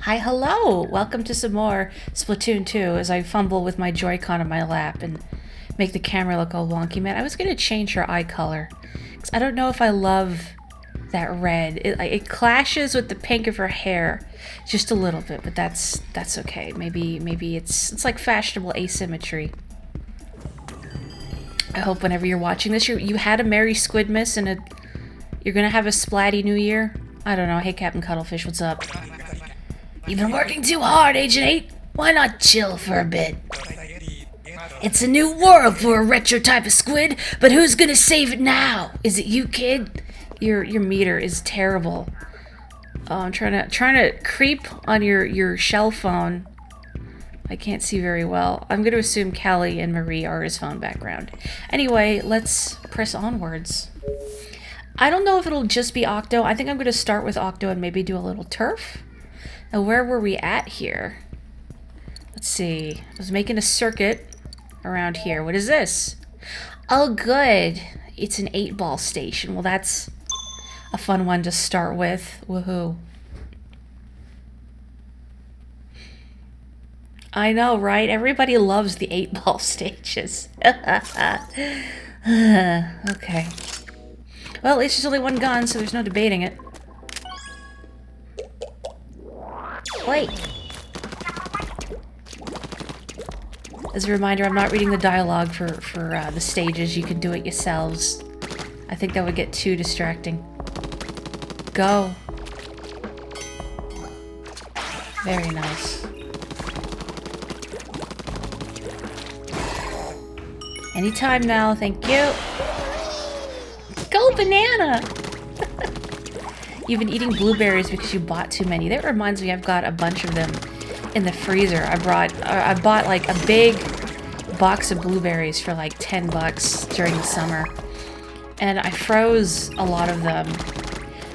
Hi, hello! Welcome to some more Splatoon 2 as I fumble with my Joy-Con in my lap and make the camera look all wonky. Man, I was gonna change her eye color. 'Cause I don't know if I love that red. It clashes with the pink of her hair just a little bit, but that's okay. Maybe it's like fashionable asymmetry. I hope whenever you're watching this, you had a Merry Squidmas and you're gonna have a splatty New Year. I don't know. Hey, Captain Cuttlefish, what's up? You've been working too hard, Agent 8. Why not chill for a bit? It's a new world for a retro type of squid, but who's gonna save it now? Is it you, kid? Your meter is terrible. Oh, I'm trying to creep on your shell phone. I can't see very well. I'm gonna assume Callie and Marie are his phone background. Anyway, let's press onwards. I don't know if it'll just be Octo. I think I'm gonna start with Octo and maybe do a little turf. Now, where were we at here? Let's see. I was making a circuit around here. What is this? Oh, good. It's an 8-ball station. Well, that's a fun one to start with. Woohoo. I know, right? Everybody loves the 8-ball stages. Okay. Well, at least there's only one gun, so there's no debating it. Wait. As a reminder, I'm not reading the dialogue for the stages. You can do it yourselves. I think that would get too distracting. Go. Very nice. Anytime now, thank you. Go banana! You've been eating blueberries because you bought too many. That reminds me, I've got a bunch of them in the freezer. I bought like a big box of blueberries for like 10 bucks during the summer. And I froze a lot of them.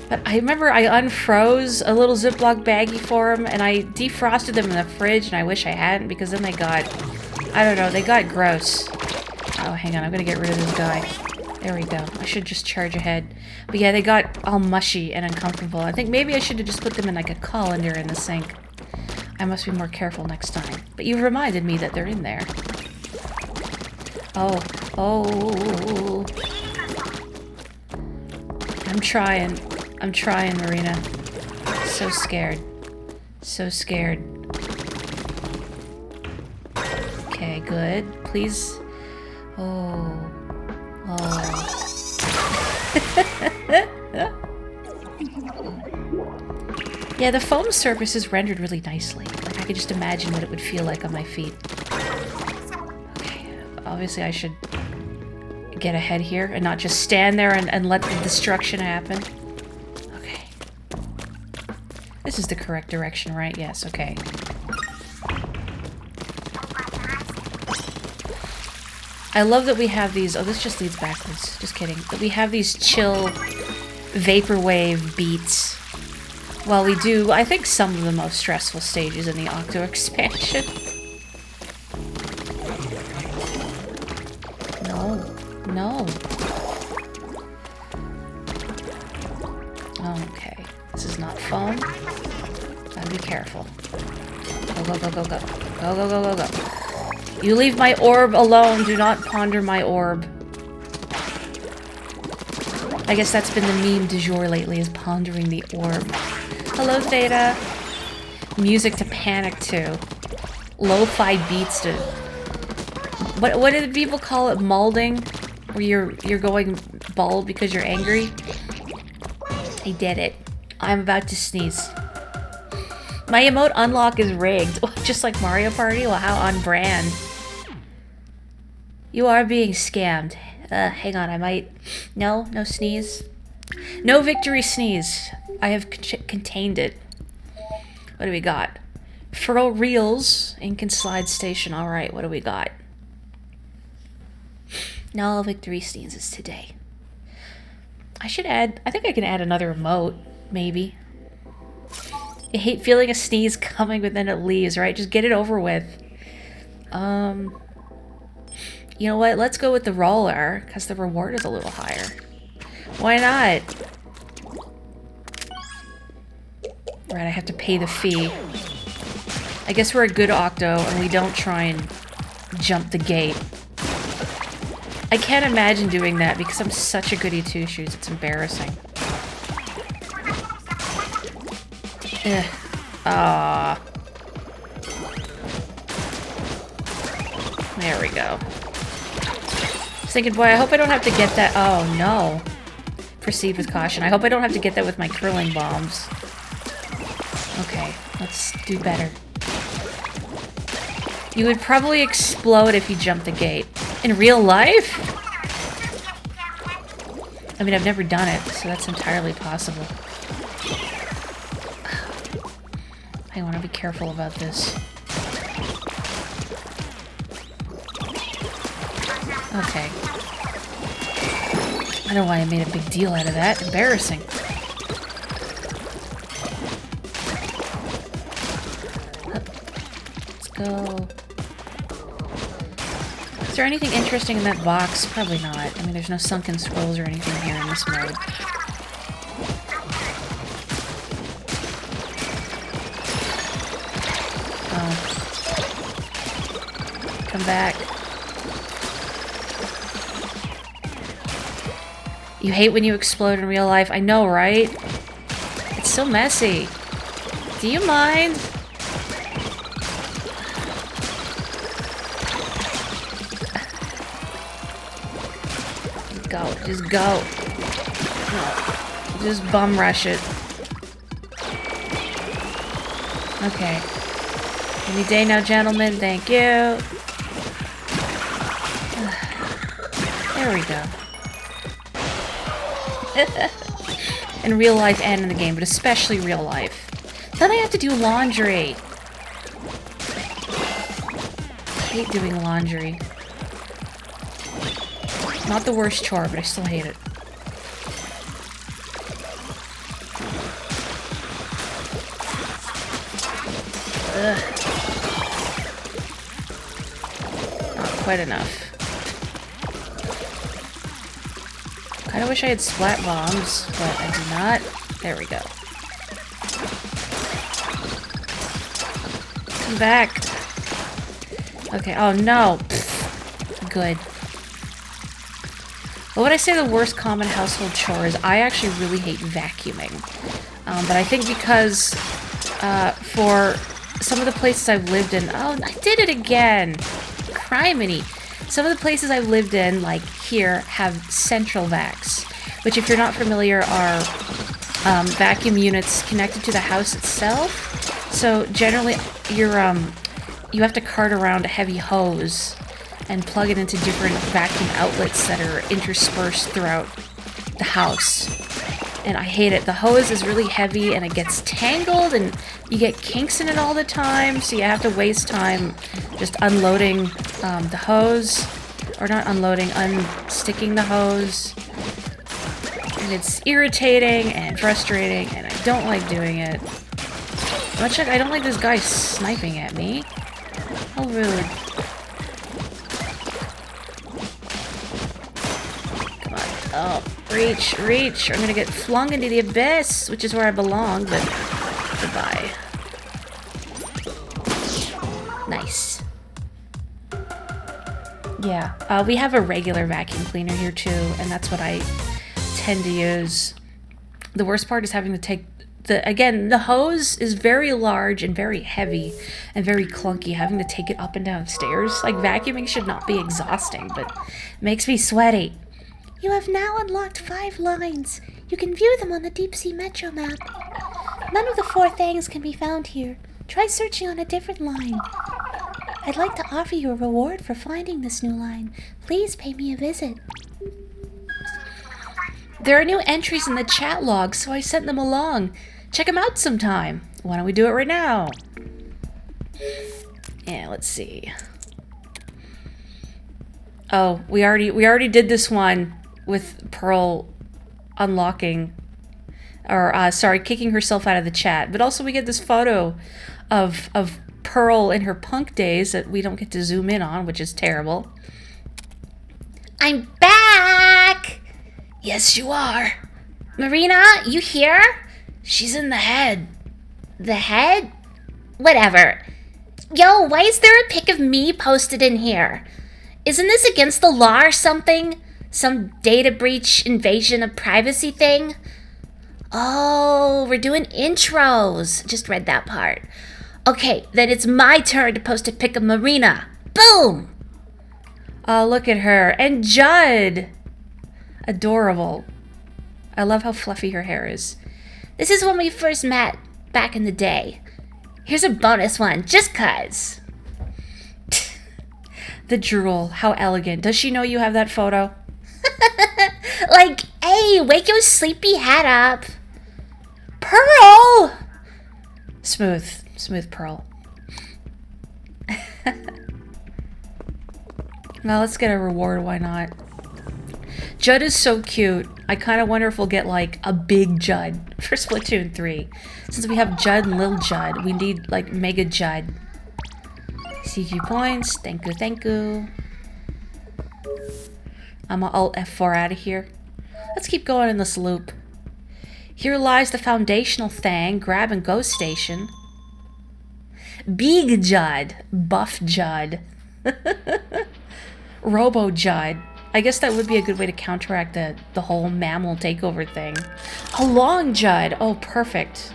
But I remember I unfroze a little Ziploc baggie for them and I defrosted them in the fridge, and I wish I hadn't because then they got, I don't know, they got gross. Oh, hang on, I'm gonna get rid of this guy. There we go. I should just charge ahead. But yeah, they got all mushy and uncomfortable. I think maybe I should have just put them in like a colander in the sink. I must be more careful next time. But you reminded me that they're in there. Oh. Oh. I'm trying, Marina. So scared. So scared. Okay, good. Please. Oh. Oh. Yeah, the foam surface is rendered really nicely. Like, I could just imagine what it would feel like on my feet. Okay, obviously I should get ahead here and not just stand there and let the destruction happen. Okay. This is the correct direction, right? Yes, okay. I love that we have these... Oh, this just leads backwards. Just kidding. That we have these chill vaporwave beats while we do, I think, some of the most stressful stages in the Octo expansion. No. No. Okay. This is not fun. Gotta be careful. Go, go, go, go, go. Go, go, go, go, go. You leave my orb alone. Do not ponder my orb. I guess that's been the meme du jour lately, is pondering the orb. Hello, Theta. Music to panic to. Lo-fi beats to... What did people call it? Molding? Where you're going bald because you're angry? I did it. I'm about to sneeze. My emote unlock is rigged. Just like Mario Party? Well, how on brand. You are being scammed. Hang on, I might... No sneeze. No victory sneeze. I have contained it. What do we got? Furl reels. Ink and slide station. Alright, what do we got? No victory sneezes today. I should add... I think I can add another emote. Maybe. I hate feeling a sneeze coming, but then it leaves, right? Just get it over with. You know what? Let's go with the roller, because the reward is a little higher. Why not? Right, I have to pay the fee. I guess we're a good Octo and we don't try and jump the gate. I can't imagine doing that because I'm such a goody two-shoes. It's embarrassing. Ugh. Ah. There we go. I was thinking, boy, I hope I don't have to get that. Oh, no. Proceed with caution. I hope I don't have to get that with my curling bombs. Okay, let's do better. You would probably explode if you jumped the gate. In real life? I mean, I've never done it, so that's entirely possible. I want to be careful about this. Okay. I don't know why I made a big deal out of that. Embarrassing. Let's go. Is there anything interesting in that box? Probably not. I mean, there's no sunken scrolls or anything here in this mode. Oh. Come back. You hate when you explode in real life. I know, right? It's so messy. Do you mind? Go. Just go. Just bum rush it. Okay. Any day now, gentlemen. Thank you. There we go. In real life and in the game, but especially real life. Then I have to do laundry. I hate doing laundry. Not the worst chore, but I still hate it. Ugh. Not quite enough. Kinda wish I had splat bombs, but I do not. There we go. Come back. Okay, oh no. Pfft. Good. What would I say the worst common household chore is? I actually really hate vacuuming. But I think because for some of the places I've lived in... Oh, I did it again! Criminy! Some of the places I've lived in, like here, have central vacs, which if you're not familiar are vacuum units connected to the house itself. So generally you have to cart around a heavy hose and plug it into different vacuum outlets that are interspersed throughout the house. And I hate it. The hose is really heavy and it gets tangled and you get kinks in it all the time, so you have to waste time just unloading the hose. Or not unloading, unsticking the hose. And it's irritating and frustrating and I don't like doing it. Much like I don't like this guy sniping at me. How rude. Come on. Oh, reach, reach. I'm gonna get flung into the abyss, which is where I belong, but goodbye. Nice. Yeah, we have a regular vacuum cleaner here too, and that's what I tend to use. The worst part is having to take again, the hose is very large and very heavy and very clunky, having to take it up and down stairs. Like, vacuuming should not be exhausting, but it makes me sweaty. You have now unlocked 5 lines. You can view them on the Deep Sea Metro map. None of the 4 things can be found here. Try searching on a different line. I'd like to offer you a reward for finding this new line. Please pay me a visit. There are new entries in the chat log, so I sent them along. Check them out sometime. Why don't we do it right now? Yeah, let's see. Oh, we already did this one with Pearl unlocking, or sorry, kicking herself out of the chat. But also we get this photo of Pearl in her punk days that we don't get to zoom in on, which is terrible. I'm back! Yes, you are. Marina, you here? She's in the head. The head? Whatever. Yo, why is there a pic of me posted in here? Isn't this against the law or something? Some data breach, invasion of privacy thing? Oh, we're doing intros. Just read that part. Okay, then it's my turn to post a pic of Marina. Boom! Oh, look at her. And Judd! Adorable. I love how fluffy her hair is. This is when we first met, back in the day. Here's a bonus one, just cuz. The drool. How elegant. Does she know you have that photo? Like, hey, wake your sleepy head up. Pearl! Smooth. Smooth Pearl. Now let's get a reward, why not? Judd is so cute. I kind of wonder if we'll get, like, a big Judd for Splatoon 3. Since we have Judd and Lil Judd, we need, like, Mega Judd. CG points. Thank you, thank you. I'm gonna Alt F4 out of here. Let's keep going in this loop. Here lies the foundational thing. Grab and go station. Big Judd. Buff Judd. Robo Judd. I guess that would be a good way to counteract the whole mammal takeover thing. A long Judd. Oh, perfect.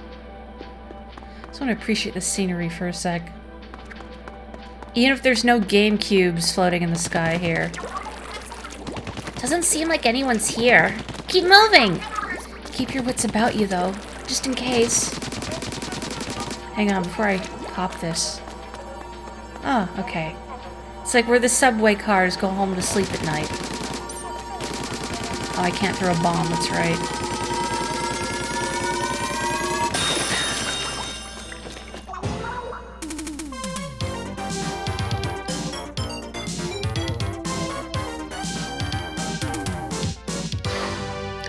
Just want to appreciate the scenery for a sec. Even if there's no game cubes floating in the sky here. Doesn't seem like anyone's here. Keep moving! Keep your wits about you, though. Just in case. Hang on, before I cop this. Oh, okay. It's like where the subway cars go home to sleep at night. Oh, I can't throw a bomb, that's right.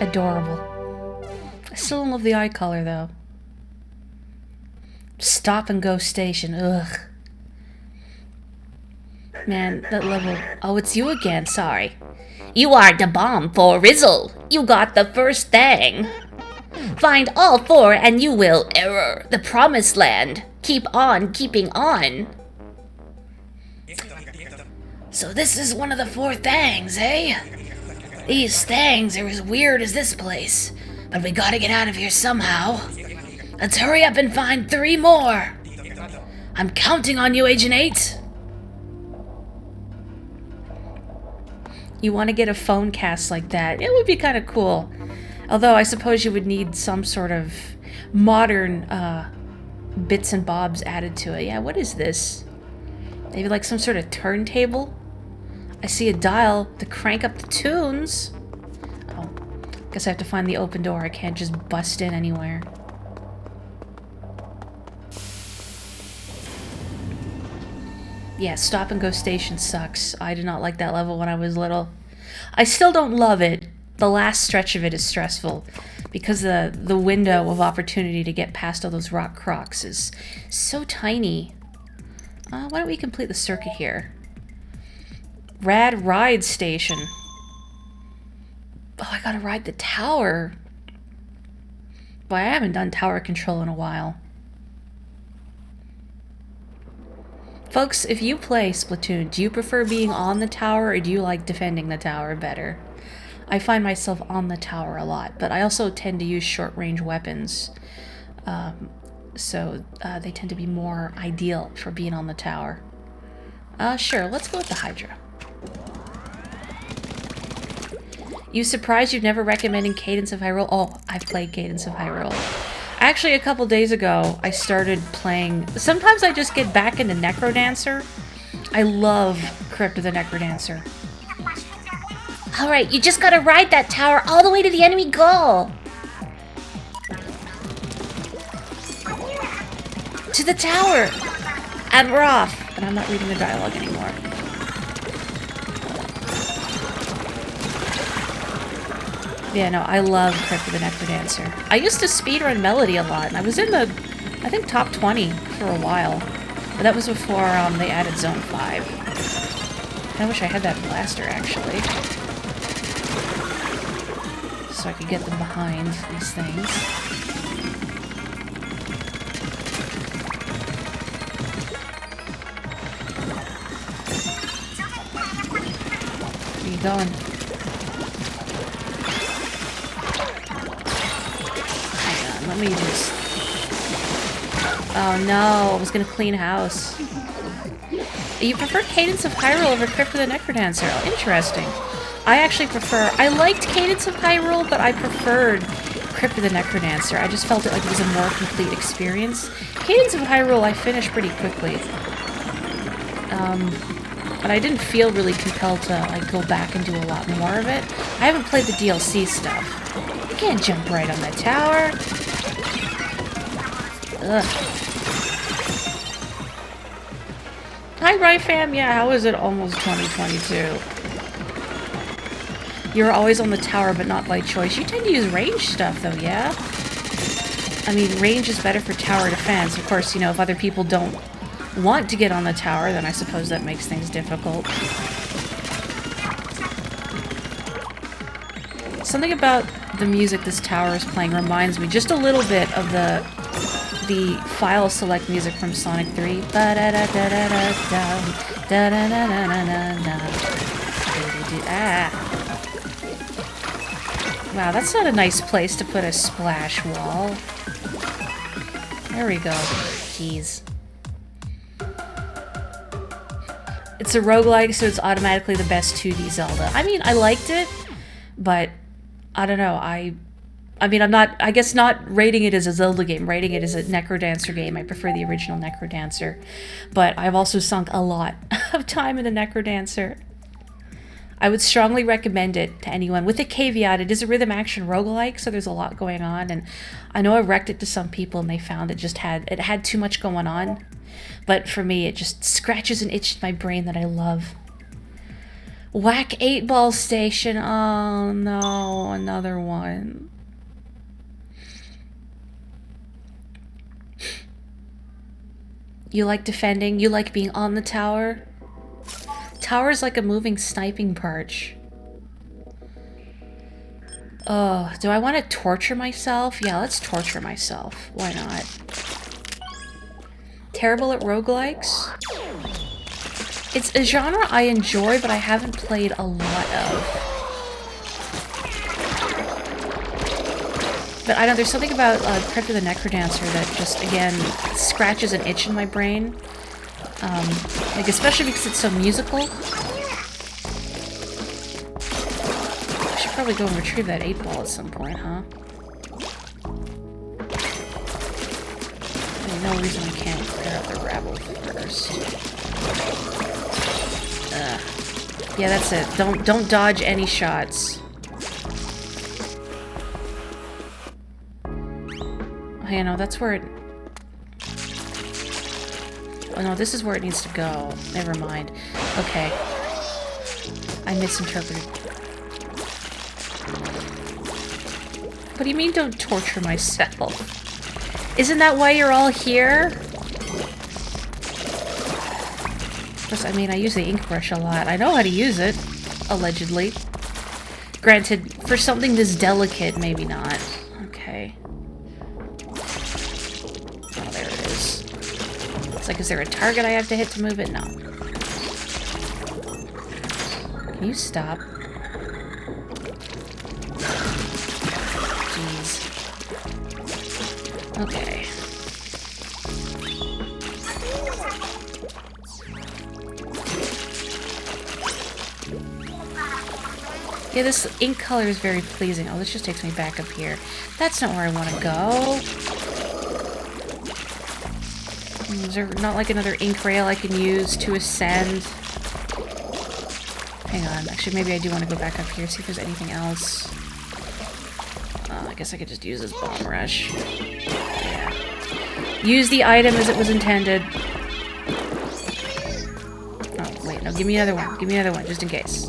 Adorable. I still don't love the eye color, though. Stop and go station. Ugh. Man, that level... Oh, it's you again. Sorry. You are the bomb for Rizzle. You got the first thing. Find all four and you will error the promised land. Keep on keeping on. So this is one of the four things, eh? These things are as weird as this place. But we gotta get out of here somehow. Let's hurry up and find 3 more. I'm counting on you, Agent 8. You want to get a phone cast like that? It would be kind of cool. Although I suppose you would need some sort of modern bits and bobs added to it. Yeah, what is this? Maybe like some sort of turntable? I see a dial to crank up the tunes. Oh, guess I have to find the open door. I can't just bust in anywhere. Yeah, stop and go station sucks. I did not like that level when I was little. I still don't love it. The last stretch of it is stressful because the window of opportunity to get past all those rock crocs is so tiny. Why don't we complete the circuit here? Rad ride station. Oh, I gotta ride the tower. Boy, I haven't done tower control in a while. Folks, if you play Splatoon, do you prefer being on the tower or do you like defending the tower better? I find myself on the tower a lot, but I also tend to use short-range weapons. So they tend to be more ideal for being on the tower. Sure, let's go with the Hydra. You surprised you've never recommended Cadence of Hyrule? Oh, I've played Cadence of Hyrule. Actually, a couple days ago, I started playing... Sometimes I just get back into Necrodancer. I love Crypt of the Necrodancer. Alright, you just gotta ride that tower all the way to the enemy goal. To the tower! And we're off. And I'm not reading the dialogue anymore. Yeah, no, I love Crypt of the Necrodancer. I used to speedrun Melody a lot, and I was in the, I think, top 20 for a while. But that was before they added Zone 5. I wish I had that blaster, actually. So I could get them behind these things. Keep going. Hang on, let me just... Oh no, I was gonna clean house. You prefer Cadence of Hyrule over Crypt of the Necrodancer. Oh, interesting. I actually prefer... I liked Cadence of Hyrule, but I preferred Crypt of the Necrodancer. I just felt it like it was a more complete experience. Cadence of Hyrule I finished pretty quickly. But I didn't feel really compelled to like go back and do a lot more of it. I haven't played the DLC stuff. You can't jump right on that tower. Ugh. Hi, Ryfam. Yeah, how is it almost 2022? You're always on the tower, but not by choice. You tend to use range stuff, though, yeah? I mean, range is better for tower defense. Of course, you know, if other people don't want to get on the tower, then I suppose that makes things difficult. Something about the music this tower is playing reminds me just a little bit of the file select music from Sonic 3. Wow, that's not a nice place to put a splash wall. There we go. Jeez. It's a roguelike, so it's automatically the best 2D Zelda. I mean, I liked it, but I don't know. I mean, I'm not, I guess not rating it as a Zelda game, rating it as a Necrodancer game. I prefer the original Necrodancer. But I've also sunk a lot of time in the Necrodancer. I would strongly recommend it to anyone, with a caveat. It is a rhythm action roguelike, so there's a lot going on. And I know I wrecked it to some people, and they found it had too much going on. But for me, it just scratches an itch in my brain that I love. Whack 8-Ball Station. Oh no, another one. You like defending? You like being on the tower? Tower's like a moving sniping perch. Oh, do I want to torture myself? Yeah, let's torture myself. Why not? Terrible at roguelikes? It's a genre I enjoy, but I haven't played a lot of. But I know there's something about Crypt of the Necrodancer that just, again, scratches an itch in my brain. Like, especially because it's so musical. I should probably go and retrieve that 8-ball at some point, huh? There's no reason I can't clear out the rabble first. Yeah, that's it. Don't dodge any shots. Oh, you know, that's where it... Oh no, this is where it needs to go. Never mind. Okay. I misinterpreted. What do you mean don't torture myself? Isn't that why you're all here? Of course, I mean, I use the ink brush a lot. I know how to use it. Allegedly. Granted, for something this delicate, maybe not. Okay. Oh, there it is. It's like, is there a target I have to hit to move it? No. Can you stop? Jeez. Okay. Yeah, this ink color is very pleasing. Oh, this just takes me back up here. That's not where I want to go. Is there not like another ink rail I can use to ascend? Hang on. Actually, maybe I do want to go back up here, see if there's anything else. I guess I could just use this bomb rush. Yeah. Use the item as it was intended. Oh, wait. No, give me another one. Give me another one, just in case.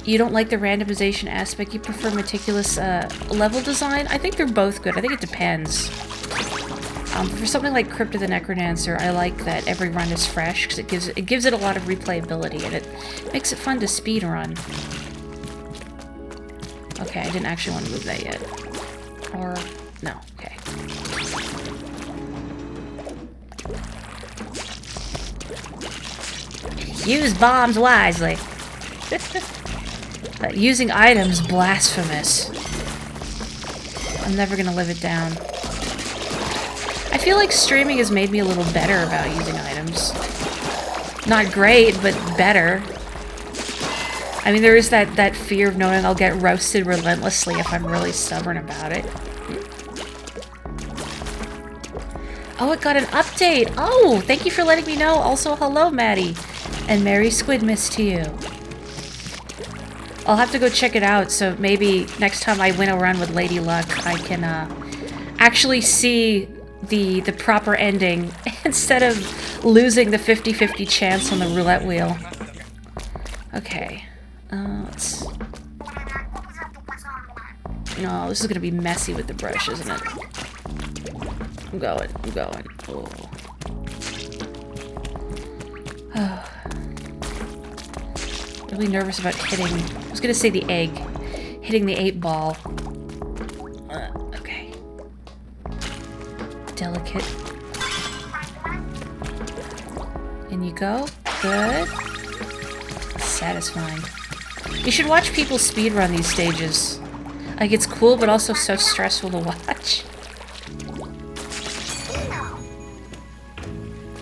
You don't like the randomization aspect, you prefer meticulous level design? I think they're both good. I think it depends. For something like Crypt of the Necrodancer, I like that every run is fresh, because it gives it a lot of replayability, and it makes it fun to speedrun. Okay, I didn't actually want to move that yet. Or... no, okay. Use bombs wisely. Using items, blasphemous. I'm never gonna live it down. I feel like streaming has made me a little better about using items. Not great, but better. I mean, there is that fear of knowing I'll get roasted relentlessly if I'm really stubborn about it. Oh, it got an update! Oh, thank you for letting me know. Also, hello, Maddie. And Merry Squidmas to you. I'll have to go check it out, so maybe next time I win a run with Lady Luck, I can actually see the proper ending instead of losing the 50-50 chance on the roulette wheel. Okay. Let's... No, this is gonna be messy with the brush, isn't it? I'm going. Oh. Really nervous about hitting... I was gonna say the egg. Hitting the 8-ball. Okay. Delicate. In you go. Good. Satisfying. You should watch people speedrun these stages. Like, it's cool, but also so stressful to watch.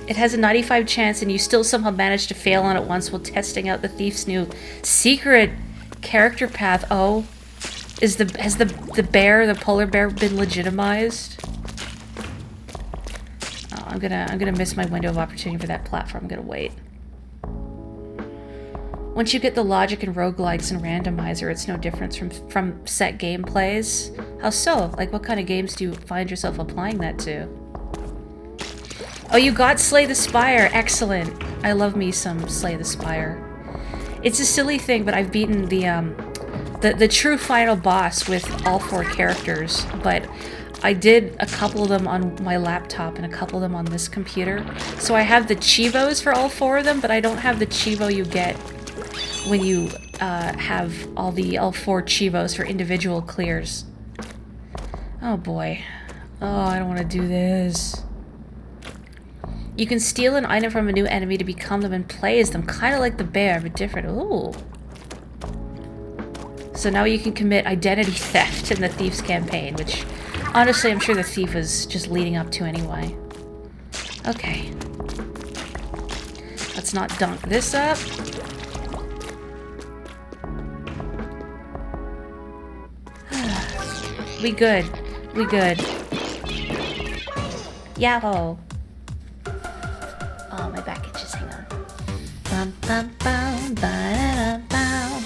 It has a 95 chance and you still somehow manage to fail on it once while testing out the thief's new secret character path. Oh, has the polar bear been legitimized? Oh, I'm gonna miss my window of opportunity for that platform. I'm gonna wait. Once you get the logic in roguelikes and randomizer, it's no difference from set gameplays. How so? Like, what kind of games do you find yourself applying that to? Oh, you got Slay the Spire. Excellent. I love me some Slay the Spire. It's a silly thing, but I've beaten the true final boss with all 4 characters, but I did a couple of them on my laptop and a couple of them on this computer. So I have the Chivos for all 4 of them, but I don't have the Chivo you get when you have all 4 Chivos for individual clears. Oh boy. Oh, I don't want to do this. You can steal an item from a new enemy to become them and play as them, kind of like the bear, but different. Ooh. So now you can commit identity theft in the Thief's campaign, which honestly I'm sure the thief was just leading up to anyway. Okay. Let's not dunk this up. We good. We good. Yahoo! Oh, my back itches. Hang on. Bum, bum, bum, ba, bum.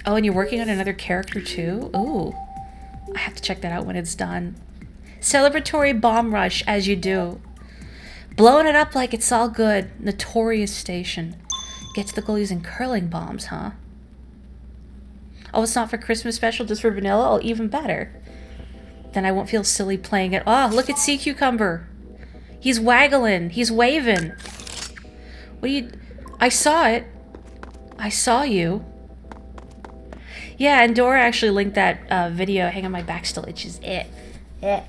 Oh, and you're working on another character too? Ooh. I have to check that out when it's done. Celebratory bomb rush, as you do. Blowing it up like it's all good. Notorious station. Gets the goal using curling bombs, huh? Oh, it's not for Christmas special, just for vanilla? Oh, even better. Then I won't feel silly playing it. Oh, look at Sea Cucumber. He's waggling. He's waving. What do you... I saw it. I saw you. Yeah, and Dora actually linked that video. Hang on, my back still itches. Ugh,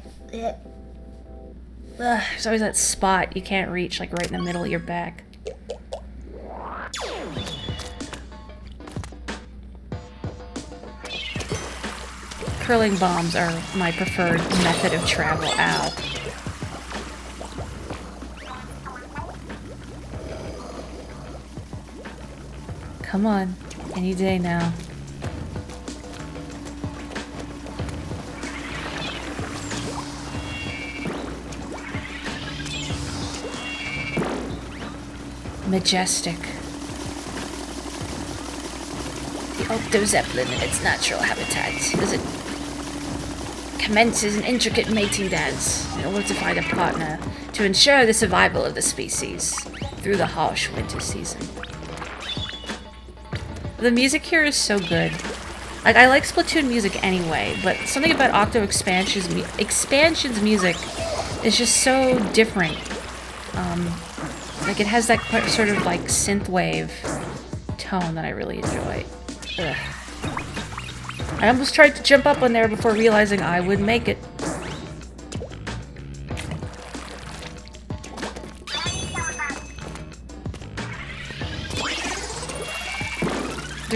there's always that spot you can't reach, like right in the middle of your back. Curling bombs are my preferred method of travel. Ow. Come on. Any day now. Majestic. The Octo Zeppelin in its natural habitat as it commences an intricate mating dance in order to find a partner to ensure the survival of the species through the harsh winter season. The music here is so good. Like, I like Splatoon music anyway, but something about Octo Expansion's music is just so different. Like, it has that sort of, like, synthwave tone that I really enjoy. Ugh. I almost tried to jump up on there before realizing I would make it.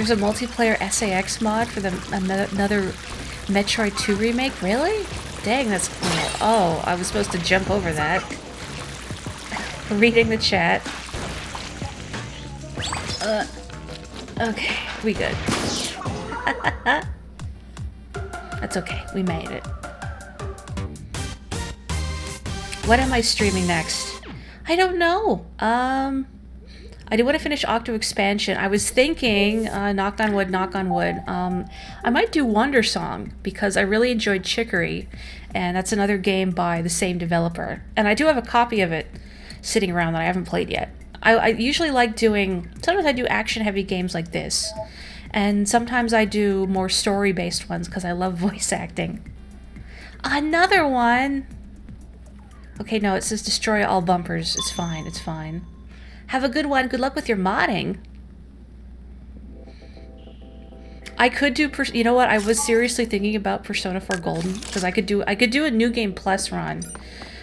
There's a multiplayer SAX mod for another Metroid 2 remake? Really? Dang, that's cool. Oh, I was supposed to jump over that. Reading the chat. Okay, we good. That's okay, we made it. What am I streaming next? I don't know. I do want to finish Octo Expansion. I was thinking, knock on wood, I might do Wonder Song because I really enjoyed Chicory, and that's another game by the same developer. And I do have a copy of it sitting around that I haven't played yet. I usually like doing, sometimes I do action-heavy games like this, and sometimes I do more story-based ones because I love voice acting. Another one! Okay, no, it says destroy all bumpers. It's fine, it's fine. Have a good one. Good luck with your modding. I could do, you know what? I was seriously thinking about Persona 4 Golden because I could do a New Game Plus run,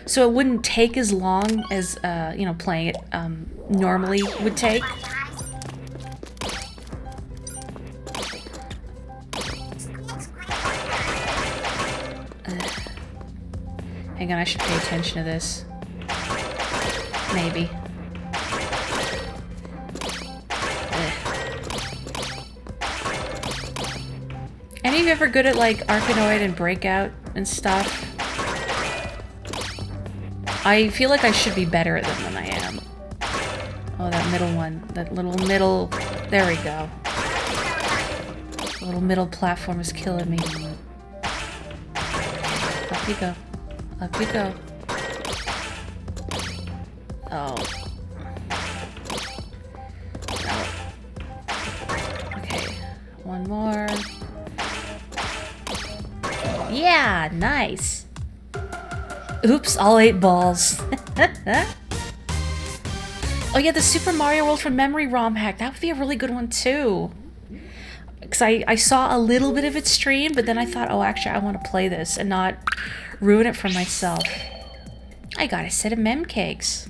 so it wouldn't take as long as you know, playing it normally would take. Hang on, I should pay attention to this. Maybe. Any of you ever good at like Arkanoid and Breakout and stuff? I feel like I should be better at them than I am. Oh, that middle one. That little middle... There we go. The little middle platform is killing me. Up you go. Up you go. Oh. No. Okay. One more. Yeah, nice. Oops, all 8 balls. Oh yeah, the Super Mario World from Memory ROM hack. That would be a really good one too. Because I saw a little bit of it streamed, but then I thought, oh, actually, I want to play this and not ruin it for myself. I got a set of mem cakes.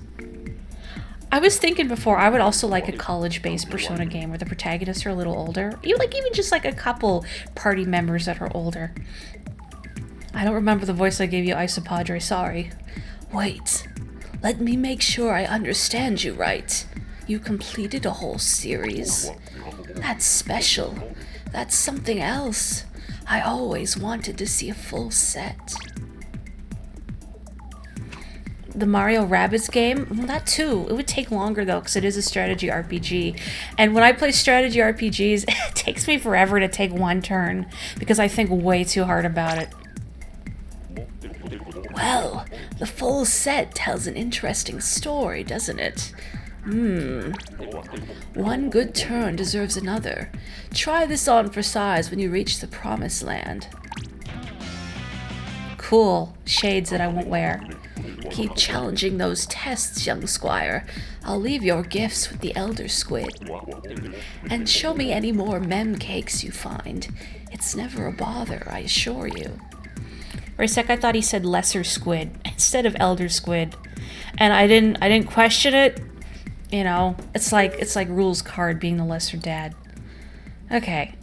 I was thinking before, I would also like a college-based Persona game where the protagonists are a little older. Even just like a couple party members that are older. I don't remember the voice I gave you, Isopadre, sorry. Wait, let me make sure I understand you right. You completed a whole series? That's special. That's something else. I always wanted to see a full set. The Mario Rabbids game? Well, that too. It would take longer though, because it is a strategy RPG. And when I play strategy RPGs, it takes me forever to take one turn, because I think way too hard about it. Well, the full set tells an interesting story, doesn't it? One good turn deserves another. Try this on for size when you reach the promised land. Cool. Shades that I won't wear. Keep challenging those tests, young squire. I'll leave your gifts with the elder squid. And show me any more mem cakes you find. It's never a bother, I assure you. For a sec, I thought he said lesser squid instead of elder squid, and I didn't question it. You know, it's like Rule's card being the lesser dad. Okay,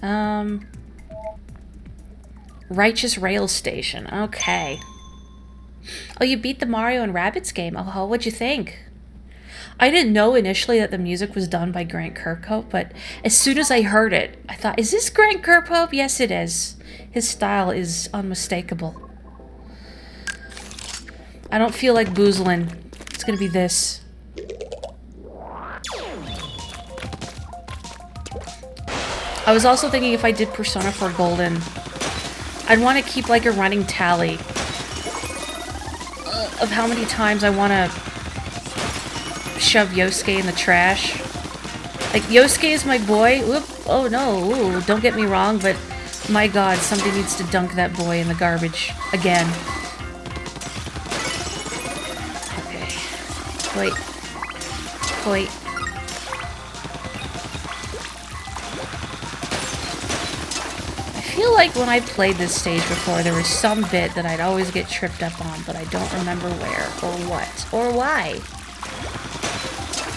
Righteous Rail Station. Okay. Oh, you beat the Mario and Rabbids game. Oh, what'd you think? I didn't know initially that the music was done by Grant Kirkhope, but as soon as I heard it, I thought, is this Grant Kirkhope? Yes, it is. His style is unmistakable. I don't feel like boozling. It's gonna be this. I was also thinking if I did Persona 4 Golden, I'd want to keep like a running tally of how many times I want to shove Yosuke in the trash. Like, Yosuke is my boy. Whoop. Oh no, ooh, don't get me wrong, but my god, somebody needs to dunk that boy in the garbage again. Wait. Wait. I feel like when I played this stage before, there was some bit that I'd always get tripped up on, but I don't remember where, or what, or why.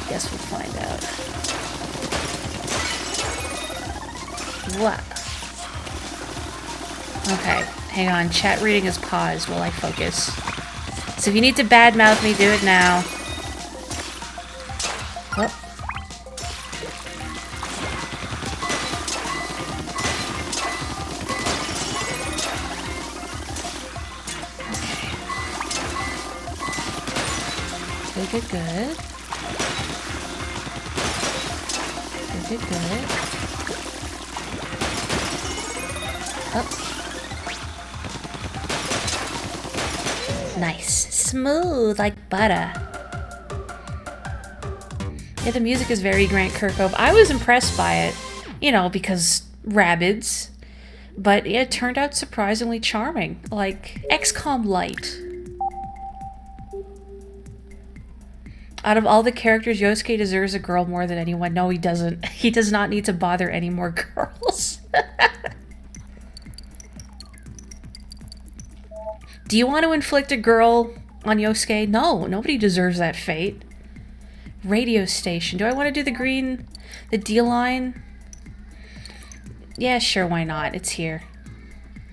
Guess we'll find out. What? Okay, hang on. Chat reading is paused while I focus. So if you need to badmouth me, do it now. Oh. Good, good, good. Good, good, good. Oh. Nice. Smooth like butter. Yeah, the music is very Grant Kirkhope. I was impressed by it, you know, because Rabbids. But yeah, it turned out surprisingly charming. Like XCOM Lite. Out of all the characters, Yosuke deserves a girl more than anyone. No, he doesn't. He does not need to bother any more girls. Do you want to inflict a girl on Yosuke? No, nobody deserves that fate. Radio station. Do I want to do the D line? Yeah, sure, why not? It's here.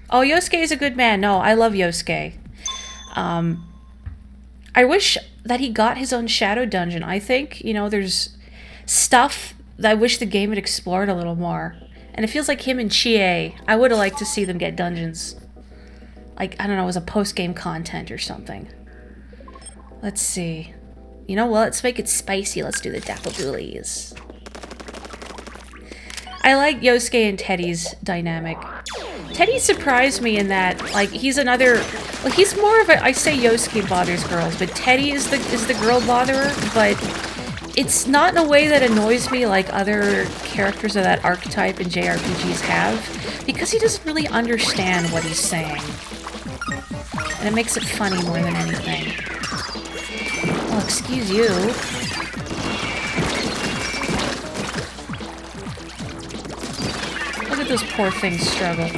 Oh, Yosuke is a good man. No, I love Yosuke. I wish that he got his own shadow dungeon. I think, you know, there's stuff that I wish the game had explored a little more. And it feels like him and Chie, I would have liked to see them get dungeons. Like, I don't know, as a post-game content or something. Let's see. You know what? Let's make it spicy. Let's do the Dappaboolies. I like Yosuke and Teddy's dynamic. Teddy surprised me in that, like, he's another... Well, he's more of a... I say Yosuke bothers girls, but Teddy is the girl botherer, but it's not in a way that annoys me like other characters of that archetype in JRPGs have, because he doesn't really understand what he's saying. And it makes it funny more than anything. Oh, excuse you. Look at those poor things struggle.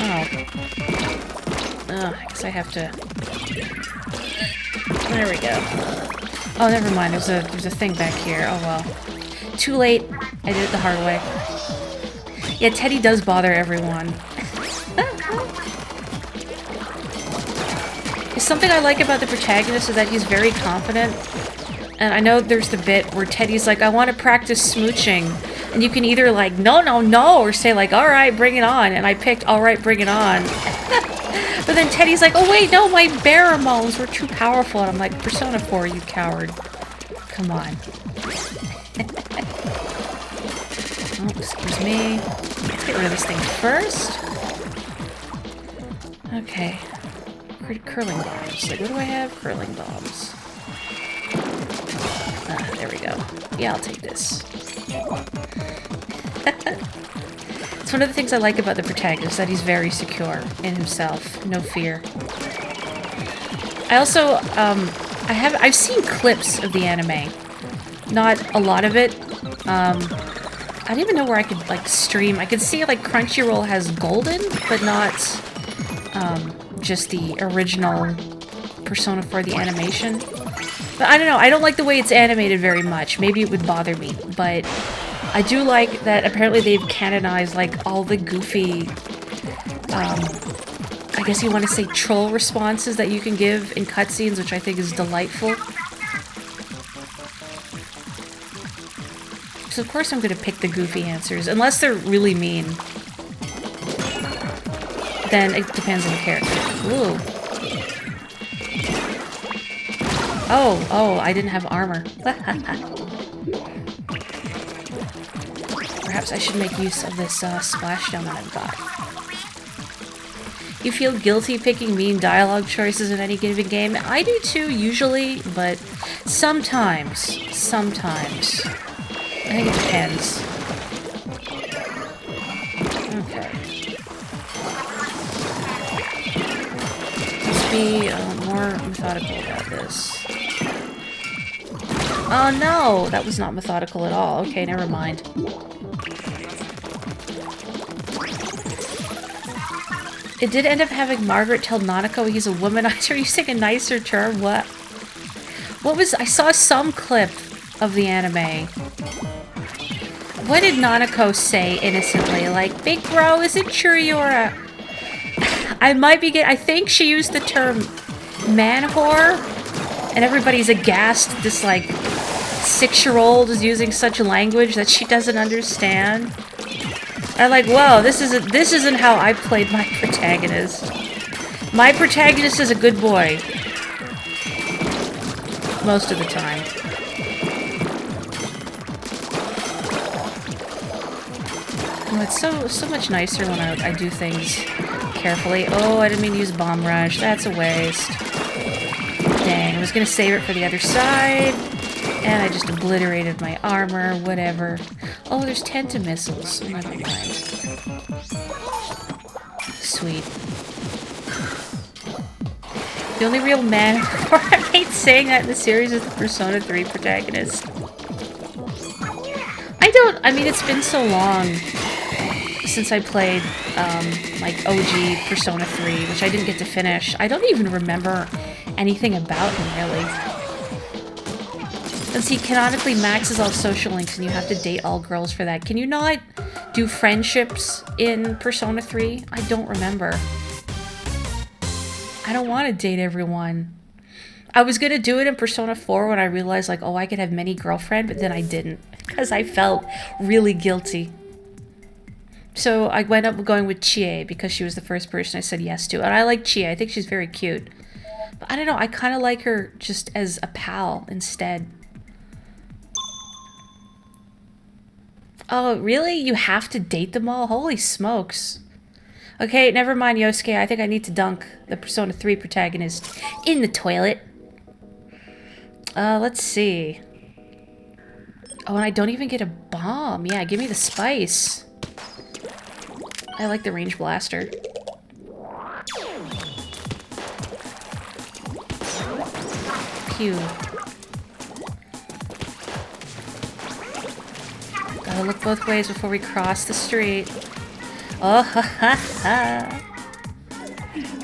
Oh. Ugh, I guess I have to... There we go. Oh, never mind. There's a thing back here. Oh, well. Too late. I did it the hard way. Yeah, Teddy does bother everyone. Something I like about the protagonist is that he's very confident. And I know there's the bit where Teddy's like, I want to practice smooching. And you can either like, no, no, no, or say like, alright, bring it on. And I picked, alright, bring it on. But then Teddy's like, oh wait, no, my pheromones were too powerful. And I'm like, Persona 4, you coward. Come on. Oh, excuse me. Let's get rid of this thing first. Okay. Curling bombs. Like, what do I have? Curling bombs. There we go. Yeah, I'll take this. It's one of the things I like about the protagonist, that he's very secure in himself. No fear. I also, I've seen clips of the anime. Not a lot of it. I don't even know where I could, like, stream. I could see, like, Crunchyroll has Golden, but not, just the original Persona 4, the animation. But I don't know, I don't like the way it's animated very much. Maybe it would bother me, but I do like that apparently they've canonized, like, all the goofy, I guess you want to say troll responses that you can give in cutscenes, which I think is delightful. So of course I'm gonna pick the goofy answers, unless they're really mean. Then it depends on the character. Ooh. Oh, I didn't have armor. Perhaps I should make use of this splashdown that I've got. You feel guilty picking mean dialogue choices in any given game? I do too, usually, but sometimes. Sometimes. I think it depends. Okay. Be more methodical about this. Oh no! That was not methodical at all. Okay, never mind. It did end up having Margaret tell Nanako he's a womanizer using a nicer term. What? What was... I saw some clip of the anime. What did Nanako say innocently? Like, big bro, is it true you're a... I might be I think she used the term man whore, and everybody's aghast. This, like, 6-year-old is using such language that she doesn't understand. I'm like, whoa, this isn't how I played my protagonist. My protagonist is a good boy. Most of the time. Oh, it's so much nicer when I do things carefully. Oh, I didn't mean to use Bomb Rush. That's a waste. Dang, I was gonna save it for the other side. And I just obliterated my armor, whatever. Oh, there's Tenta missiles. Never mind. Sweet. The only real man I hate saying that in the series is the Persona 3 protagonist. I mean, it's been so long since I played, like, OG Persona 3, which I didn't get to finish. I don't even remember anything about him, really. And see, canonically, Max is all social links, and you have to date all girls for that. Can you not do friendships in Persona 3? I don't remember. I don't want to date everyone. I was going to do it in Persona 4 when I realized, like, oh, I could have many girlfriends, but then I didn't. Because I felt really guilty. So I went up going with Chie because she was the first person I said yes to. And I like Chie. I think she's very cute. But I don't know. I kind of like her just as a pal instead. Oh, really? You have to date them all? Holy smokes. Okay, never mind, Yosuke. I think I need to dunk the Persona 3 protagonist in the toilet. Let's see. Oh, and I don't even get a bomb. Yeah, give me the spice. I like the range blaster. Pew. Gotta look both ways before we cross the street. Oh, ha ha ha.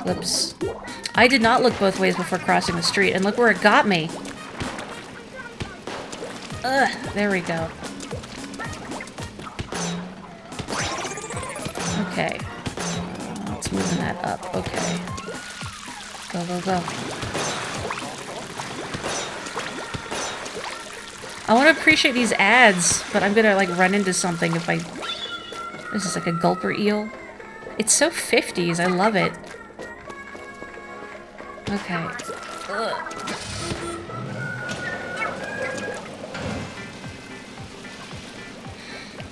Whoops. I did not look both ways before crossing the street, and look where it got me. Ugh, there we go. Okay. Let's move that up. Okay. Go, go, go. I want to appreciate these ads, but I'm gonna, like, run into something if I... This is like a gulper eel. It's so 50s. I love it. Okay. Ugh.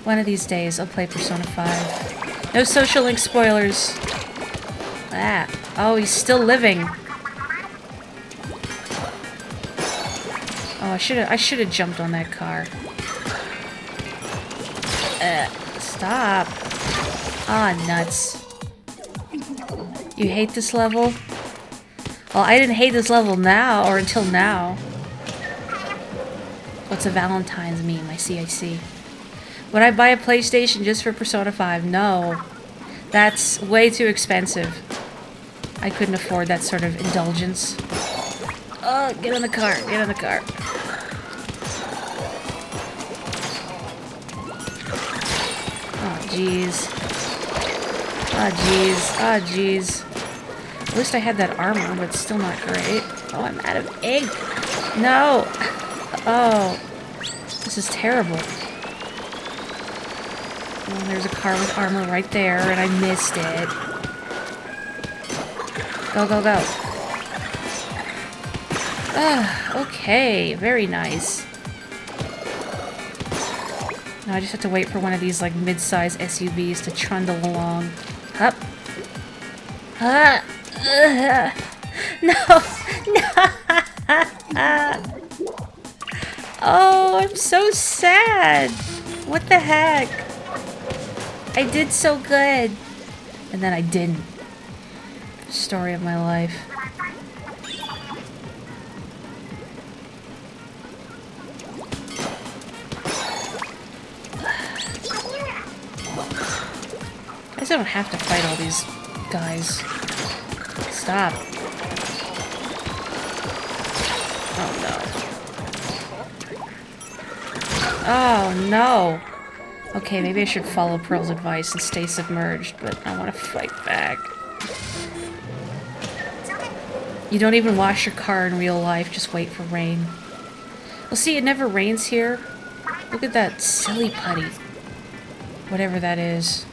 One of these days, I'll play Persona 5. No social link spoilers. Ah. Oh, he's still living. Oh, I should have jumped on that car. Stop. Ah, nuts. You hate this level? Well, I didn't hate this level now, or until now. What's a Valentine's meme? I see. Would I buy a PlayStation just for Persona 5? No. That's way too expensive. I couldn't afford that sort of indulgence. Oh, get in the car. Get in the car. Oh, jeez. Oh, jeez. Oh, jeez. At least I had that armor, but still not great. Oh, I'm out of ink. No. Oh. This is terrible. Oh, there's a car with armor right there, and I missed it. Go, go, go. Okay. Very nice. Now I just have to wait for one of these, like, mid-size SUVs to trundle along. Up. No. No. Oh, I'm so sad. What the heck? I did so good. And then I didn't. Story of my life. I guess I don't have to fight all these guys. Stop. Oh no. Oh no. Okay, maybe I should follow Pearl's advice and stay submerged, but I want to fight back. You don't even wash your car in real life, just wait for rain. Well, see, it never rains here. Look at that silly putty. Whatever that is.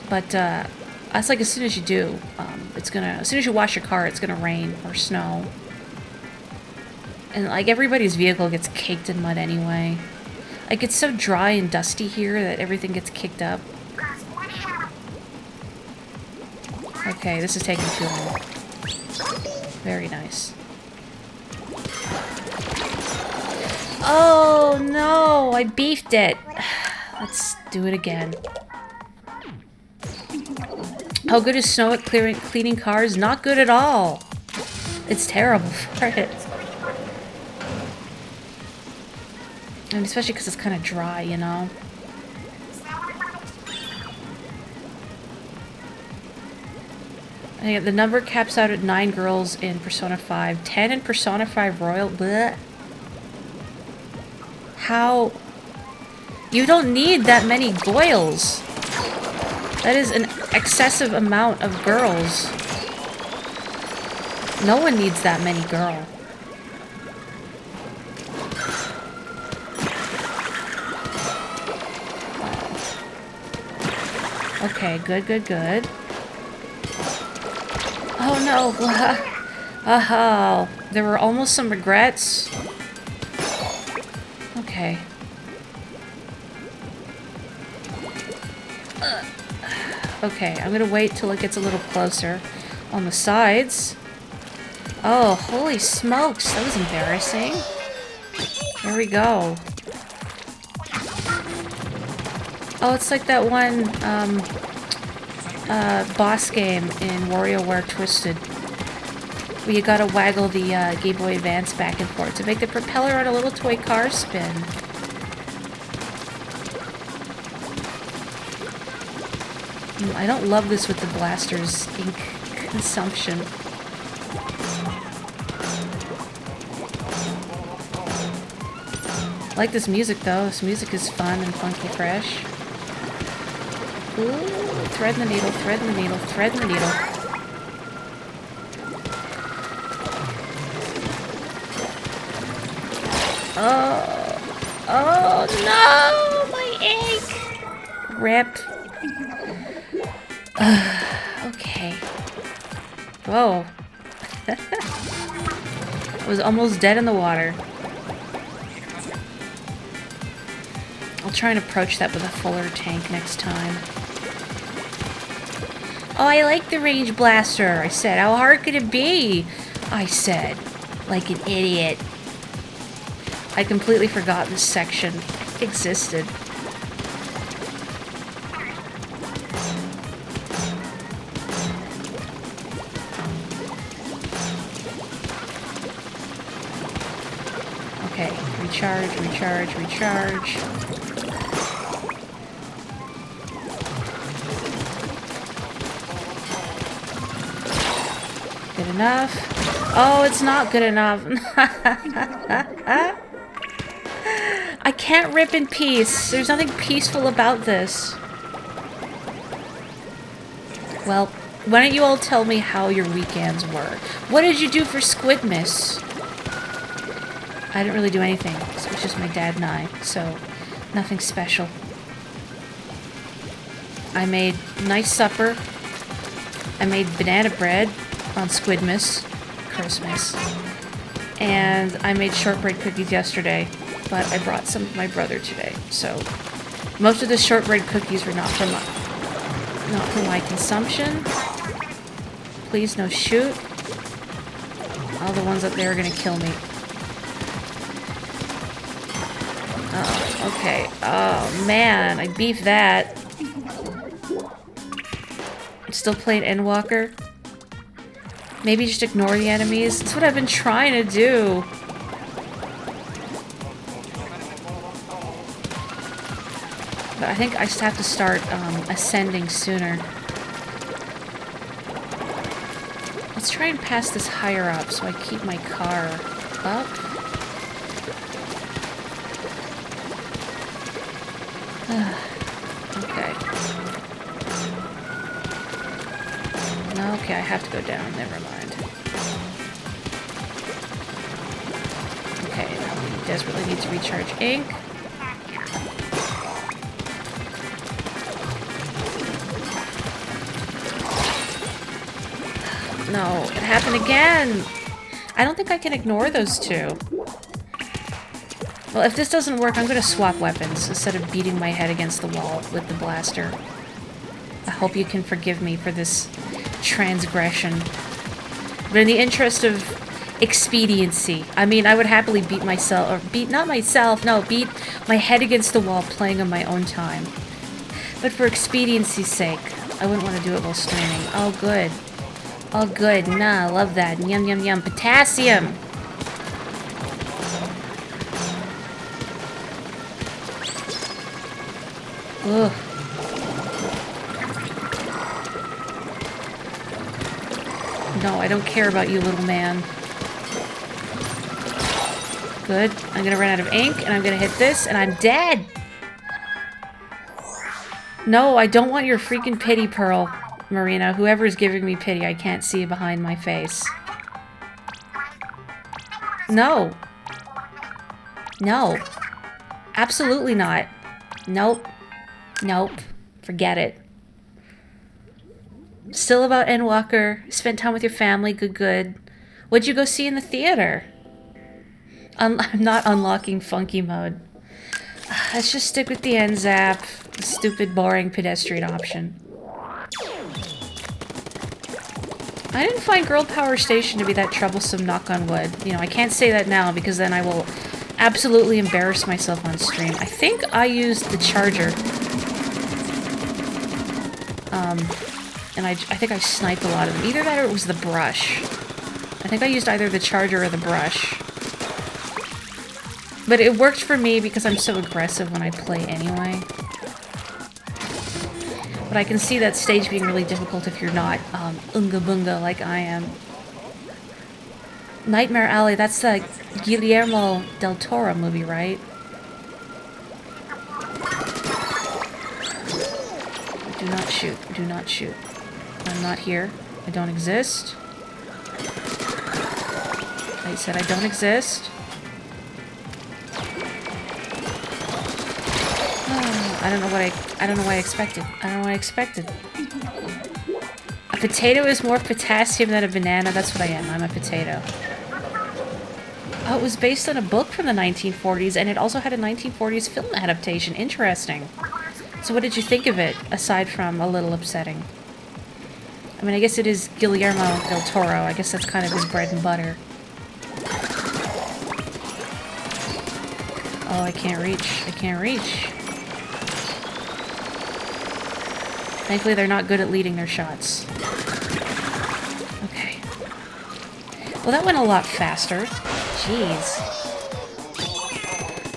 That's like as soon as you do, as soon as you wash your car, it's gonna rain or snow. And like everybody's vehicle gets caked in mud anyway. Like it's so dry and dusty here that everything gets kicked up. Okay, this is taking too long. Very nice. Oh no, I beefed it. Let's do it again. How good is snow at cleaning cars? Not good at all. It's terrible for it. And especially because it's kind of dry, you know? The number caps out at 9 girls in Persona 5. 10 in Persona 5 Royal. Blech. How? You don't need that many goyles. That is an excessive amount of girls. No one needs that many girls. Okay, good, good, good. Oh no! Oh, there were almost some regrets. Okay. Okay, I'm gonna wait till it gets a little closer on the sides. Oh, holy smokes, that was embarrassing. There we go. Oh, it's like that one, boss game in WarioWare Twisted, where you gotta waggle the Game Boy Advance back and forth to make the propeller on a little toy car spin. I don't love this with the blaster's ink consumption. I like this music though. This music is fun and funky fresh. Ooh, thread in the needle, thread in the needle, thread in the needle. Oh no, my ink! Rip. Okay. Whoa. I was almost dead in the water. I'll try and approach that with a fuller tank next time. Oh, I like the range blaster, I said. How hard could it be? I said, like an idiot. I completely forgot this section existed. Okay, recharge, recharge, recharge. Good enough. Oh, it's not good enough. I can't rip in peace. There's nothing peaceful about this. Well, why don't you all tell me how your weekends were? What did you do for Squidmas? I didn't really do anything. It was just my dad and I, so nothing special. I made nice supper. I made banana bread on Squidmas, Christmas. And I made shortbread cookies yesterday, but I brought some for my brother today. So most of the shortbread cookies were not for my consumption. Please no shoot. All the ones up there are gonna kill me. Oh, okay. Oh man, I beefed that. I'm still playing Endwalker. Maybe just ignore the enemies. That's what I've been trying to do. But I think I just have to start ascending sooner. Let's try and pass this higher up so I keep my car up. Okay. Okay, I have to go down. Never mind. Okay, now we desperately need to recharge ink. No, it happened again! I don't think I can ignore those two. Well, if this doesn't work, I'm gonna swap weapons instead of beating my head against the wall with the blaster. I hope you can forgive me for this transgression. But in the interest of expediency, I mean, I would happily beat myself, or beat my head against the wall playing on my own time. But for expediency's sake, I wouldn't want to do it while streaming. Oh, good. Oh, good. Nah, I love that. Yum, yum, yum. Potassium! Ugh. No, I don't care about you, little man. Good. I'm gonna run out of ink, and I'm gonna hit this, and I'm dead! No, I don't want your freaking pity pearl, Marina. Whoever is giving me pity, I can't see behind my face. No. No. Absolutely not. Nope. Nope. Forget it. Still about Endwalker. Spent time with your family. Good, good. What'd you go see in the theater? I'm not unlocking funky mode. Let's just stick with the NZAP. The stupid, boring pedestrian option. I didn't find Girl Power Station to be that troublesome, knock on wood. You know, I can't say that now because then I will absolutely embarrass myself on stream. I think I used the charger. And I think I sniped a lot of them. Either that or it was the brush. I think I used either the charger or the brush. But it worked for me because I'm so aggressive when I play anyway. But I can see that stage being really difficult if you're not unga bunga like I am. Nightmare Alley, that's the Guillermo del Toro movie, right? Do not shoot. Do not shoot. I'm not here. I don't exist. I said I don't exist. I don't know what I expected. I don't know what I expected. A potato is more potassium than a banana. That's what I am. I'm a potato. Oh, it was based on a book from the 1940s, and it also had a 1940s film adaptation. Interesting. So what did you think of it, aside from a little upsetting? I mean, I guess it is Guillermo del Toro. I guess that's kind of his bread and butter. Oh, I can't reach. I can't reach. Thankfully, they're not good at leading their shots. Okay. Well, that went a lot faster. Jeez.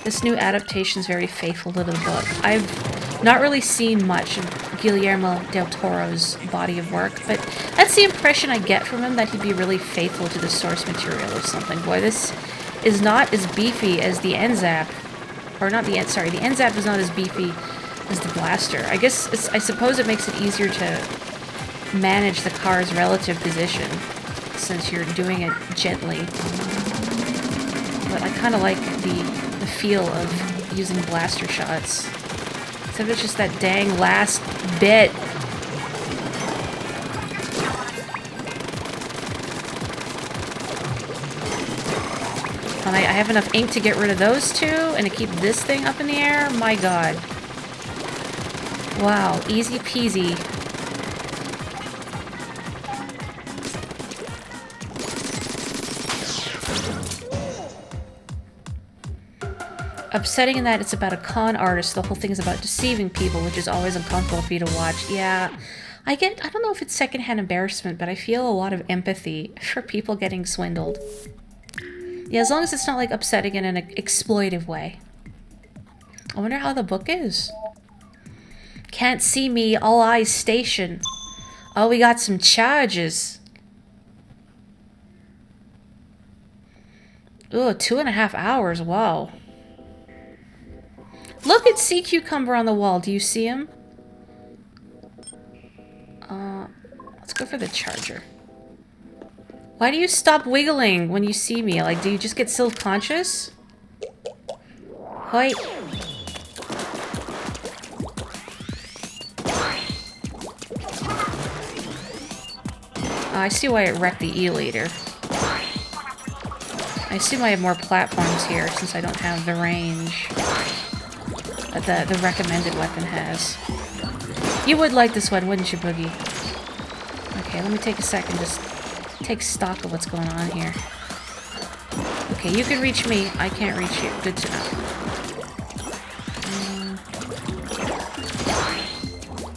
This new adaptation is very faithful to the book. I've not really seen much of Guillermo del Toro's body of work, but that's the impression I get from him, that he'd be really faithful to the source material or something. Boy, this is not as beefy as the NZAP. Or not the sorry, the NZAP is not as beefy as the blaster. I suppose it makes it easier to manage the car's relative position since you're doing it gently. But I kind of like the feel of using blaster shots. Except it's just that dang last bit. And I have enough ink to get rid of those two and to keep this thing up in the air? My god. Wow, easy peasy. Upsetting in that it's about a con artist. The whole thing is about deceiving people, which is always uncomfortable for you to watch. Yeah, I don't know if it's secondhand embarrassment, but I feel a lot of empathy for people getting swindled. Yeah, as long as it's not like upsetting in an exploitive way. I wonder how the book is. Can't see me, all eyes station. Oh, we got some charges. Ooh, 2.5 hours, wow. Look at Sea Cucumber on the wall. Do you see him? Let's go for the charger. Why do you stop wiggling when you see me? Like, do you just get self-conscious? Hoi. I see why it wrecked the E-liter. I assume I have more platforms here since I don't have the range that the recommended weapon has. You would like this one, wouldn't you, Boogie? Okay, let me take a second, just take stock of what's going on here. Okay, you can reach me. I can't reach you. Good to know.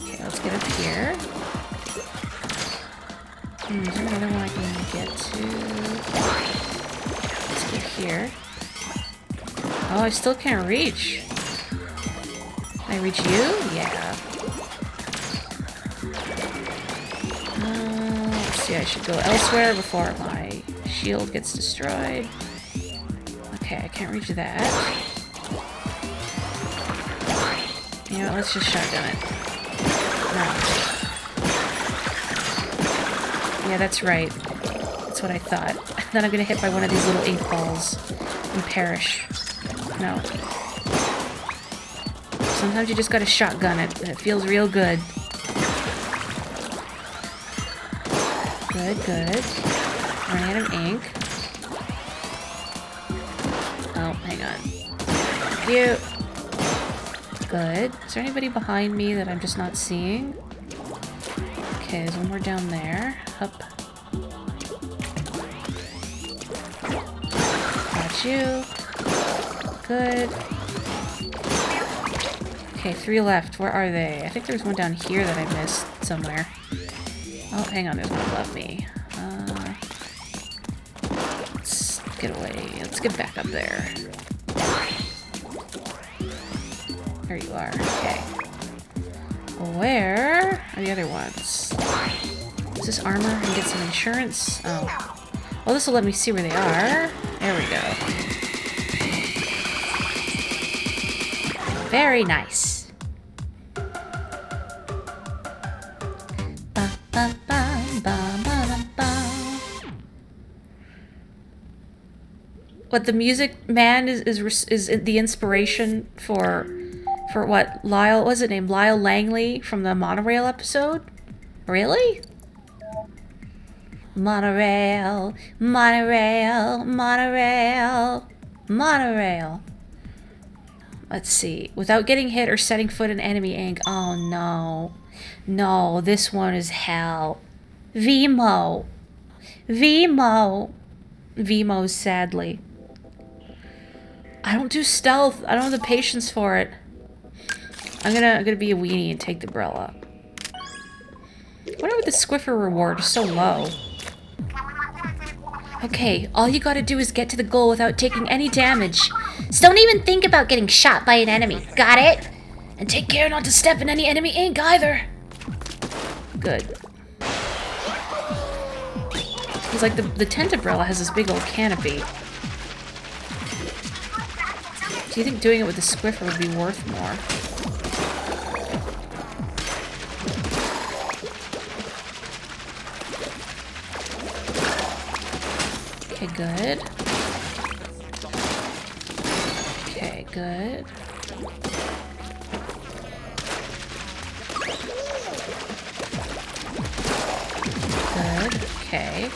Okay, let's get up here. Is there another one I can get to? Let's get here. Oh, I still can't reach. Can I reach you? Yeah. Let's see, I should go elsewhere before my shield gets destroyed. Okay, I can't reach that. You know, let's just shotgun it. No. Yeah, that's right. That's what I thought. Then I'm gonna hit by one of these little 8 balls and perish. No. Sometimes you just gotta shotgun it, and it feels real good. Good, good. Running out of ink. Oh, hang on. Thank you. Good. Is there anybody behind me that I'm just not seeing? Okay, there's one more down there. Up. Got you. Good. Okay, 3 left. Where are they? I think there's one down here that I missed somewhere. Oh, hang on. There's one above me. Let's get away. Let's get back up there. There you are. Okay. Where are the other ones? Is this armor and get some insurance? Oh. Well, this will let me see where they are. There we go. Very nice. What, the music man is the inspiration for what Lyle, what's it named? Lyle Langley from the Monorail episode? Really? Monorail, monorail, monorail, monorail. Let's see. Without getting hit or setting foot in enemy ink. Oh no. No, this one is hell. Vimo. Vimo. Vimo, sadly. I don't do stealth. I don't have the patience for it. I'm gonna be a weenie and take the umbrella. What about the Squiffer reward is so low? Okay, all you gotta do is get to the goal without taking any damage. So don't even think about getting shot by an enemy. Got it? And take care not to step in any enemy ink either. Good. Because like the tent umbrella has this big old canopy. Do you think doing it with the Squiffer would be worth more? Okay, good. Okay, good. Good. Okay.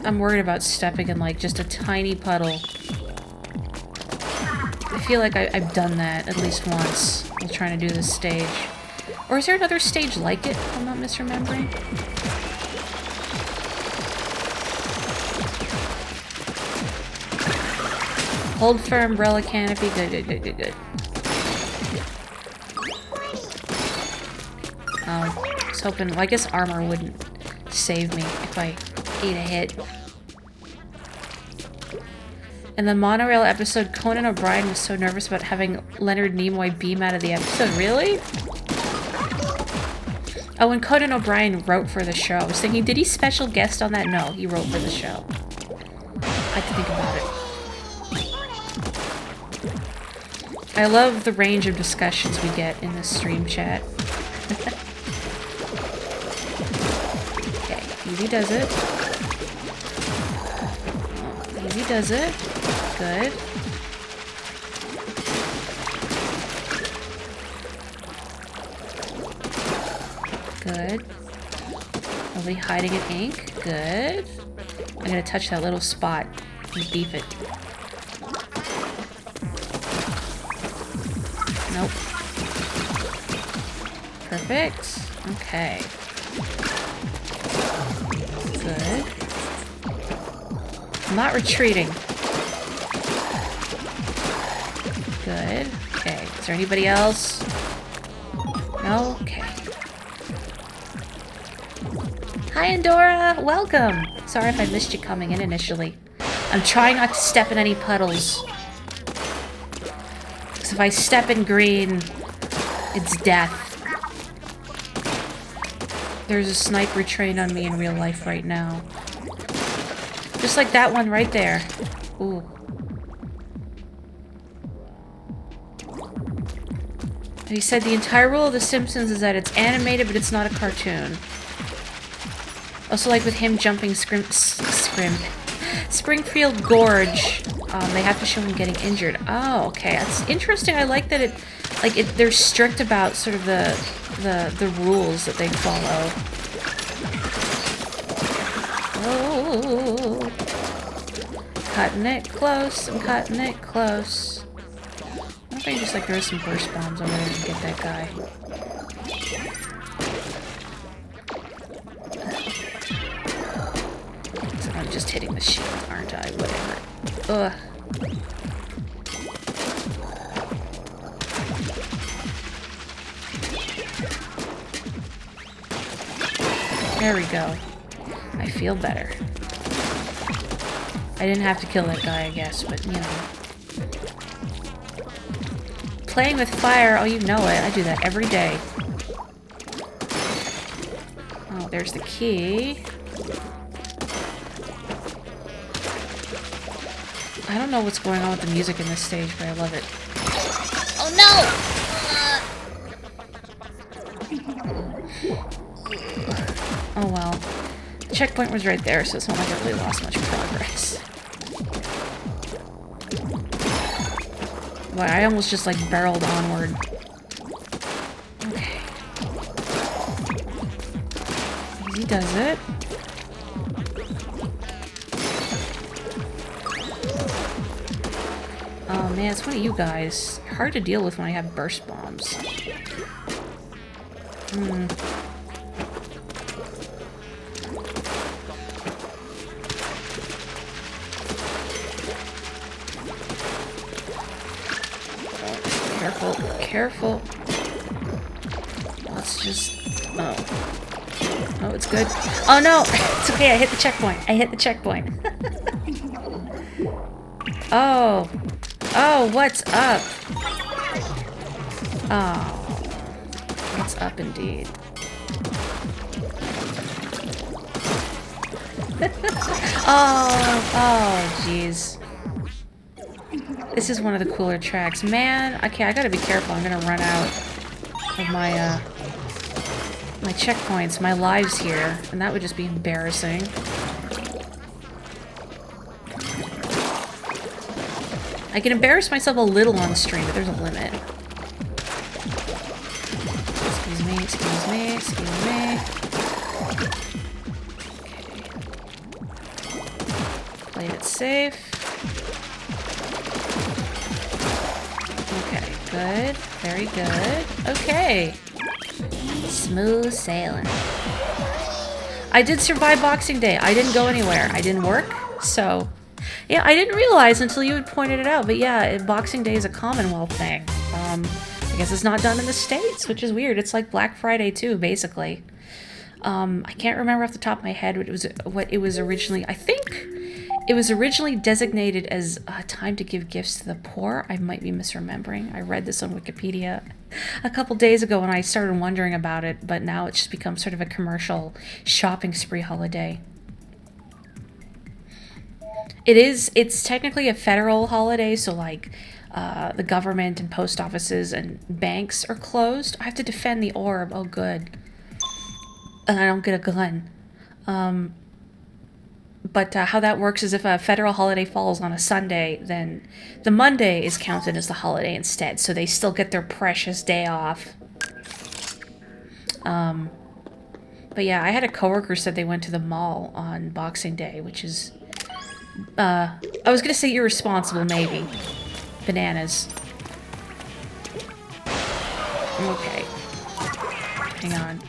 I'm worried about stepping in like just a tiny puddle. I feel like I've done that at least once while trying to do this stage. Or is there another stage like it, if I'm not misremembering? Hold for umbrella canopy. Good, good, good, good, good. I was hoping... Well, I guess armor wouldn't save me if I ate a hit. In the Monorail episode, Conan O'Brien was so nervous about having Leonard Nimoy beam out of the episode. Really? Oh, when Conan O'Brien wrote for the show. I was thinking, did he special guest on that? No, he wrote for the show. I had to think about it. I love the range of discussions we get in this stream chat. Okay, easy does it. Easy does it. Good. Good. Lovely hiding in ink. Good. I'm gonna touch that little spot and beef it. Nope. Perfect. Okay. Good. I'm not retreating. Good. Okay. Is there anybody else? No? Okay. Hi, Endora! Welcome! Sorry if I missed you coming in initially. I'm trying not to step in any puddles. Because if I step in green, it's death. There's a sniper trained on me in real life right now. Just like that one right there. Ooh. He said the entire rule of The Simpsons is that it's animated, but it's not a cartoon. Also, like with him jumping Springfield Gorge, they have to show him getting injured. Oh, okay, that's interesting. I like that they're strict about sort of the rules that they follow. Oh, cutting it close. I'm cutting it close. I wonder if I can just like throw some burst bombs over there and get that guy. I'm just hitting the shield, aren't I? Whatever. Ugh. There we go. I feel better. I didn't have to kill that guy, I guess, but, you know. Playing with fire, oh, you know it. I do that every day. Oh, there's the key. I don't know what's going on with the music in this stage, but I love it. Oh no! Oh well. The checkpoint was right there, so it's not like I really lost much progress. Well, I almost just like barreled onward. Okay. Easy does it. Oh man, it's one of you guys. Hard to deal with when I have burst bombs. Careful, careful. Let's just... Oh. Oh, it's good. Oh no! It's okay, I hit the checkpoint. I hit the checkpoint. Oh. Oh, what's up? Oh. What's up indeed? Oh, jeez. This is one of the cooler tracks. Man, okay, I gotta be careful. I'm gonna run out of my, my checkpoints, my lives here, and that would just be embarrassing. I can embarrass myself a little on stream, but there's a limit. Excuse me, excuse me, excuse me. Okay. Played it safe. Okay, good. Very good. Okay. Smooth sailing. I did survive Boxing Day. I didn't go anywhere. I didn't work, so... Yeah, I didn't realize until you had pointed it out, but yeah, Boxing Day is a Commonwealth thing. I guess it's not done in the States, which is weird. It's like Black Friday too, basically. I can't remember off the top of my head what it was originally. I think it was originally designated as a time to give gifts to the poor. I might be misremembering. I read this on Wikipedia a couple days ago and I started wondering about it, but now it's just become sort of a commercial shopping spree holiday. It's technically a federal holiday, so like The government and post offices and banks are closed. I have to defend the orb. Oh, good. And I don't get a gun. But how that works is if a federal holiday falls on a Sunday, then the Monday is counted as the holiday instead. So they still get their precious day off. But yeah, I had a coworker said they went to the mall on Boxing Day, which is... I was going to say irresponsible, maybe. Bananas. Okay. Hang on.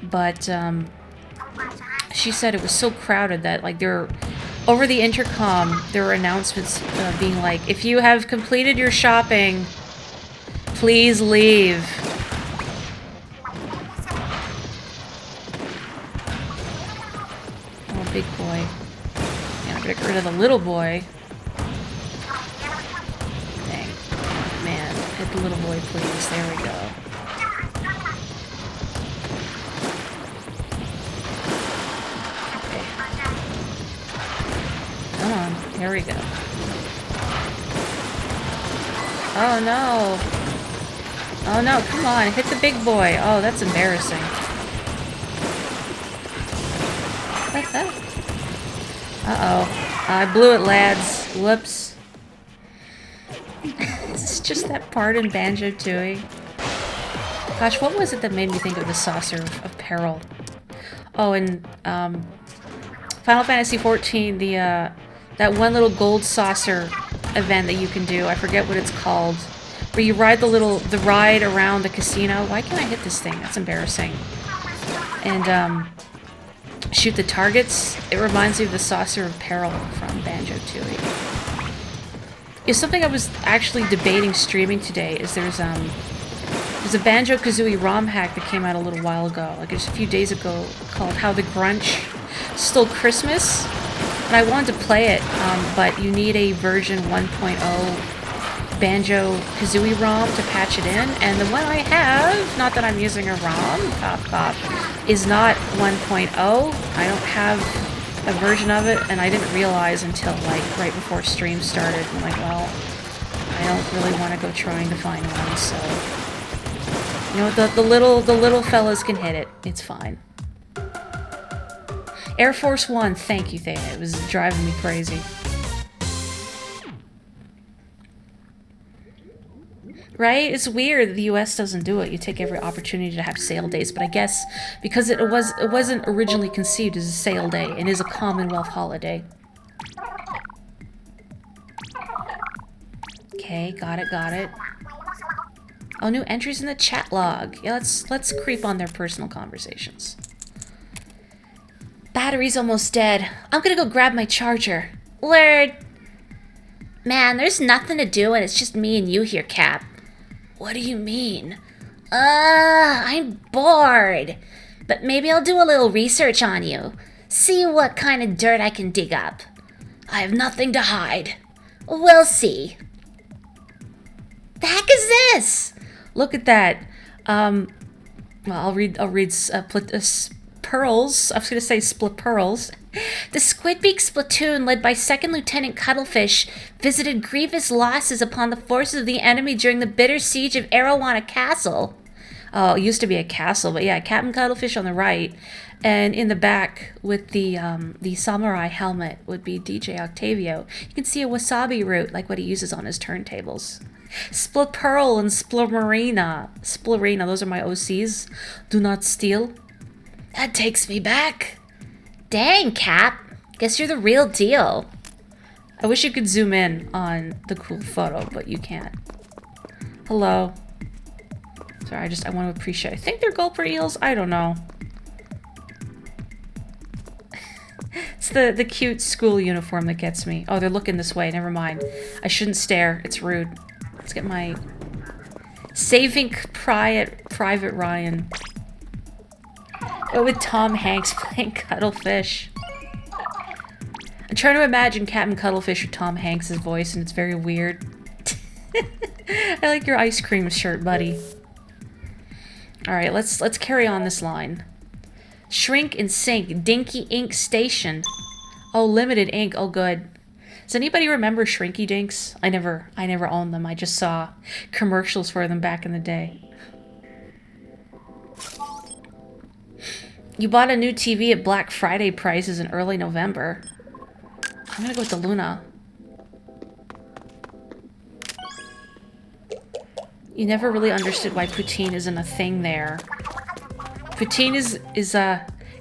But, she said it was so crowded that, like, over the intercom, there were announcements being like, if you have completed your shopping, please leave. Oh, big boy. Yeah, I better get rid of the little boy. Dang. Man, hit the little boy, please. There we go. Come on, there we go. Oh no. Oh no, come on, hit the big boy. Oh, that's embarrassing. Uh-oh. I blew it, lads. Whoops. This is just that part in Banjo-Tooie. Gosh, what was it that made me think of the Saucer of Peril? Oh, and, Final Fantasy XIV, that one little gold saucer event that you can do. I forget what it's called. Where you ride the ride around the casino. Why can't I hit this thing? That's embarrassing. And, shoot the targets. It reminds me of the Saucer of Peril from Banjo-Tooie. It's something I was actually debating streaming today, is there's a Banjo-Kazooie ROM hack that came out a little while ago, like just a few days ago, called How the Grunch Stole Christmas. And I wanted to play it, but you need a version 1.0 Banjo-Kazooie ROM to patch it in, and the one I have, not that I'm using a ROM, cough cough, is not 1.0. I don't have a version of it, and I didn't realize until, like, right before stream started. I'm like, well, I don't really want to go trying to find one, so... You know, the little fellas can hit it. It's fine. Air Force One, thank you, Theta. It was driving me crazy. Right? It's weird the US doesn't do it. You take every opportunity to have sale days, but I guess because it wasn't originally conceived as a sale day, it is a Commonwealth holiday. Okay, got it. Oh, new entries in the chat log. Yeah, let's creep on their personal conversations. Battery's almost dead. I'm gonna go grab my charger. Word. Man, there's nothing to do and it's just me and you here, Cap. What do you mean? I'm bored. But maybe I'll do a little research on you. See what kind of dirt I can dig up. I have nothing to hide. We'll see. The heck is this? Look at that. Well, I'll read Pearls. I was going to say Split Pearls. The Squidbeak Splatoon, led by 2nd Lieutenant Cuttlefish, visited grievous losses upon the forces of the enemy during the bitter siege of Arowana Castle. Oh, it used to be a castle, but yeah, Captain Cuttlefish on the right. And in the back, with the samurai helmet, would be DJ Octavio. You can see a wasabi root, like what he uses on his turntables. Split Pearl and Splurina. Splurina, those are my OCs. Do not steal. That takes me back. Dang, Cap. Guess you're the real deal. I wish you could zoom in on the cool photo, but you can't. Hello. Sorry, I want to appreciate. I think they're gulper eels. I don't know. It's the cute school uniform that gets me. Oh, they're looking this way. Never mind. I shouldn't stare. It's rude. Let's get my Saving Private Ryan. Oh, with Tom Hanks playing Cuttlefish. I'm trying to imagine Captain Cuttlefish with Tom Hanks' voice, and it's very weird. I like your ice cream shirt, buddy. Alright, let's carry on this line. Shrink and Sink, Dinky Ink Station. Oh, limited ink. Oh, good. Does anybody remember Shrinky Dinks? I never owned them. I just saw commercials for them back in the day. You bought a new TV at Black Friday prices in early November. I'm gonna go with the Luna. You never really understood why poutine isn't a thing there. Poutine is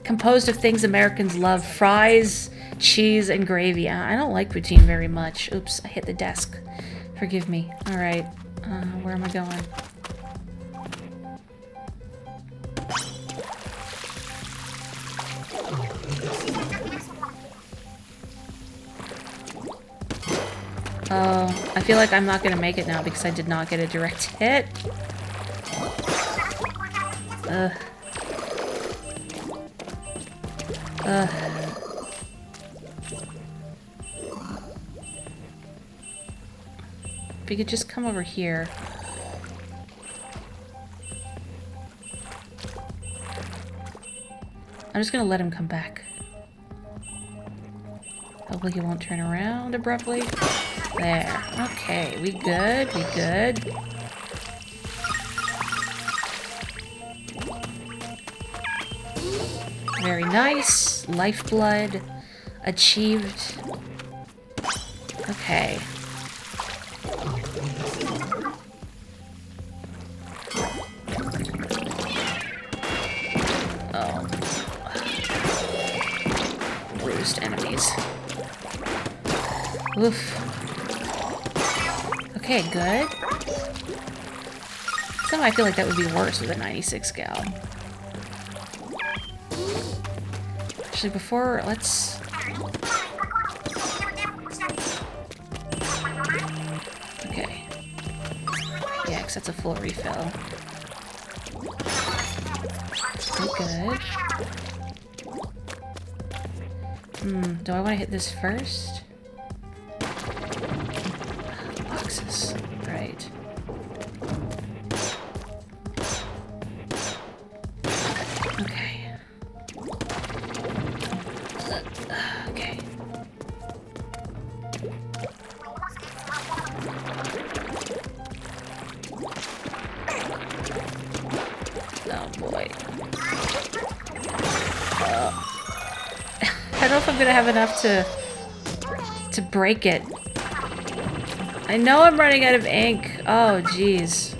composed of things Americans love. Fries, cheese, and gravy. I don't like poutine very much. Oops, I hit the desk. Forgive me. Alright. Where am I going? Oh, I feel like I'm not gonna make it now because I did not get a direct hit. Ugh. Ugh. If you could just come over here. I'm just gonna let him come back. Hopefully he won't turn around abruptly. There. Okay, we good, we good. Very nice. Lifeblood achieved. Okay. Oh. Bruised enemies. Oof. Okay, good. Somehow I feel like that would be worse with a 96 gal. Actually, before, let's... Okay. Yeah, because that's a full refill. Good. Do I want to hit this first? Boxes. Right. Okay. Okay. Oh boy. I don't know if I'm gonna have enough to break it. I know I'm running out of ink. Oh jeez.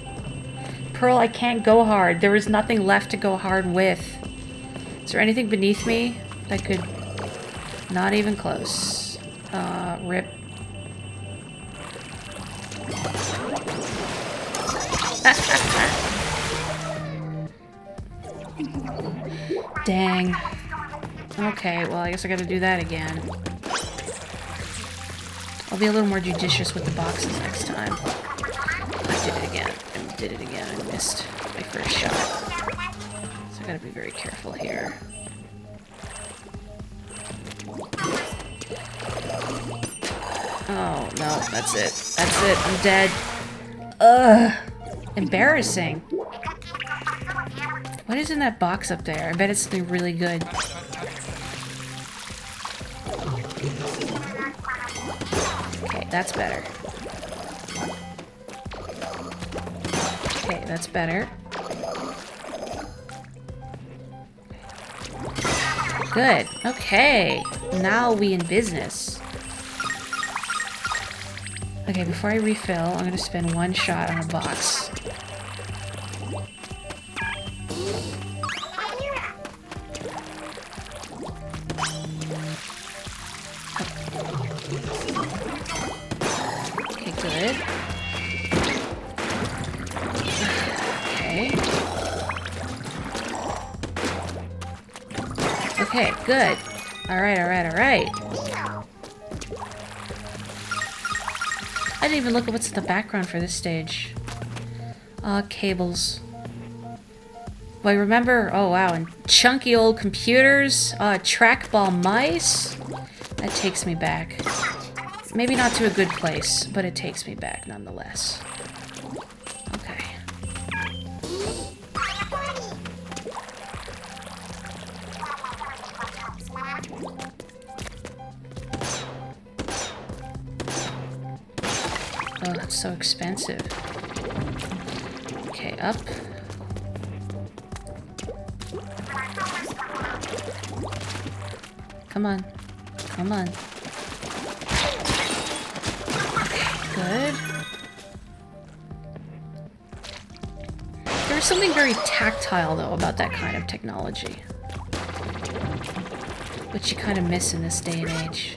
Pearl, I can't go hard. There is nothing left to go hard with. Is there anything beneath me that could... Not even close. Rip. Dang. Okay, well, I guess I gotta do that again. I'll be a little more judicious with the boxes next time. I did it again. I did it again. I missed my first shot. So I gotta be very careful here. Oh, no, that's it. That's it. I'm dead. Ugh. Embarrassing. What is in that box up there? I bet it's something really good. Okay, that's better. Okay, that's better. Good. Okay. Now we in business. Okay, before I refill, I'm gonna spend one shot on a box. Okay, good. Okay. Okay, good. Alright, alright, alright. I didn't even look at what's in the background for this stage. Cables. Well, I remember, oh wow, and chunky old computers, trackball mice. That takes me back. Maybe not to a good place, but it takes me back nonetheless. Okay. Oh, that's so expensive. Okay, up. Come on. Come on. Okay, good. There's something very tactile, though, about that kind of technology. Which you kind of miss in this day and age.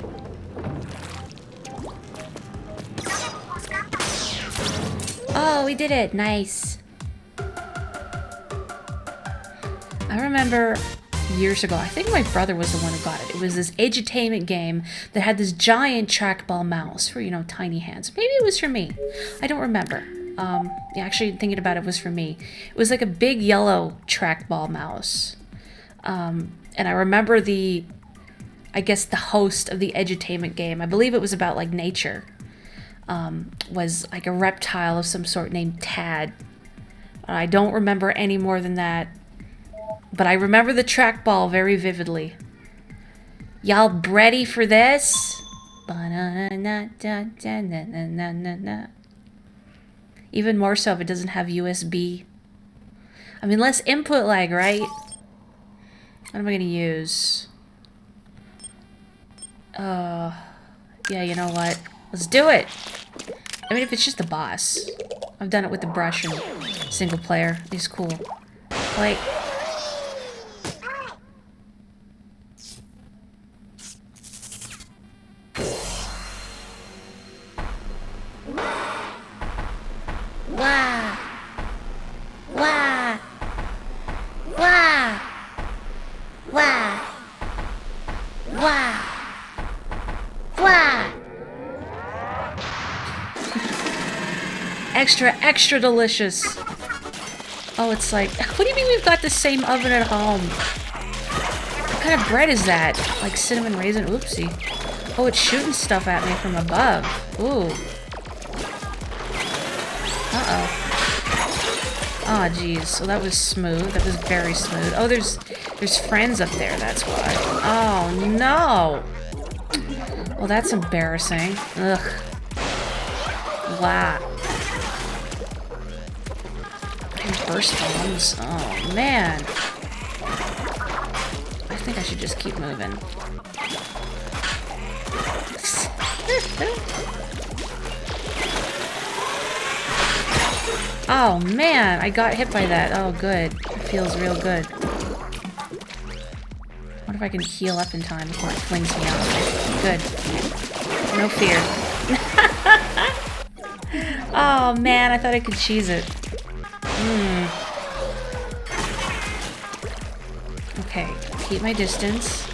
Oh, we did it! Nice! I remember years ago, I think my brother was the one who got it. It was this edutainment game that had this giant trackball mouse for, you know, tiny hands. Maybe it was for me. I don't remember. Yeah, actually, thinking about it was for me. It was like a big yellow trackball mouse. And I remember I guess the host of the edutainment game, I believe it was about, like, nature, was like a reptile of some sort named Tad. I don't remember any more than that. But I remember the trackball very vividly. Y'all ready for this? Even more so if it doesn't have USB. I mean, less input lag, right? What am I gonna use? Yeah, you know what? Let's do it! I mean, if it's just the boss. I've done it with the brush and single player. It's cool. Like... Wah! Wah! Wah! Wah! Wah! Wah! Extra, extra delicious. Oh, it's like... What do you mean we've got the same oven at home? What kind of bread is that? Like cinnamon raisin? Oopsie. Oh, it's shooting stuff at me from above. Ooh. Uh-oh. Oh, geez. So that was smooth. That was very smooth. Oh, there's friends up there, that's why. Oh, no! Well, that's embarrassing. Ugh. Wow. Burst bombs? Oh, man. I think I should just keep moving. Oh, man, I got hit by that. Oh, good. It feels real good. What if I can heal up in time before it flings me off? Good. No fear. Oh, man, I thought I could cheese it. Okay, keep my distance.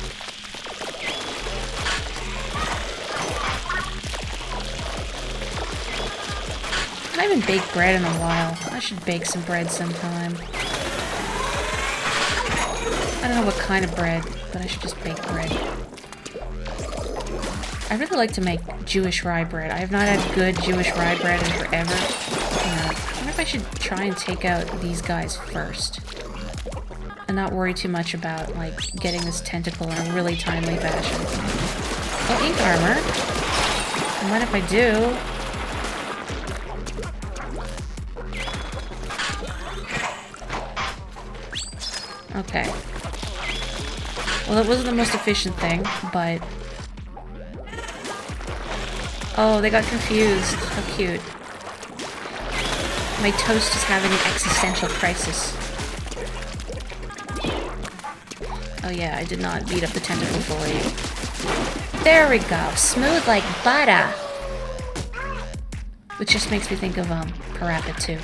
I haven't baked bread in a while. I should bake some bread sometime. I don't know what kind of bread, but I should just bake bread. I really like to make Jewish rye bread. I have not had good Jewish rye bread in forever. I wonder if I should try and take out these guys first. And not worry too much about, like, getting this tentacle in a really timely fashion. Oh, ink armor. And what if I do? Okay. Well, it wasn't the most efficient thing, but... Oh, they got confused. How cute. My toast is having an existential crisis. Oh yeah, I did not beat up the tentacle fully. There we go. Smooth like butter. Which just makes me think of, Parappa 2.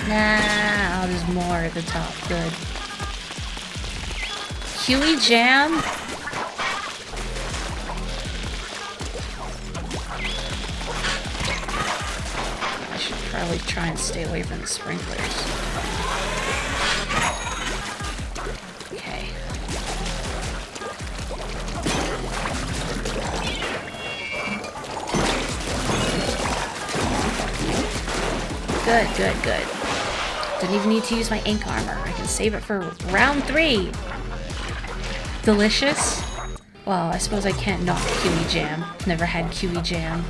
Nah, oh, there's more at the top. Good. Huey Jam? I should probably try and stay away from the sprinklers. Okay. Good, good, good. Didn't even need to use my ink armor. I can save it for round 3. Delicious? Well, I suppose I can't knock kiwi jam. Never had kiwi jam.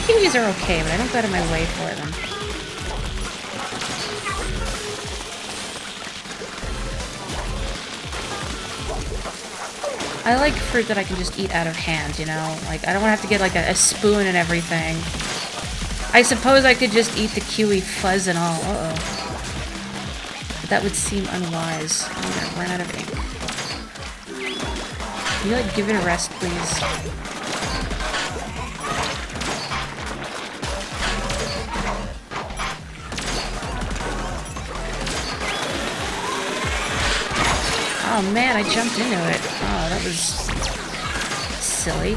Kiwis are okay, but I don't go out of my way for them. I like fruit that I can just eat out of hand, you know? Like, I don't want to have to get, like, a spoon and everything. I suppose I could just eat the kiwi fuzz and all. Uh-oh. But that would seem unwise. I'm gonna run out of ink. Can you, like, give it a rest, please? Oh man, I jumped into it. Oh, that was silly.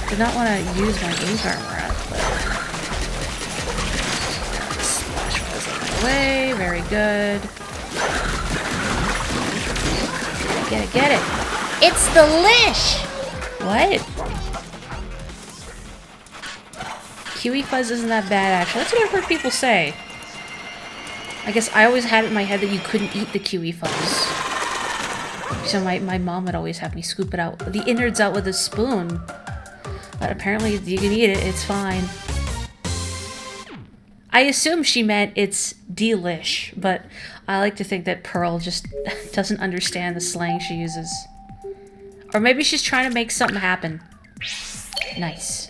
Did not want to use my ink armor up, but splash was on my way. Very good. Get it, get it. It's delish! What? Kiwi fuzz isn't that bad, actually. That's what I've heard people say. I guess I always had it in my head that you couldn't eat the kiwi fuzz. So my mom would always have me scoop it out, the innards out with a spoon. But apparently you can eat it, it's fine. I assume she meant it's delish, but I like to think that Pearl just doesn't understand the slang she uses. Or maybe she's trying to make something happen. Nice.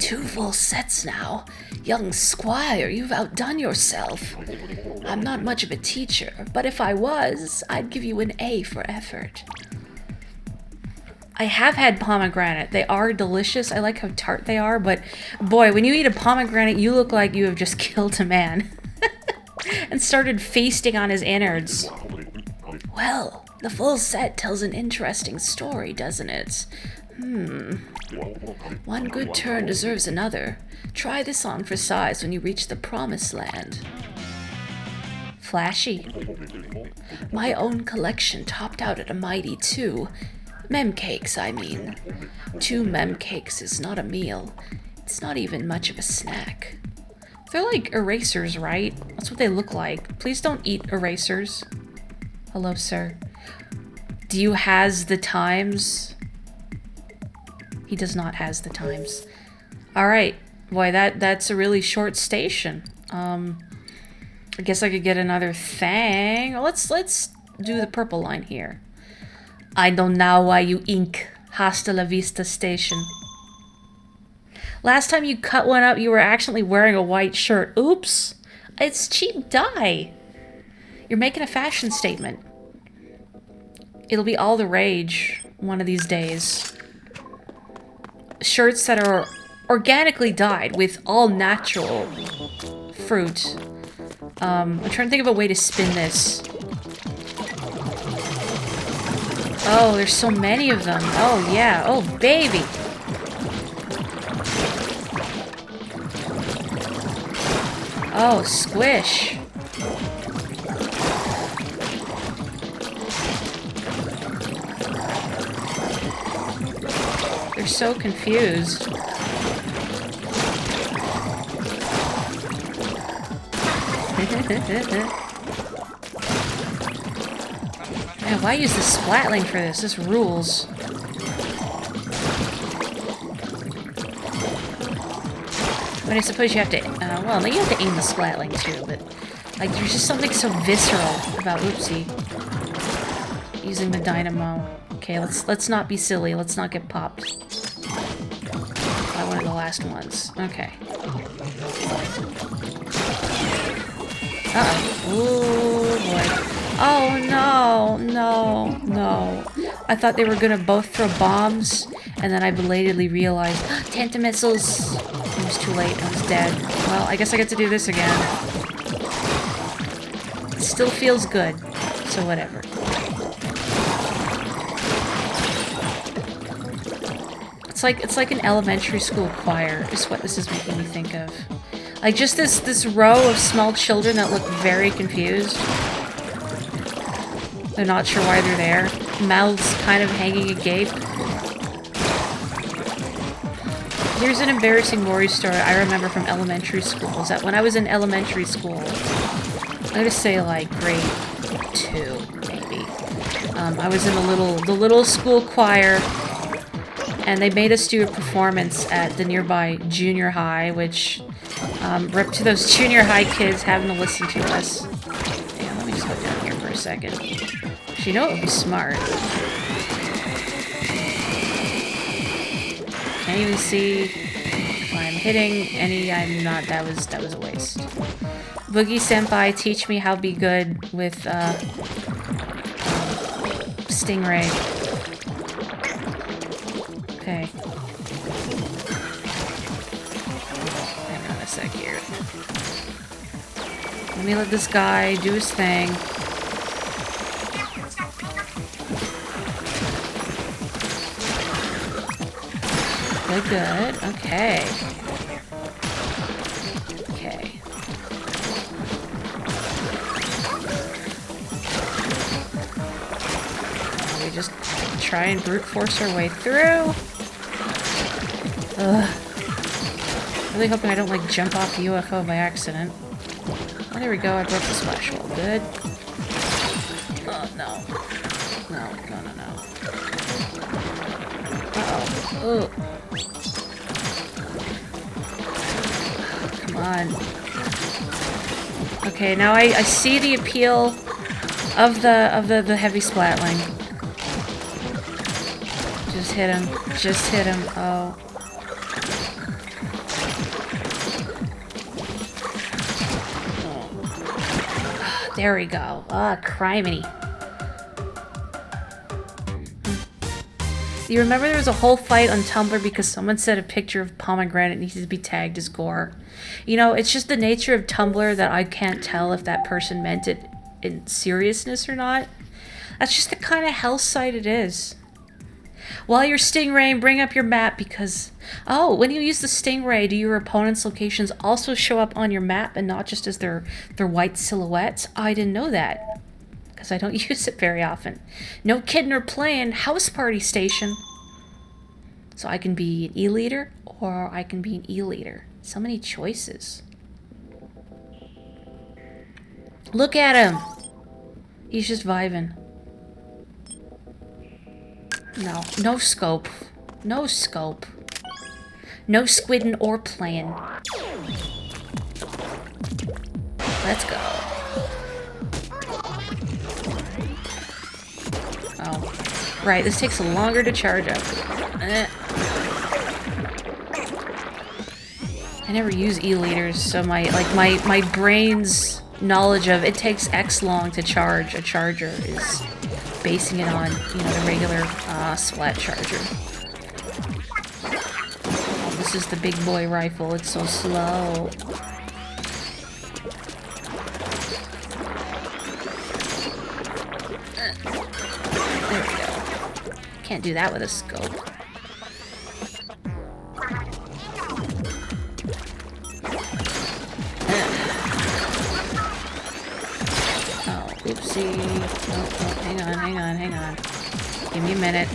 2 full sets now. Young squire, you've outdone yourself. I'm not much of a teacher, but if I was, I'd give you an A for effort. I have had pomegranate. They are delicious. I like how tart they are, but boy, when you eat a pomegranate, you look like you have just killed a man. And started feasting on his innards. Well, the full set tells an interesting story, doesn't it? One good turn deserves another. Try this on for size when you reach the promised land. Flashy. My own collection topped out at a mighty 2. Mem cakes, I mean. 2 mem cakes is not a meal. It's not even much of a snack. They're like erasers, right? That's what they look like. Please don't eat erasers. Hello, sir. Do you has the times? He does not has the times. Alright. Boy, that's a really short station. I guess I could get another thing. Let's do the purple line here. I don't know why you ink. Hasta la vista station. Last time you cut one up, you were actually wearing a white shirt. Oops. It's cheap dye. You're making a fashion statement. It'll be all the rage one of these days. Shirts that are organically dyed with all natural fruit. I'm trying to think of a way to spin this. Oh, there's so many of them. Oh, yeah. Oh, baby. Oh, squish. They're so confused. Man, why use the splatling for this? This rules. I mean, I suppose you have to, well, no, you have to aim the splatling too, but, like, there's just something so visceral about, oopsie, using the dynamo. Okay, let's not be silly. Let's not get popped by one of the last ones. Okay. Uh-oh. Ooh, boy. Oh, no, no, no. I thought they were gonna both throw bombs, and then I belatedly realized, Tenta missiles! It was too late, I was dead. Well, I guess I get to do this again. It still feels good, so whatever. It's like an elementary school choir, is what this is making me think of. Like, just this row of small children that look very confused. They're not sure why they're there. Mouths kind of hanging agape. Here's an embarrassing Morri story I remember from elementary school. Is that when I was in elementary school, I'm gonna say like grade 2, maybe. I was in the little school choir, and they made us do a performance at the nearby junior high, which ripped to those junior high kids having to listen to us. Yeah, let me just go down here for a second. You know it would be smart. Can't even see if I'm hitting any. I'm not. That was a waste. Boogie Senpai, teach me how to be good with Stingray. Okay. Hang on a sec here. Let me let this guy do his thing. Good, good. Okay. Okay. We just try and brute force our way through. Ugh. Really hoping I don't, like, jump off the UFO by accident. Oh, there we go. I broke the splash wall. Good. Oh, no. No, no, no, no. Uh-oh. Ugh. Come on. Okay, now I see the appeal of the heavy splatling. Just hit him. Just hit him. Oh. There we go. Ah, criminy. You remember there was a whole fight on Tumblr because someone said a picture of pomegranate needs to be tagged as gore. You know, it's just the nature of Tumblr that I can't tell if that person meant it in seriousness or not. That's just the kind of hell site it is. While you're Stingray, bring up your map because... Oh, when you use the Stingray, do your opponent's locations also show up on your map and not just as their white silhouettes? I didn't know that. Because I don't use it very often. No kidding or playing. House party station. So I can be an E-leader or I can be an E-leader. So many choices. Look at him. He's just vibing. No. No scope. No scope. No squidding or playing. Let's go. Oh. Right, this takes longer to charge up. I never use E-leaders, so my brain's knowledge of it takes X long to charge a charger is basing it on, you know, the regular splat charger. Oh, this is the big boy rifle. It's so slow. There we go. Can't do that with a scope. Oopsie. Oh, hang on. Give me a minute.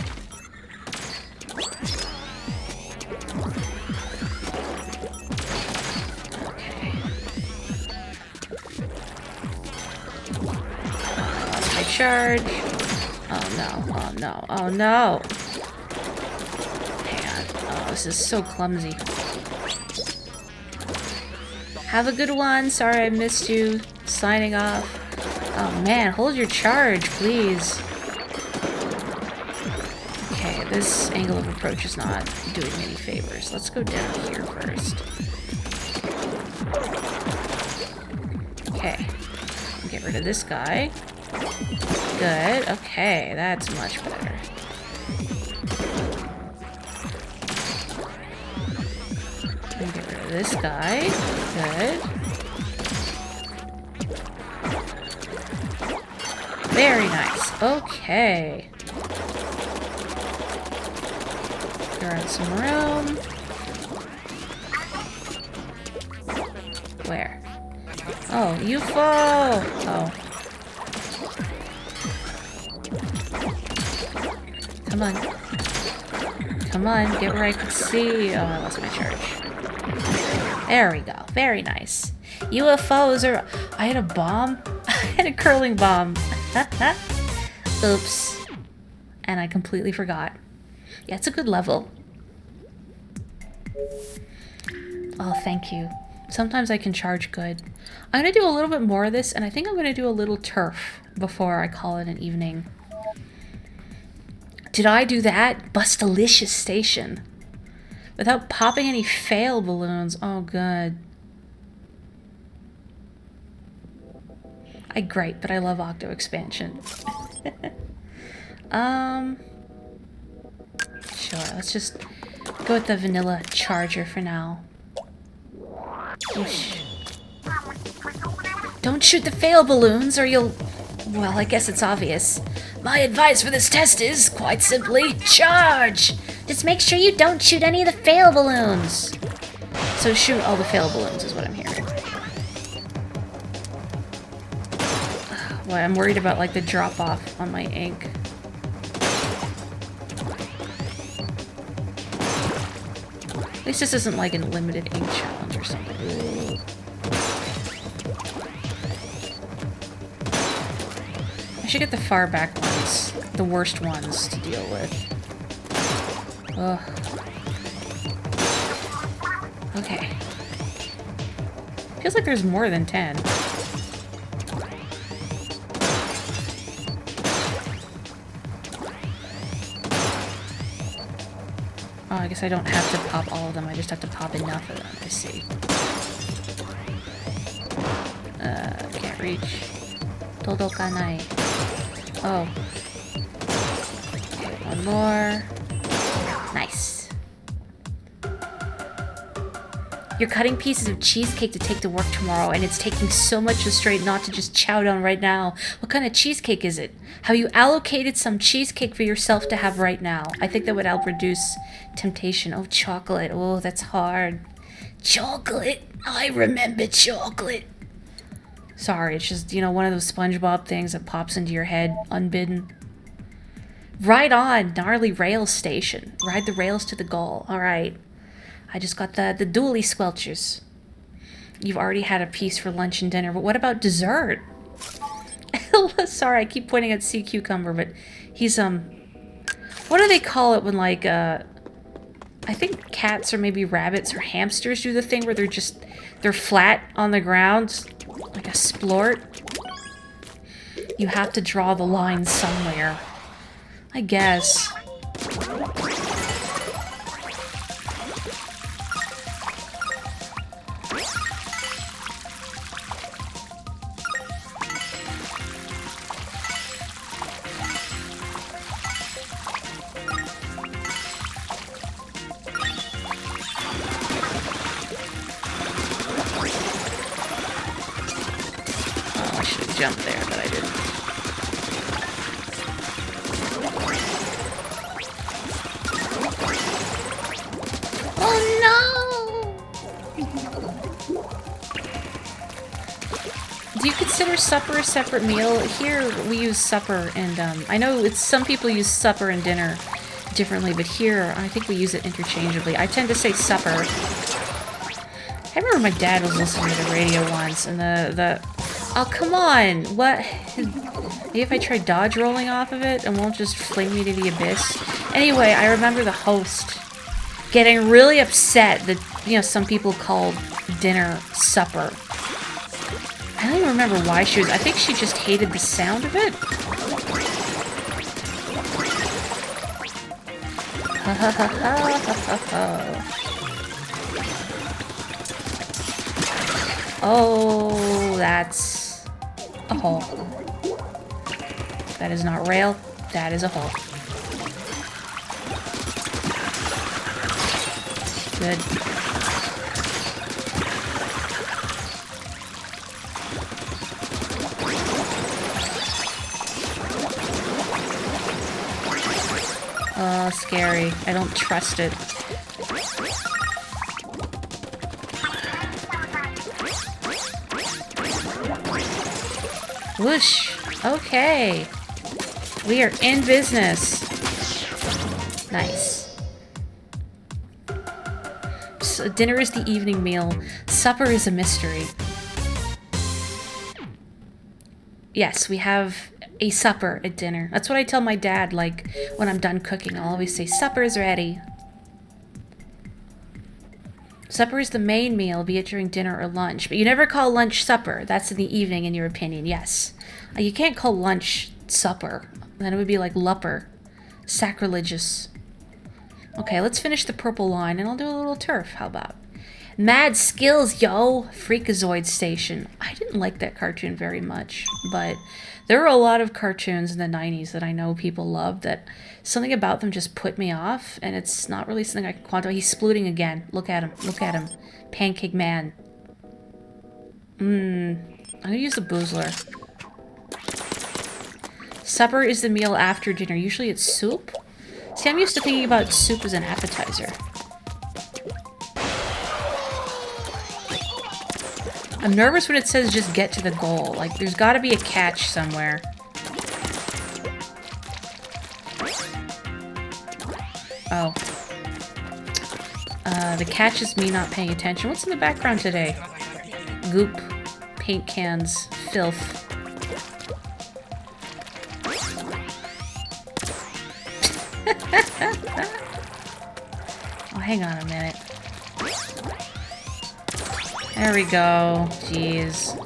Okay. Lost my charge. Oh no. Oh no. Hang on. Oh, this is so clumsy. Have a good one. Sorry I missed you. Signing off. Oh man, hold your charge, please. Okay, this angle of approach is not doing me any favors. Let's go down here first. Okay. Get rid of this guy. Good. Okay, that's much better. And get rid of this guy. Good. Very nice. Okay. Clear out some room. Where? Oh, UFO! Oh. Come on. Come on, get where I can see. Oh, I lost my charge. There we go. Very nice. UFOs are... I had a bomb? I had a curling bomb. Oops. And I completely forgot. Yeah, it's a good level. Oh, thank you. Sometimes I can charge good. I'm going to do a little bit more of this, and I think I'm going to do a little turf before I call it an evening. Did I do that? Bustalicious Station. Without popping any fail balloons. Oh, good. Great, but I love Octo Expansion. Sure, let's just go with the vanilla charger for now. Whoosh. Don't shoot the fail balloons or you'll... Well, I guess it's obvious. My advice for this test is, quite simply, charge! Just make sure you don't shoot any of the fail balloons. So shoot all the fail balloons is what I'm hearing. Well, I'm worried about, like, the drop-off on my ink. At least this isn't like a limited ink challenge or something. I should get the far back ones. The worst ones to deal with. Ugh. Okay. Feels like there's more than 10. Oh, I guess I don't have to pop all of them. I just have to pop enough of them. I see. Can't reach. Todokanai. Oh. Okay, one more. Nice. You're cutting pieces of cheesecake to take to work tomorrow, and it's taking so much restraint not to just chow down right now. What kind of cheesecake is it? Have you allocated some cheesecake for yourself to have right now? I think that would help reduce temptation. Oh, chocolate. Oh, that's hard. Chocolate. I remember chocolate. Sorry, it's just, you know, one of those SpongeBob things that pops into your head unbidden. Right on, gnarly rail station. Ride the rails to the goal. All right. I just got the dually squelchers. You've already had a piece for lunch and dinner, but what about dessert? Sorry, I keep pointing at Sea Cucumber, but he's, what do they call it when, like, I think cats or maybe rabbits or hamsters do the thing where they're flat on the ground, like a splort? You have to draw the line somewhere. I guess. Jump there, but I didn't. Oh no! Do you consider supper a separate meal? Here we use supper and I know some people use supper and dinner differently, but here I think we use it interchangeably. I tend to say supper. I remember my dad was listening to the radio once and oh, come on! What? Maybe if I try dodge rolling off of it, it won't just fling me to the abyss. Anyway, I remember the host getting really upset that, you know, some people called dinner supper. I don't even remember why she was... I think she just hated the sound of it. Oh, that's a hole. That is not rail. That is a hole. Good. Oh, scary. I don't trust it. Whoosh. Okay. We are in business. Nice. Yes, dinner is the evening meal. Supper is a mystery. Yes, we have a supper at dinner. That's what I tell my dad, like, when I'm done cooking. I'll always say, supper's ready. Supper is the main meal, be it during dinner or lunch. But you never call lunch supper. That's in the evening, in your opinion, yes. You can't call lunch supper. Then it would be like lupper. Sacrilegious. Okay, let's finish the purple line, and I'll do a little turf. How about? Mad skills, yo! Freakazoid Station. I didn't like that cartoon very much, but there were a lot of cartoons in the 90s that I know people loved that something about them just put me off, and it's not really something I can quantify. He's splooting again. Look at him. Look at him. Pancake Man. I'm gonna use the Boozler. Supper is the meal after dinner. Usually it's soup. See, I'm used to thinking about soup as an appetizer. I'm nervous when it says just get to the goal. Like, there's gotta be a catch somewhere. Oh. The catch is me not paying attention. What's in the background today? Goop, paint cans, filth. Oh, hang on a minute. There we go. Jeez.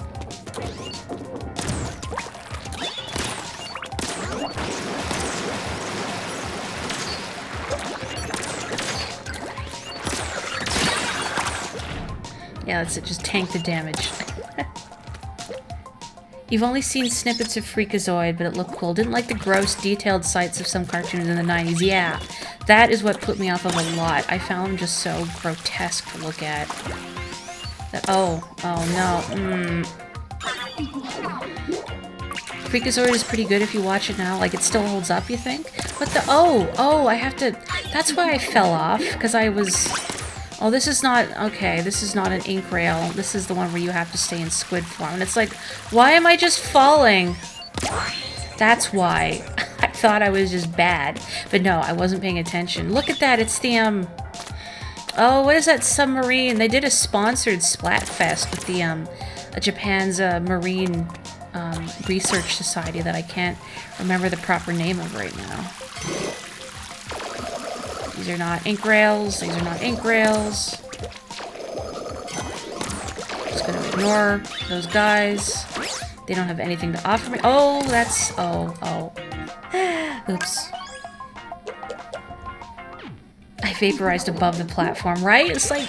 Yeah, that's it. Just tank the damage. You've only seen snippets of Freakazoid, but it looked cool. Didn't like the gross, detailed sights of some cartoons in the 90s. Yeah, that is what put me off of a lot. I found them just so grotesque to look at. Oh no. Freakazoid is pretty good if you watch it now. Like, it still holds up, you think? But I have to... That's why I fell off, because I was... Oh, this is not... Okay, this is not an ink rail. This is the one where you have to stay in squid form. And it's like, why am I just falling? That's why. I thought I was just bad. But no, I wasn't paying attention. Look at that, it's the, Oh, what is that submarine? They did a sponsored Splatfest with the, Japan's, Marine, Research Society that I can't remember the proper name of right now. These are not ink rails. These are not ink rails. Just gonna ignore those guys. They don't have anything to offer me. Oh, that's... Oh. Oops. I vaporized above the platform, right? It's like,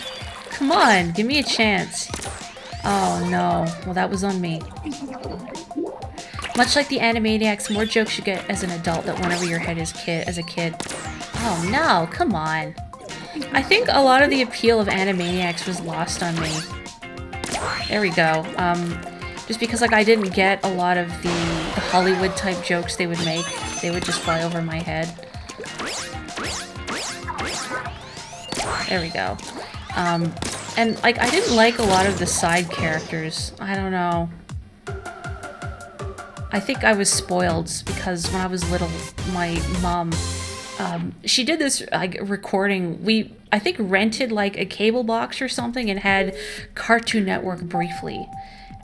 come on, give me a chance. Oh, no. Well, that was on me. Much like the Animaniacs, more jokes you get as an adult that went over your head as a kid. Oh, no, come on. I think a lot of the appeal of Animaniacs was lost on me. There we go. Just because, like, I didn't get a lot of the Hollywood-type jokes they would make. They would just fly over my head. There we go. And, like, I didn't like a lot of the side characters. I don't know. I think I was spoiled because when I was little, my mom, she did this, like, recording. We, I think, rented, like, a cable box or something and had Cartoon Network briefly.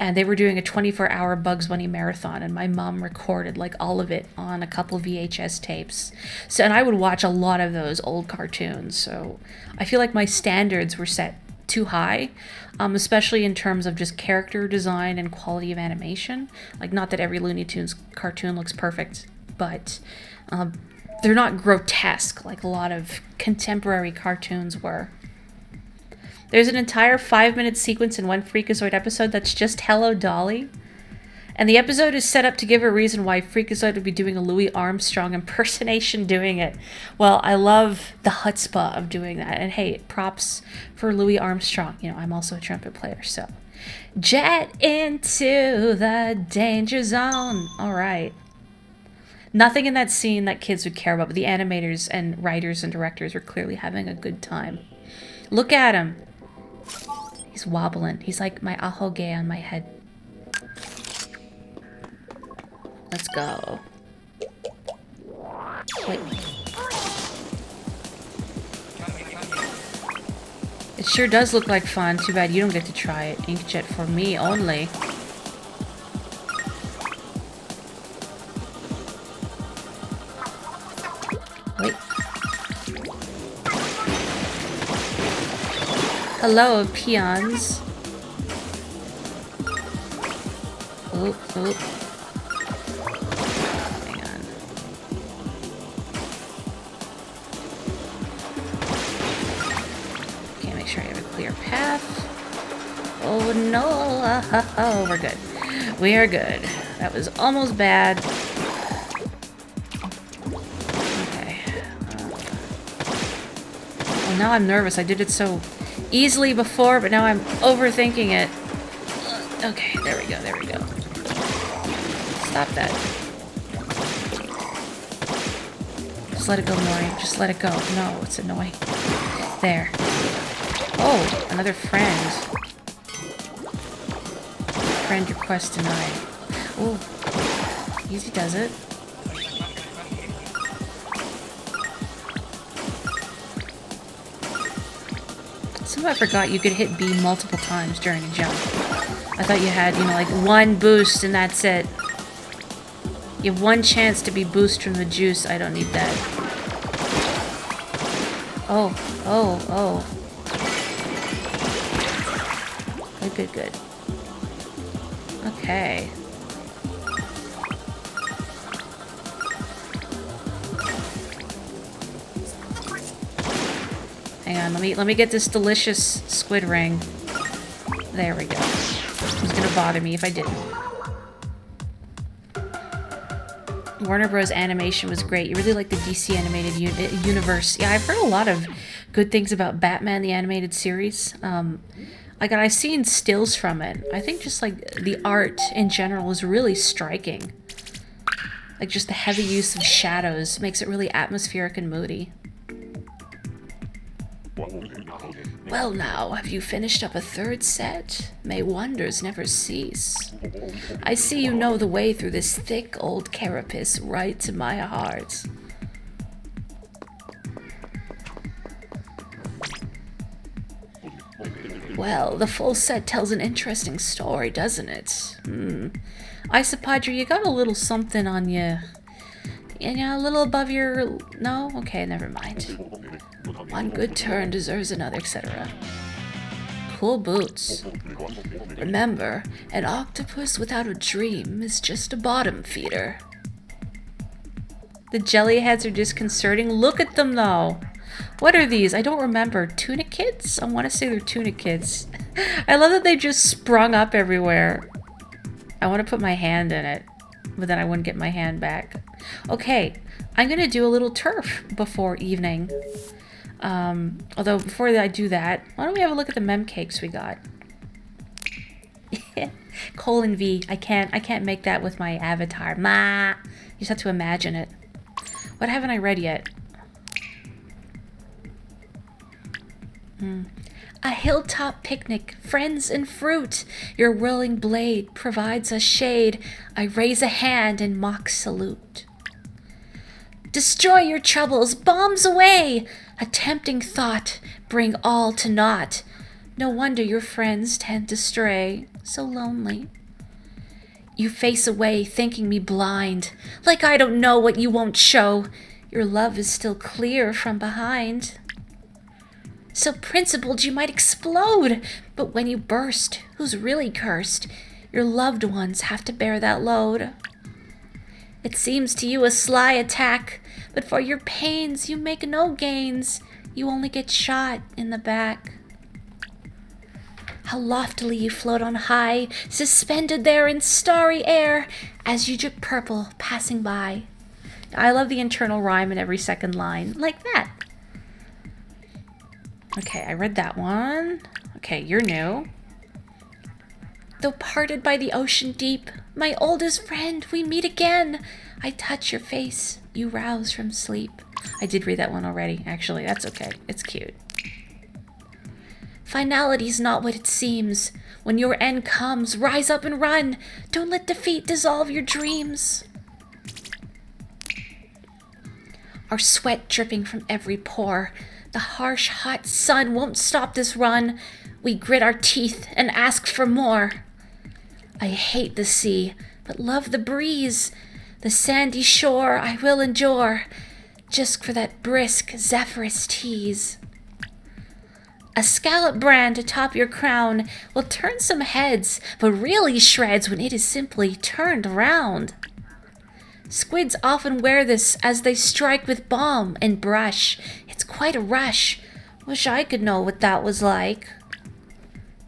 And they were doing a 24-hour Bugs Bunny marathon, and my mom recorded, like, all of it on a couple VHS tapes. So, and I would watch a lot of those old cartoons, so I feel like my standards were set too high, especially in terms of just character design and quality of animation. Like, not that every Looney Tunes cartoon looks perfect, but they're not grotesque like a lot of contemporary cartoons were. There's an entire 5-minute sequence in one Freakazoid episode that's just Hello Dolly. And the episode is set up to give a reason why Freakazoid would be doing a Louis Armstrong impersonation doing it. Well, I love the chutzpah of doing that. And hey, props for Louis Armstrong. You know, I'm also a trumpet player, so. Jet into the danger zone. All right. Nothing in that scene that kids would care about, but the animators and writers and directors were clearly having a good time. Look at him. He's wobbling. He's like my ahoge on my head. Let's go. Wait. It sure does look like fun. Too bad you don't get to try it. Inkjet for me only. Wait. Hello, peons. Oop, oop. Hang on. Okay, make sure I have a clear path. Oh no! Oh, we're good. We are good. That was almost bad. Okay. Well, now I'm nervous. I did it so easily before, but now I'm overthinking it. Okay, there we go, there we go. Stop that. Just let it go, Morri. Just let it go. No, it's annoying. There. Oh, another friend. Friend request denied. Oh, easy does it. Somehow I forgot you could hit B multiple times during a jump. I thought you had, you know, like one boost and that's it. You have one chance to be boosted from the juice. I don't need that. Oh, oh, oh. Good, good, good. Okay. Hang on, let me get this delicious squid ring. There we go. It was gonna bother me if I didn't. Warner Bros. Animation was great. You really like the DC animated universe. Yeah, I've heard a lot of good things about Batman the animated series. I've seen stills from it. I think just like the art in general is really striking. Like just the heavy use of shadows makes it really atmospheric and moody. Well now, have you finished up a third set? May wonders never cease. I see you know the way through this thick old carapace right to my heart. Well, the full set tells an interesting story, doesn't it? Isopadre, you got a little something on you. You know, a little above your... No? Okay, never mind. One good turn deserves another, etc. Cool boots. Remember, an octopus without a dream is just a bottom feeder. The jelly heads are disconcerting. Look at them, though. What are these? I don't remember. Tunic kids? I want to say they're tunic kids. I love that they just sprung up everywhere. I want to put my hand in it, but then I wouldn't get my hand back. Okay, I'm going to do a little turf before evening. Although before I do that, why don't we have a look at the mem cakes we got? Colon V. I can't make that with my avatar. Ma. You just have to imagine it. What haven't I read yet? A hilltop picnic, friends and fruit. Your whirling blade provides us shade. I raise a hand in mock salute. Destroy your troubles, bombs away! A tempting thought, bring all to naught. No wonder your friends tend to stray, so lonely. You face away, thinking me blind, like I don't know what you won't show. Your love is still clear from behind. So principled you might explode, but when you burst, who's really cursed? Your loved ones have to bear that load. It seems to you a sly attack, but for your pains you make no gains. You only get shot in the back. How loftily you float on high, suspended there in starry air, as you drip purple passing by. I love the internal rhyme in every second line, like that. Okay, I read that one. Okay, you're new. Though parted by the ocean deep, my oldest friend, we meet again. I touch your face, you rouse from sleep. I did read that one already, actually. That's okay. It's cute. Finality's not what it seems. When your end comes, rise up and run. Don't let defeat dissolve your dreams. Our sweat dripping from every pore. The harsh, hot sun won't stop this run. We grit our teeth and ask for more. I hate the sea, but love the breeze. The sandy shore I will endure, just for that brisk zephyrus tease. A scallop brand atop your crown will turn some heads, but really shreds when it is simply turned around. Squids often wear this as they strike with balm and brush. It's quite a rush. Wish I could know what that was like.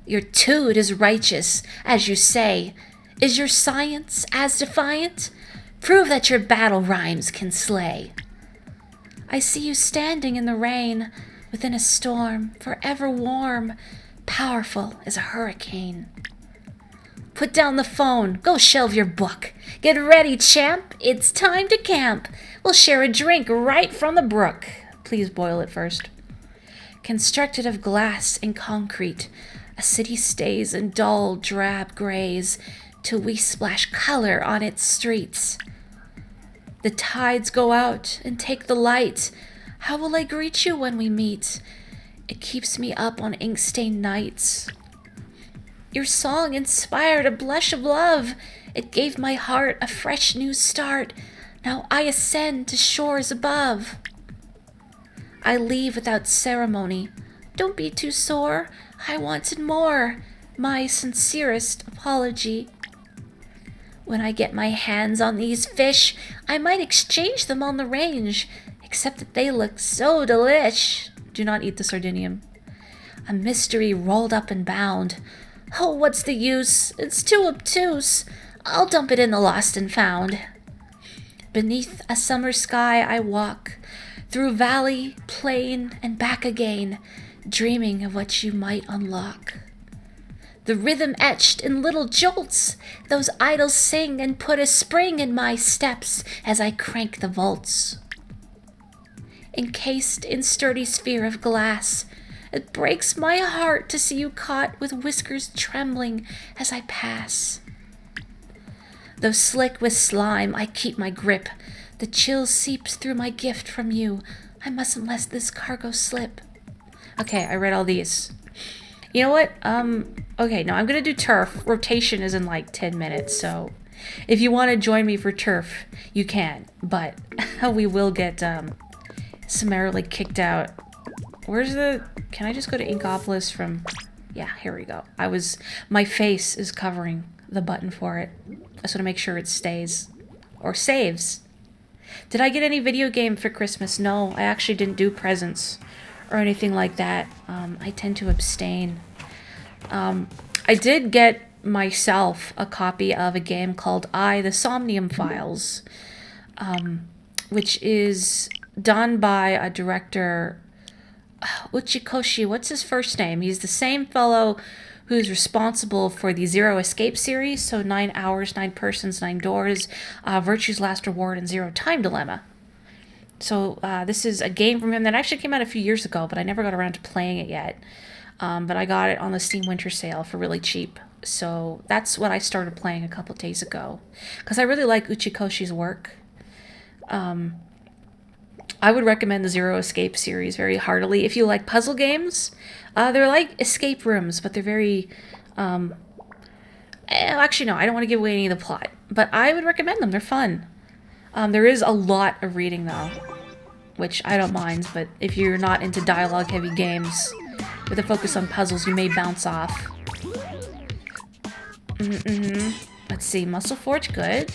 Your toot is righteous, as you say. Is your science as defiant? Prove that your battle rhymes can slay. I see you standing in the rain, within a storm, forever warm, powerful as a hurricane. Put down the phone, go shelve your book. Get ready, champ, it's time to camp. We'll share a drink right from the brook. Please boil it first. Constructed of glass and concrete, a city stays in dull, drab grays, till we splash color on its streets. The tides go out and take the light. How will I greet you when we meet? It keeps me up on ink-stained nights. Your song inspired a blush of love. It gave my heart a fresh new start. Now I ascend to shores above. I leave without ceremony. Don't be too sore. I wanted more. My sincerest apology. When I get my hands on these fish, I might exchange them on the range, except that they look so delish. Do not eat the sardinium. A mystery rolled up and bound. Oh, what's the use? It's too obtuse. I'll dump it in the lost and found. Beneath a summer sky I walk, through valley, plain, and back again, dreaming of what you might unlock. The rhythm etched in little jolts, those idols sing and put a spring in my steps as I crank the volts. Encased in sturdy sphere of glass, it breaks my heart to see you caught with whiskers trembling as I pass. Though slick with slime, I keep my grip. The chill seeps through my gift from you. I mustn't let this cargo slip. Okay, I read all these. You know what? Okay, no, I'm gonna do turf. Rotation is in like 10 minutes, so if you want to join me for turf, you can. But we will get summarily kicked out. Where's the... Can I just go to Inkopolis from... Yeah, here we go. My face is covering the button for it. I just want to make sure it stays. Or saves. Did I get any video game for Christmas? No, I actually didn't do presents or anything like that. I tend to abstain. I did get myself a copy of a game called The Somnium Files, which is done by a director, Uchikoshi. What's his first name? He's the same fellow who's responsible for the Zero Escape series, so 9 Hours, 9 Persons, 9 Doors, Virtue's Last Reward, and Zero Time Dilemma. So this is a game from him that actually came out a few years ago, but I never got around to playing it yet. But I got it on the Steam Winter Sale for really cheap. So that's what I started playing a couple days ago, because I really like Uchikoshi's work. I would recommend the Zero Escape series very heartily. If you like puzzle games, they're like escape rooms, but they're very... actually, no, I don't want to give away any of the plot, but I would recommend them. They're fun. There is a lot of reading, though, which I don't mind, but if you're not into dialogue-heavy games with a focus on puzzles, you may bounce off. Let's see, Muscle Forge, good.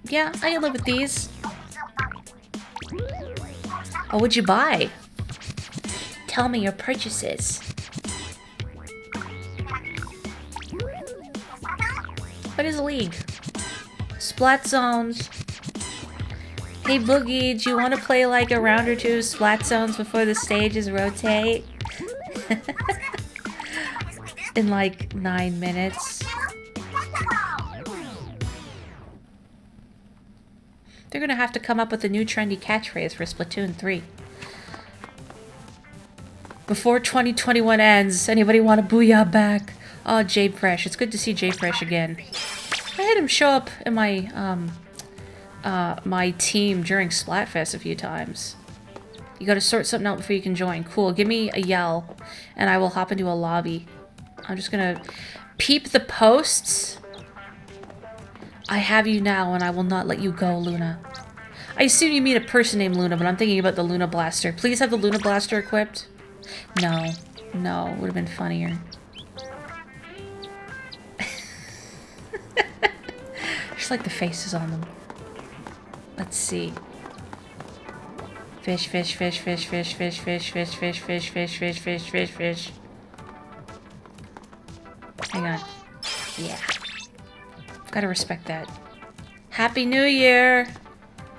Yeah, I can live with these. What would you buy? Tell me your purchases. What is League? Splat Zones. Hey Boogie, do you want to play like a round or two of Splat Zones before the stages rotate? In like 9 minutes. They're gonna have to come up with a new trendy catchphrase for Splatoon 3. Before 2021 ends, anybody want a booyah back? Oh, Jade Fresh. It's good to see Jade Fresh again. I had him show up in my my team during Splatfest a few times. You gotta sort something out before you can join. Cool, give me a yell, and I will hop into a lobby. I'm just gonna peep the posts. I have you now, and I will not let you go, Luna. I assume you mean a person named Luna, but I'm thinking about the Luna Blaster. Please have the Luna Blaster equipped. No. No, would have been funnier. Just like the faces on them. Let's see. Fish, fish, fish, fish, fish, fish, fish, fish, fish, fish, fish, fish, fish, fish, fish. Hang on. Yeah. Gotta respect that. Happy New Year!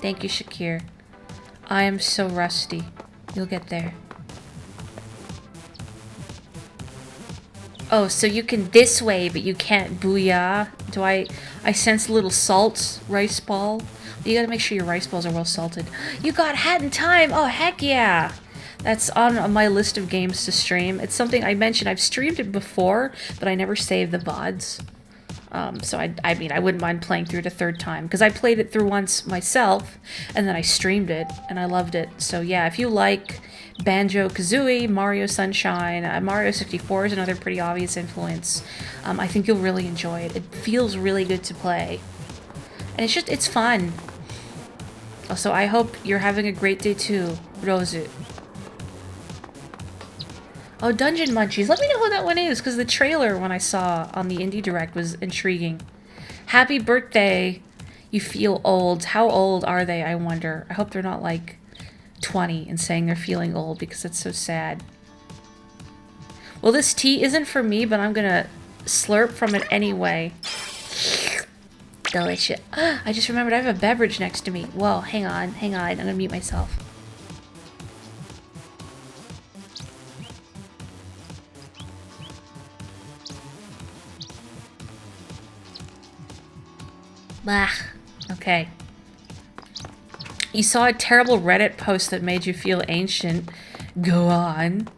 Thank you, Shakir. I am so rusty. You'll get there. Oh, so you can this way, but you can't booyah? Do I sense a little salt rice ball? You gotta make sure your rice balls are well salted. You got Hat in Time! Oh, heck yeah! That's on my list of games to stream. It's something I mentioned. I've streamed it before, but I never saved the VODs. So I mean, I wouldn't mind playing through it a third time. Because I played it through once myself, and then I streamed it, and I loved it. So yeah, if you like Banjo-Kazooie, Mario Sunshine, Mario 64 is another pretty obvious influence. I think you'll really enjoy it. It feels really good to play. And it's fun. Also, I hope you're having a great day too, Rosu. Oh, Dungeon Munchies. Let me know who that one is, because the trailer when I saw on the Indie Direct was intriguing. Happy birthday. You feel old. How old are they, I wonder? I hope they're not like 20 and saying they're feeling old, because it's so sad. Well, this tea isn't for me, but I'm gonna slurp from it anyway. Delicious. I just remembered I have a beverage next to me. Whoa, hang on, hang on. I'm gonna mute myself. Bah. Okay. You saw a terrible Reddit post that made you feel ancient. Go on.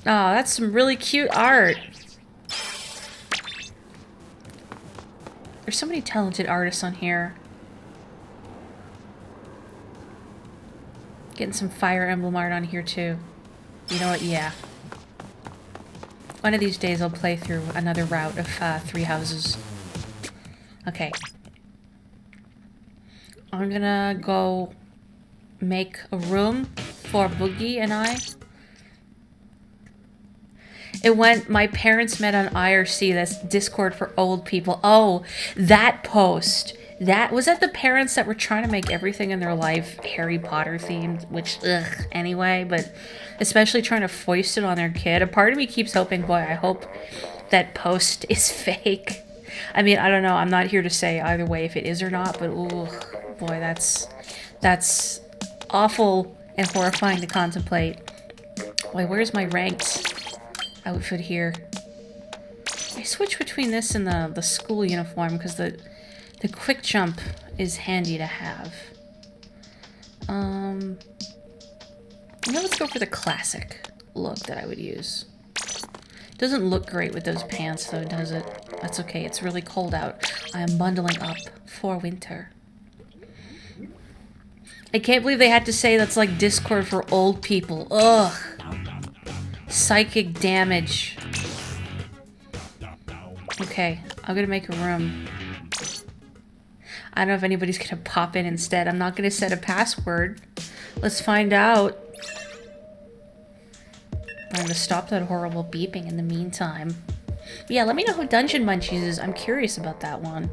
Oh, that's some really cute art. There's so many talented artists on here. Getting some Fire Emblem art on here too. You know what? Yeah. One of these days I'll play through another route of 3 houses. Okay. I'm gonna go make a room for Boogie and I. It went, my parents met on IRC, that's Discord for old people. Oh, that post. Was that the parents that were trying to make everything in their life Harry Potter themed, which, ugh, anyway, but especially trying to foist it on their kid. A part of me keeps hoping, boy, I hope that post is fake. I mean, I don't know, I'm not here to say either way if it is or not, but ooh, boy, that's awful and horrifying to contemplate. Wait, where's my ranked outfit here? I switch between this and the school uniform because the quick jump is handy to have. Now let's go for the classic look that I would use. Doesn't look great with those pants though, does it? That's okay, it's really cold out. I am bundling up for winter. I can't believe they had to say that's like Discord for old people. Ugh. Psychic damage. Okay, I'm gonna make a room. I don't know if anybody's gonna pop in instead. I'm not gonna set a password. Let's find out. I'm gonna stop that horrible beeping in the meantime. But yeah, let me know who Dungeon Munchies is. I'm curious about that one.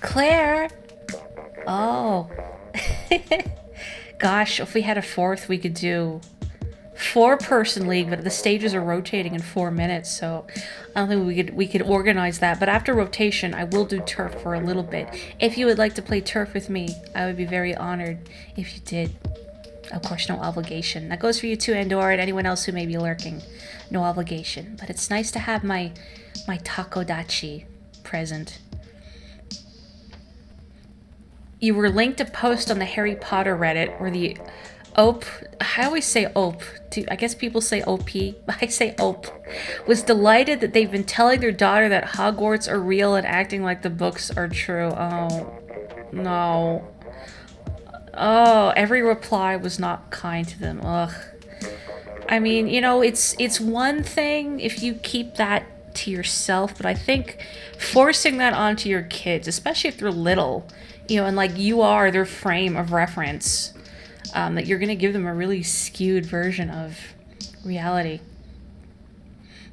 Claire! Oh. Gosh, if we had a 4th, we could do 4-person league, but the stages are rotating in 4 minutes, so I don't think we could organize that. But after rotation, I will do turf for a little bit. If you would like to play turf with me, I would be very honored if you did. Of course, no obligation. That goes for you too, Andor, and anyone else who may be lurking. No obligation. But it's nice to have my Takodachi present. You were linked a post on the Harry Potter Reddit where the OP, I always say OP, I guess people say OP, I say OP, was delighted that they've been telling their daughter that Hogwarts are real and acting like the books are true. Oh, no. Oh, every reply was not kind to them. Ugh. I mean, you know, it's one thing if you keep that to yourself, but I think forcing that onto your kids, especially if they're little, you know, and like you are their frame of reference, that you're gonna give them a really skewed version of reality.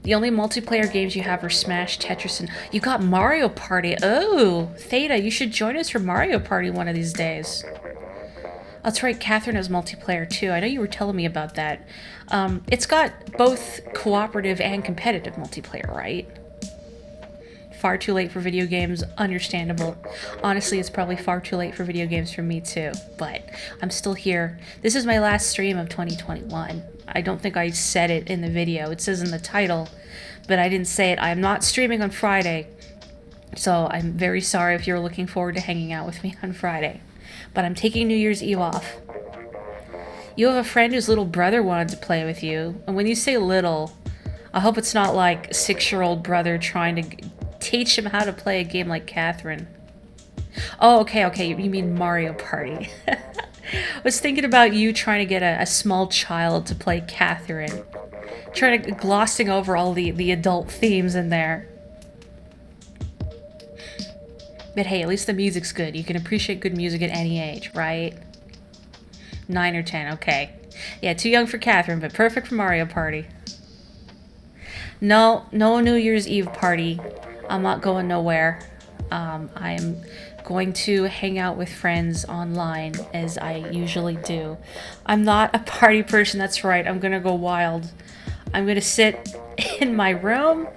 The only multiplayer games you have are Smash, Tetris, and you got Mario Party. Oh, Theta, you should join us for Mario Party one of these days. That's right, Catherine has multiplayer too. I know you were telling me about that. It's got both cooperative and competitive multiplayer, right? Far too late for video games, understandable. Honestly, it's probably far too late for video games for me too, but I'm still here. This is my last stream of 2021. I don't think I said it in the video. It says in the title, but I didn't say it. I'm not streaming on Friday, so I'm very sorry if you're looking forward to hanging out with me on Friday. But I'm taking New Year's Eve off. You have a friend whose little brother wanted to play with you, and when you say little, I hope it's not like 6-year-old brother trying to teach him how to play a game like Catherine. Oh, okay, you mean Mario Party. I was thinking about you trying to get a small child to play Catherine. Trying to glossing over all the adult themes in there. But hey, at least the music's good. You can appreciate good music at any age, right? 9 or 10, okay. Yeah, too young for Catherine, but perfect for Mario Party. No New Year's Eve party. I'm not going nowhere. I'm going to hang out with friends online, as I usually do. I'm not a party person, that's right. I'm gonna go wild. I'm gonna sit in my room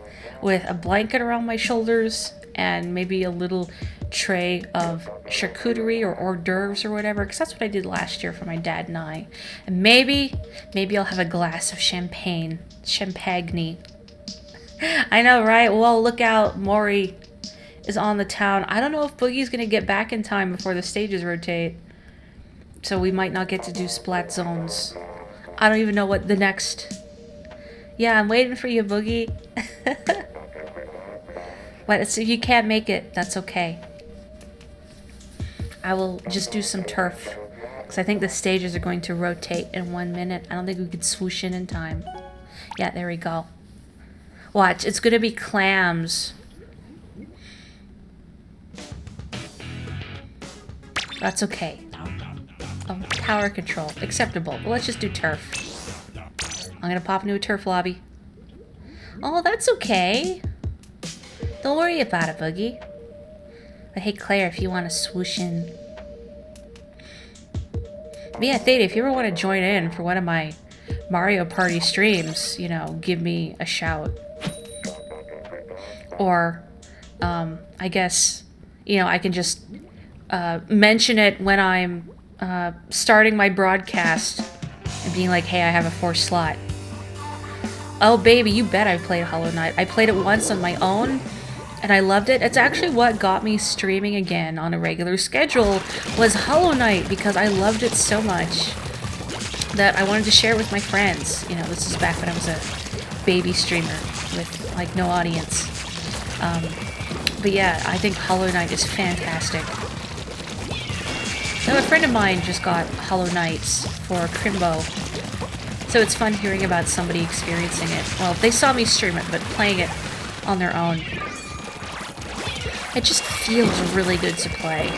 with a blanket around my shoulders and maybe a little tray of charcuterie or hors d'oeuvres or whatever, because that's what I did last year for my dad and I. And maybe I'll have a glass of champagne. I know, right? Well, look out, Morri is on the town. I don't know if Boogie's gonna get back in time before the stages rotate, so we might not get to do Splat Zones. I don't even know what the next... Yeah, I'm waiting for you, Boogie. But if you can't make it, that's okay. I will just do some turf, because I think the stages are going to rotate in 1 minute. I don't think we could swoosh in time. Yeah, there we go. Watch, it's gonna be clams. That's okay. Tower control, acceptable. But let's just do turf. I'm gonna pop into a turf lobby. Oh, that's okay. Don't worry about it, Boogie. But hey, Claire, if you want to swoosh in. But yeah, Theta, if you ever want to join in for one of my Mario Party streams, you know, give me a shout. Or, I guess, you know, I can just mention it when I'm starting my broadcast and being like, hey, I have a 4th slot. Oh, baby, you bet I played Hollow Knight. I played it once on my own, and I loved it. It's actually what got me streaming again on a regular schedule was Hollow Knight, because I loved it so much that I wanted to share it with my friends. You know, this is back when I was a baby streamer with, like, no audience. But yeah, I think Hollow Knight is fantastic. Now, a friend of mine just got Hollow Knights for Crimbo, so it's fun hearing about somebody experiencing it. Well, they saw me stream it, but playing it on their own. It just feels really good to play.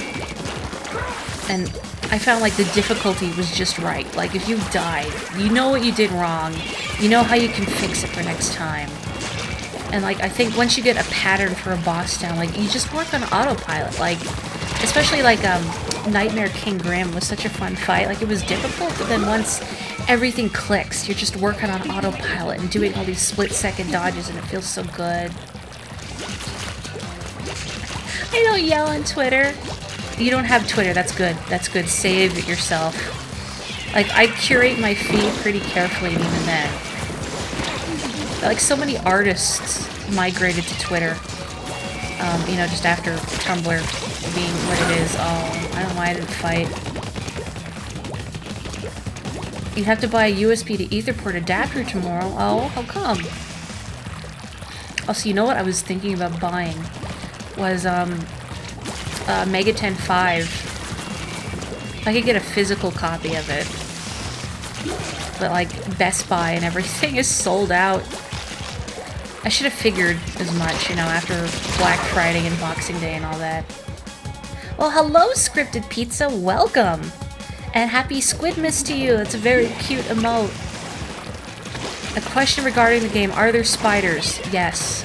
And I found like the difficulty was just right. Like if you died, you know what you did wrong, you know how you can fix it for next time. And like I think once you get a pattern for a boss down, like you just work on autopilot. Like especially like Nightmare King Grim was such a fun fight. Like it was difficult, but then once everything clicks, you're just working on autopilot and doing all these split-second dodges, and it feels so good. I don't yell on Twitter. You don't have Twitter, that's good. That's good. Save it yourself. Like, I curate my feed pretty carefully, and even then. Like, so many artists migrated to Twitter. You know, just after Tumblr being what it is. Oh, I don't know why I didn't fight. You'd have to buy a USB to Etherport adapter tomorrow. Oh, how come? Also, you know what I was thinking about buying? Was, Megaten 5. I could get a physical copy of it. But like Best Buy and everything is sold out. I should have figured as much, you know, after Black Friday and Boxing Day and all that. Well, hello, Scripted Pizza. Welcome. And happy Squidmas to you. That's a very cute emote. A question regarding the game. Are there spiders? Yes.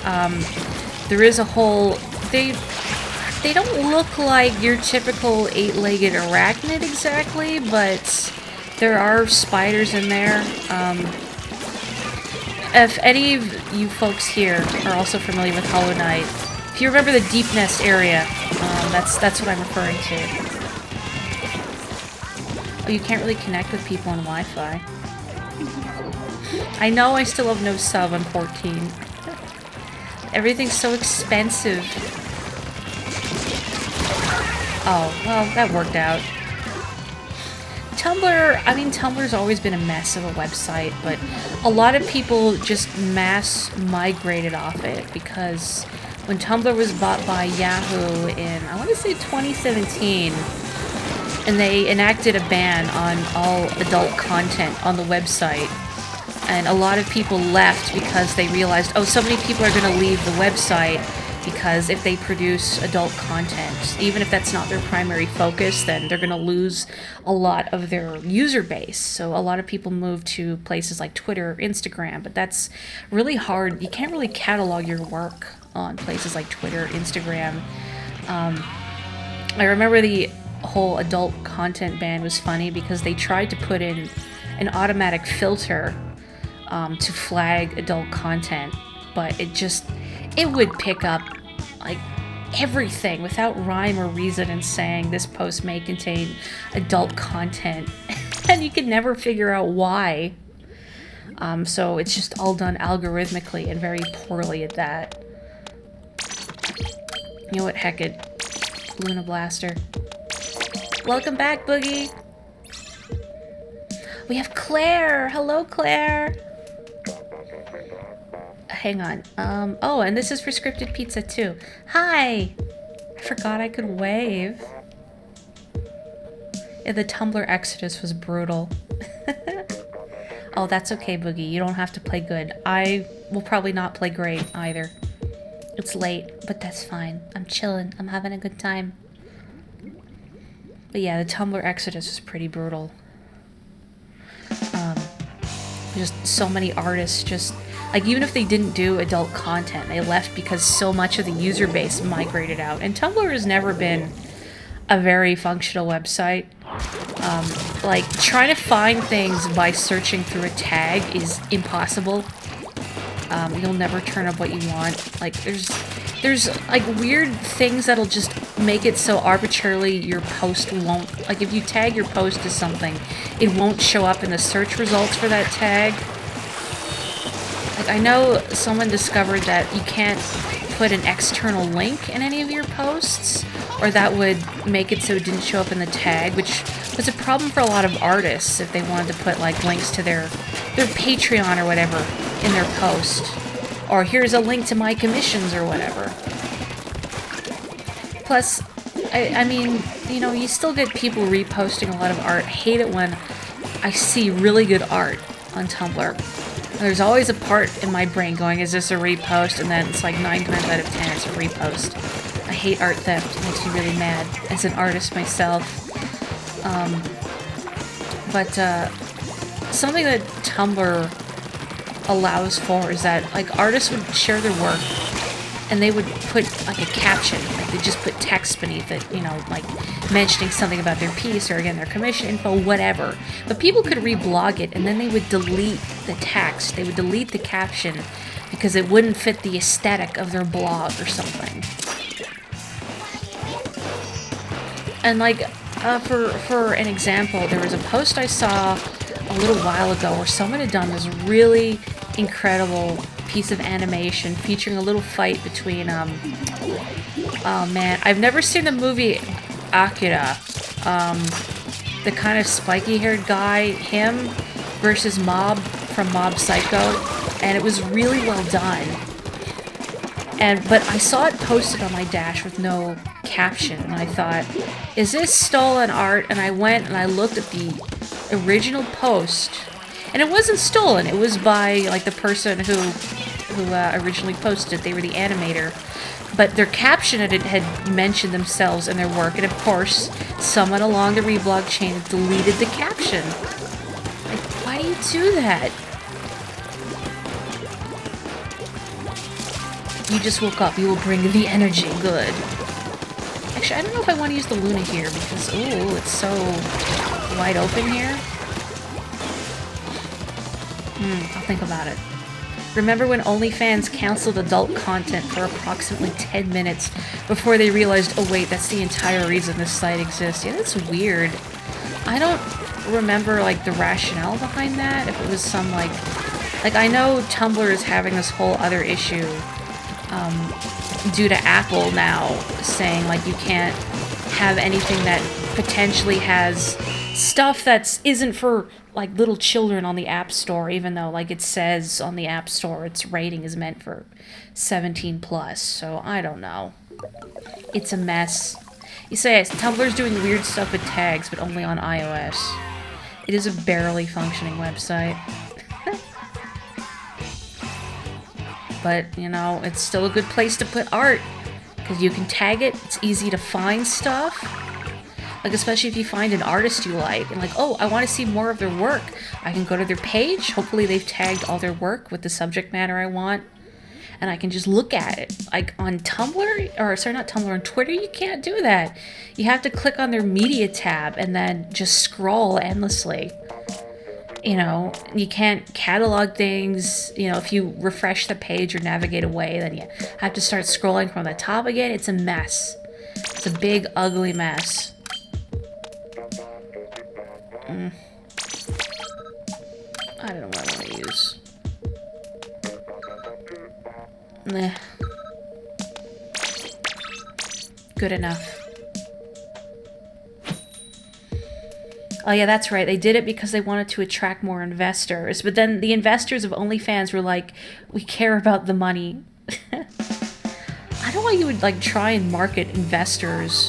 There is a whole... They don't look like your typical 8-legged arachnid exactly, but there are spiders in there. If any of you folks here are also familiar with Hollow Knight, if you remember the Deep Nest area, that's what I'm referring to. Oh, you can't really connect with people on Wi-Fi. I know I still have no sub, I'm 14. Everything's so expensive. Oh, well, that worked out. Tumblr, I mean, Tumblr's always been a mess of a website, but a lot of people just mass migrated off it because when Tumblr was bought by Yahoo in, I want to say 2017, and they enacted a ban on all adult content on the website, and a lot of people left because they realized, oh, so many people are going to leave the website because if they produce adult content, even if that's not their primary focus, then they're going to lose a lot of their user base. So a lot of people move to places like Twitter or Instagram, but that's really hard. You can't really catalog your work on places like Twitter, Instagram. I remember the whole adult content ban was funny because they tried to put in an automatic filter to flag adult content, but it would pick up like everything without rhyme or reason and saying this post may contain adult content and you could never figure out why. So it's just all done algorithmically and very poorly at that. You know what, heck it. Luna Blaster. Welcome back, Boogie! We have Claire! Hello, Claire! Hang on. Oh, and this is for Scripted Pizza, too. Hi! I forgot I could wave. Yeah, the Tumblr exodus was brutal. Oh, that's okay, Boogie. You don't have to play good. I will probably not play great, either. It's late, but that's fine. I'm chilling. I'm having a good time. But yeah, the Tumblr exodus was pretty brutal. Just so many artists just... Like, even if they didn't do adult content, they left because so much of the user base migrated out. And Tumblr has never been a very functional website. Like, trying to find things by searching through a tag is impossible. You'll never turn up what you want. Like, there's like weird things that'll just make it so arbitrarily your post won't, like if you tag your post as something, it won't show up in the search results for that tag. Like I know someone discovered that you can't put an external link in any of your posts, or that would make it so it didn't show up in the tag, which was a problem for a lot of artists if they wanted to put like links to their Patreon or whatever in their post. Or here's a link to my commissions or whatever. Plus, I mean, you know, you still get people reposting a lot of art. I hate it when I see really good art on Tumblr. There's always a part in my brain going, is this a repost? And then it's like 9 times out of 10 it's a repost. I hate art theft. It makes me really mad as an artist myself. Something that Tumblr allows for is that like artists would share their work and they would put like a caption, like they just put text beneath it, you know, like mentioning something about their piece or again their commission info, whatever. But people could reblog it and then they would delete the text, they would delete the caption because it wouldn't fit the aesthetic of their blog or something. And like for an example, there was a post I saw a little while ago where someone had done this really incredible piece of animation featuring a little fight between oh man, I've never seen the movie Akira, the kind of spiky haired guy, him versus Mob from Mob Psycho, and it was really well done. But I saw it posted on my dash with no caption, and I thought, is this stolen art? And I went and I looked at the original post, and it wasn't stolen. It was by like the person who originally posted. They were the animator, but their caption had mentioned themselves and their work, and of course, someone along the reblog chain deleted the caption. Like, why do you do that? You just woke up. You will bring the energy. Good. Actually, I don't know if I want to use the Luna here because, ooh, it's so wide open here. I'll think about it. Remember when OnlyFans canceled adult content for approximately 10 minutes before they realized, oh wait, that's the entire reason this site exists? Yeah, that's weird. I don't remember, like, the rationale behind that. If it was some, like I know Tumblr is having this whole other issue due to Apple now saying, like, you can't have anything that potentially has stuff that isn't for, like, little children on the App Store, even though, like, it says on the App Store its rating is meant for 17 plus, so I don't know. It's a mess. You say Tumblr's doing weird stuff with tags, but only on iOS. It is a barely functioning website. But, you know, it's still a good place to put art, because you can tag it, it's easy to find stuff. Like, especially if you find an artist you like, and like, oh, I want to see more of their work. I can go to their page, hopefully they've tagged all their work with the subject matter I want, and I can just look at it. Like, on Tumblr, or sorry, not Tumblr, on Twitter, you can't do that. You have to click on their media tab, and then just scroll endlessly. You know, you can't catalog things. You know, if you refresh the page or navigate away, then you have to start scrolling from the top again. It's a mess. It's a big, ugly mess. I don't know what I want to use. Nah. Good enough. Oh yeah, that's right. They did it because they wanted to attract more investors. But then the investors of OnlyFans were like, we care about the money. I don't know why you would, like, try and market investors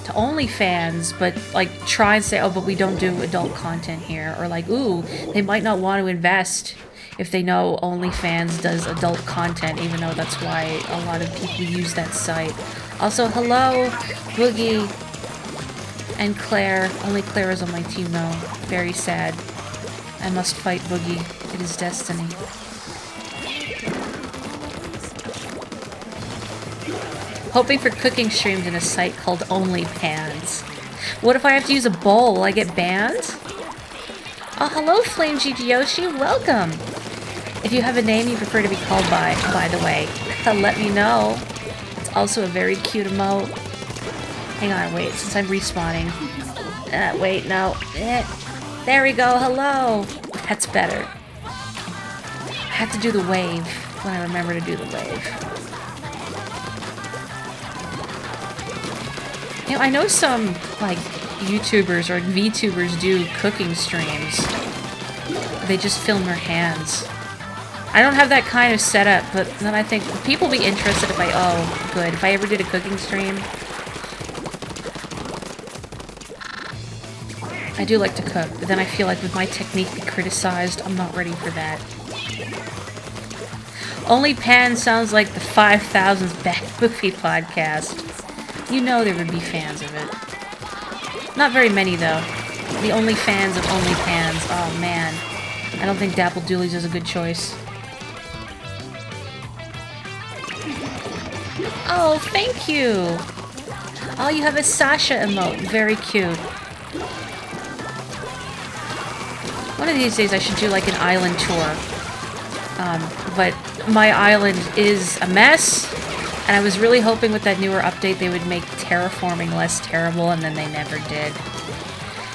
to OnlyFans, but, like, try and say, oh, but we don't do adult content here. Or, like, ooh, they might not want to invest if they know OnlyFans does adult content, even though that's why a lot of people use that site. Also, hello, Boogie. And Claire. Only Claire is on my team though. Very sad. I must fight Boogie. It is destiny. Hoping for cooking streams in a site called OnlyPans. What if I have to use a bowl? Will I get banned? Oh, hello Flame Yoshi. Welcome! If you have a name you prefer to be called by the way, let me know. It's also a very cute emote. Hang on, wait, since I'm respawning. Wait, no. There we go, hello! That's better. I have to do the wave when I remember to do the wave. You know, I know some, like, YouTubers or VTubers do cooking streams. They just film their hands. I don't have that kind of setup, but then I think people will be interested if if I ever did a cooking stream. I do like to cook, but then I feel like with my technique be criticized, I'm not ready for that. OnlyPans sounds like the 5,000th Bad Movie podcast. You know there would be fans of it. Not very many, though. The only fans of OnlyPans. Oh, man. I don't think Dapple Doolies is a good choice. Oh, thank you! Oh, you have a Sasha emote. Very cute. One of these days I should do like an island tour. But my island is a mess, and I was really hoping with that newer update they would make terraforming less terrible, and then they never did.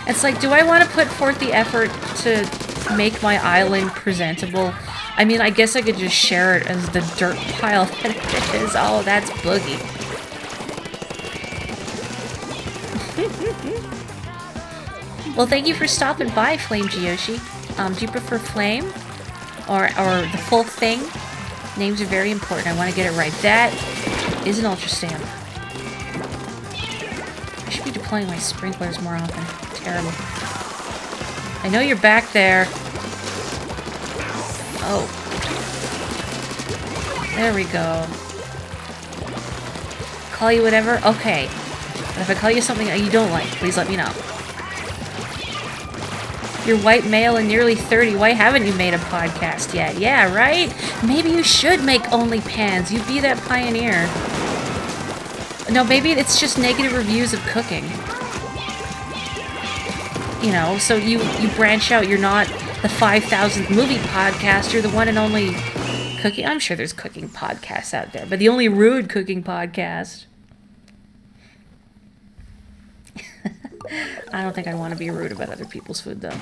It's like, do I want to put forth the effort to make my island presentable? I mean, I guess I could just share it as the dirt pile that it is. Oh, that's Boogie. Well, thank you for stopping by, Flame Yoshi. Do you prefer Flame? Or the full thing? Names are very important. I want to get it right. That is an Ultra Stamp. I should be deploying my sprinklers more often. Terrible. I know you're back there. Oh. There we go. Call you whatever? Okay. But if I call you something that you don't like, please let me know. You're white male and nearly 30. Why haven't you made a podcast yet? Yeah, right? Maybe you should make OnlyPans. You'd be that pioneer. No, maybe it's just negative reviews of cooking. You know, so you branch out. You're not the 5,000th movie podcast. You're the one and only cooking. I'm sure there's cooking podcasts out there, but the only rude cooking podcast. I don't think I want to be rude about other people's food, though.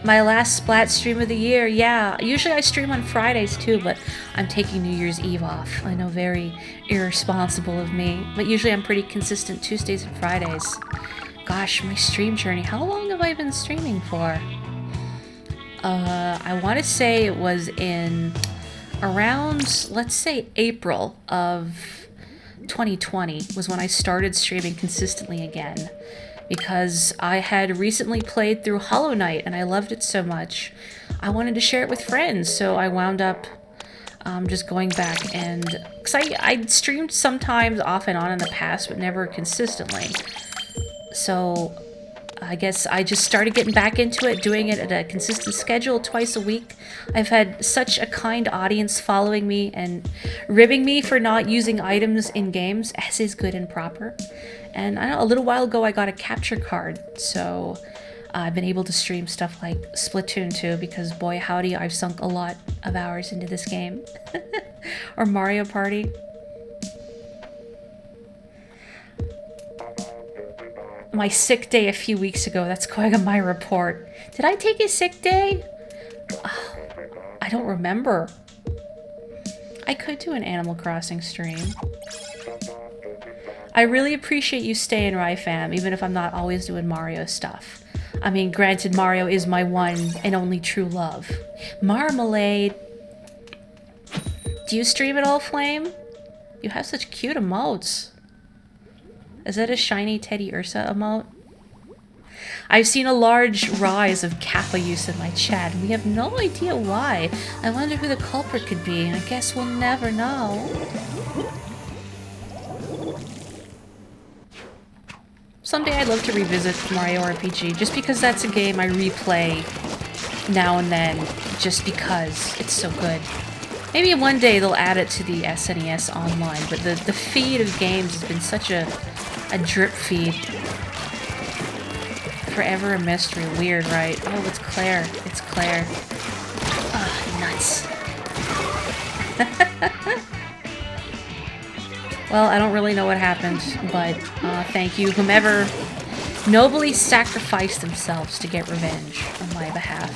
My last Splat stream of the year, yeah. Usually I stream on Fridays, too, but I'm taking New Year's Eve off. I know, very irresponsible of me, but usually I'm pretty consistent Tuesdays and Fridays. Gosh, my stream journey. How long have I been streaming for? I want to say it was in around, let's say, April of 2020 was when I started streaming consistently again, because I had recently played through Hollow Knight and I loved it so much. I wanted to share it with friends, so I wound up just going back and... Because I'd streamed sometimes off and on in the past, but never consistently. So I guess I just started getting back into it, doing it at a consistent schedule twice a week. I've had such a kind audience following me and ribbing me for not using items in games, as is good and proper. And I know a little while ago I got a capture card, so I've been able to stream stuff like Splatoon 2, because boy howdy, I've sunk a lot of hours into this game. Or Mario Party. My sick day a few weeks ago, that's going on my report. Did I take a sick day? Oh, I don't remember. I could do an Animal Crossing stream. I really appreciate you staying, Ryfam, even if I'm not always doing Mario stuff. I mean, granted, Mario is my one and only true love. Marmalade! Do you stream at all, Flame? You have such cute emotes. Is that a shiny Teddy Ursa emote? I've seen a large rise of Kappa use in my chat, and we have no idea why. I wonder who the culprit could be. I guess we'll never know. Someday I'd love to revisit Mario RPG, just because that's a game I replay now and then, just because it's so good. Maybe one day they'll add it to the SNES Online, but the feed of games has been such a drip feed. Forever a mystery. Weird, right? Oh, it's Claire. It's Claire. Ugh, nuts. Well, I don't really know what happened, but thank you, whomever nobly sacrificed themselves to get revenge on my behalf.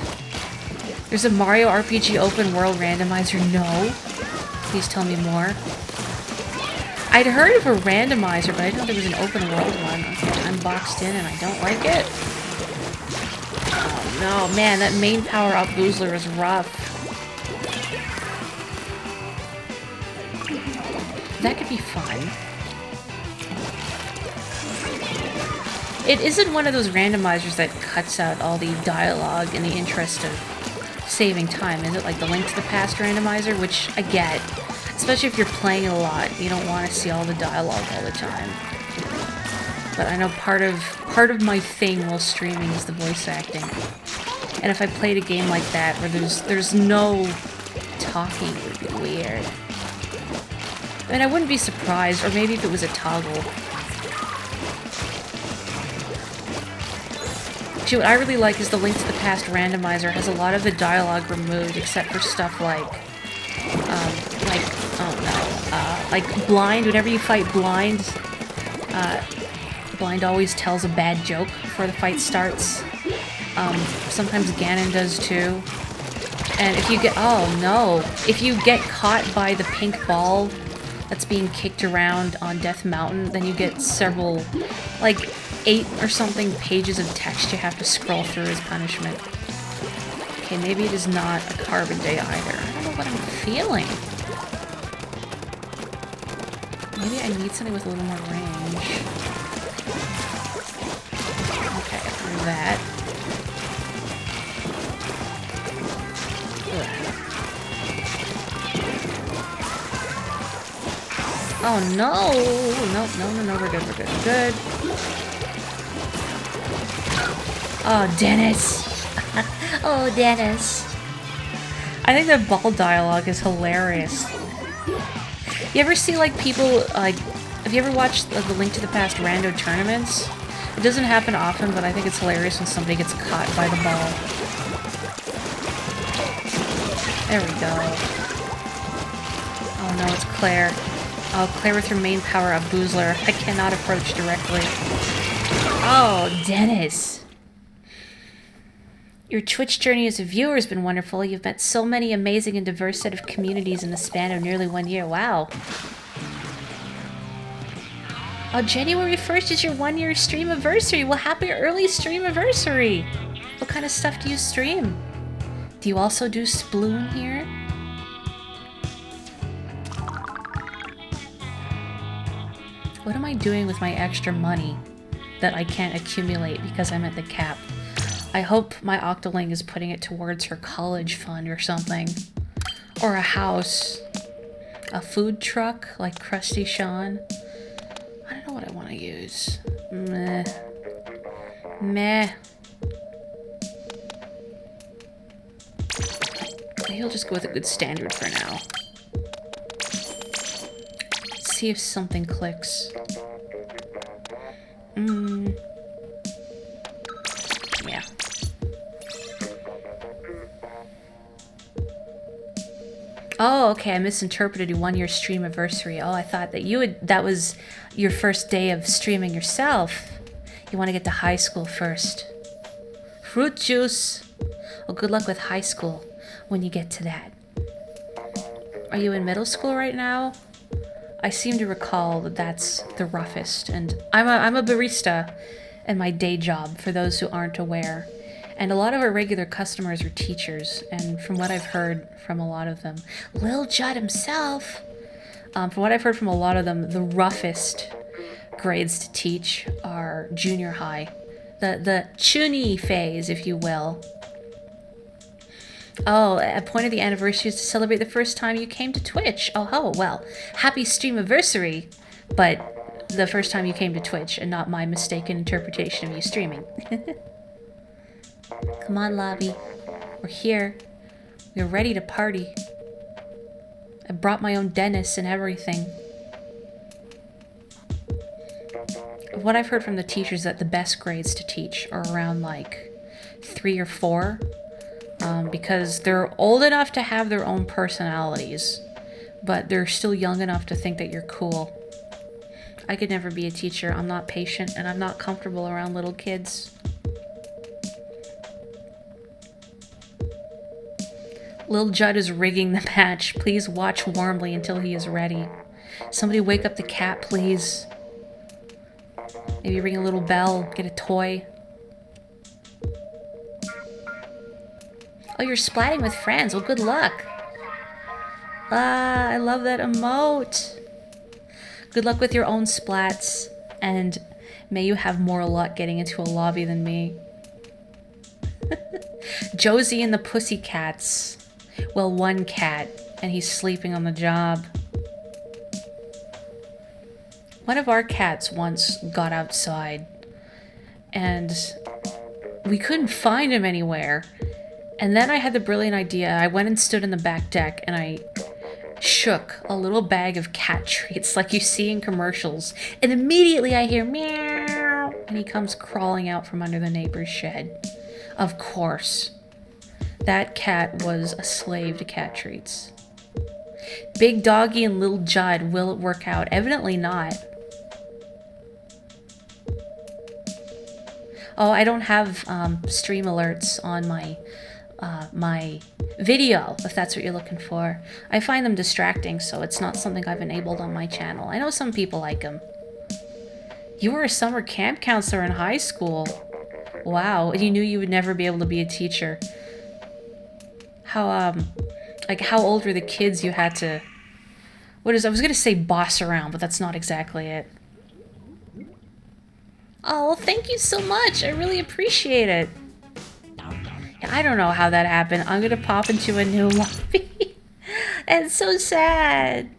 There's a Mario RPG open world randomizer. No. Please tell me more. I'd heard of a randomizer, but I didn't know there was an open world one. Okay, I'm boxed in and I don't like it. Oh no, man, that main power-up Boozler is rough. That could be fun. It isn't one of those randomizers that cuts out all the dialogue in the interest of saving time, is it? Like the Link to the Past randomizer, which I get. Especially if you're playing it a lot, you don't want to see all the dialogue all the time. But I know part of my thing while streaming is the voice acting. And if I played a game like that where there's no talking, it would be weird. And I wouldn't be surprised, or maybe if it was a toggle. Actually, what I really like is the Link to the Past randomizer has a lot of the dialogue removed, except for stuff like like Blind. Whenever you fight Blind, Blind always tells a bad joke before the fight starts. Sometimes Ganon does too. And if you get, oh no, if you get caught by the pink ball that's being kicked around on Death Mountain, then you get several, like 8 or something pages of text you have to scroll through as punishment. Okay, maybe it is not a carbon day either. I don't know what I'm feeling. Maybe I need something with a little more range. Okay, through that. Ugh. Oh no! No, we're good, we're good. Oh, Dennis! Oh, Dennis. I think the ball dialogue is hilarious. You ever see, like, people, like, have you ever watched the Link to the Past rando tournaments? It doesn't happen often, but I think it's hilarious when somebody gets caught by the ball. There we go. Oh no, it's Claire. Oh, Claire with her main power up, Boozler. I cannot approach directly. Oh, Dennis. Your Twitch journey as a viewer has been wonderful. You've met so many amazing and diverse set of communities in the span of nearly 1 year. Wow. Oh, January 1st is your 1 year stream anniversary. Well, happy early stream anniversary. What kind of stuff do you stream? Do you also do Splatoon here? What am I doing with my extra money that I can't accumulate because I'm at the cap? I hope my Octoling is putting it towards her college fund or something. Or a house. A food truck like Krusty Sean. I don't know what I want to use. Meh. Meh. Maybe I'll just go with a good standard for now. Let's see if something clicks. Yeah. Oh, okay, I misinterpreted your 1 year stream anniversary. Oh, I thought that that was your first day of streaming yourself. You want to get to high school first. Fruit juice. Well, good luck with high school when you get to that. Are you in middle school right now? I seem to recall that that's the roughest, and I'm a barista in my day job, for those who aren't aware. And a lot of our regular customers are teachers, and from what I've heard from a lot of them, Lil Judd himself, from what I've heard from a lot of them, the roughest grades to teach are junior high. The chuny phase, if you will. Oh, a point of the anniversary is to celebrate the first time you came to Twitch. Oh, well, happy stream anniversary, but the first time you came to Twitch and not my mistaken interpretation of you streaming. Come on, Lobby. We're here. We're ready to party. I brought my own Dennis and everything. What I've heard from the teachers that the best grades to teach are around like 3 or 4. Because they're old enough to have their own personalities, but they're still young enough to think that you're cool. I could never be a teacher. I'm not patient, and I'm not comfortable around little kids. Lil Judd is rigging the match. Please watch warmly until he is ready. Somebody wake up the cat, please. Maybe ring a little bell, get a toy. Oh, you're splatting with friends. Well, good luck. Ah, I love that emote. Good luck with your own splats, and may you have more luck getting into a lobby than me. Josie and the Pussycats. Well, one cat, and he's sleeping on the job. One of our cats once got outside, and we couldn't find him anywhere. And then I had the brilliant idea. I went and stood in the back deck, and I shook a little bag of cat treats like you see in commercials. And immediately I hear meow, and he comes crawling out from under the neighbor's shed. Of course. That cat was a slave to cat treats. Big Doggy and Lil Judd, will it work out? Evidently not. Oh, I don't have stream alerts on my video, if that's what you're looking for. I find them distracting, so it's not something I've enabled on my channel. I know some people like them. You were a summer camp counselor in high school. Wow, and you knew you would never be able to be a teacher. like how old were the kids you had to, I was gonna say boss around, but that's not exactly it. Oh, well, thank you so much. I really appreciate it. Yeah, I don't know how that happened. I'm gonna pop into a new lobby. It's so sad.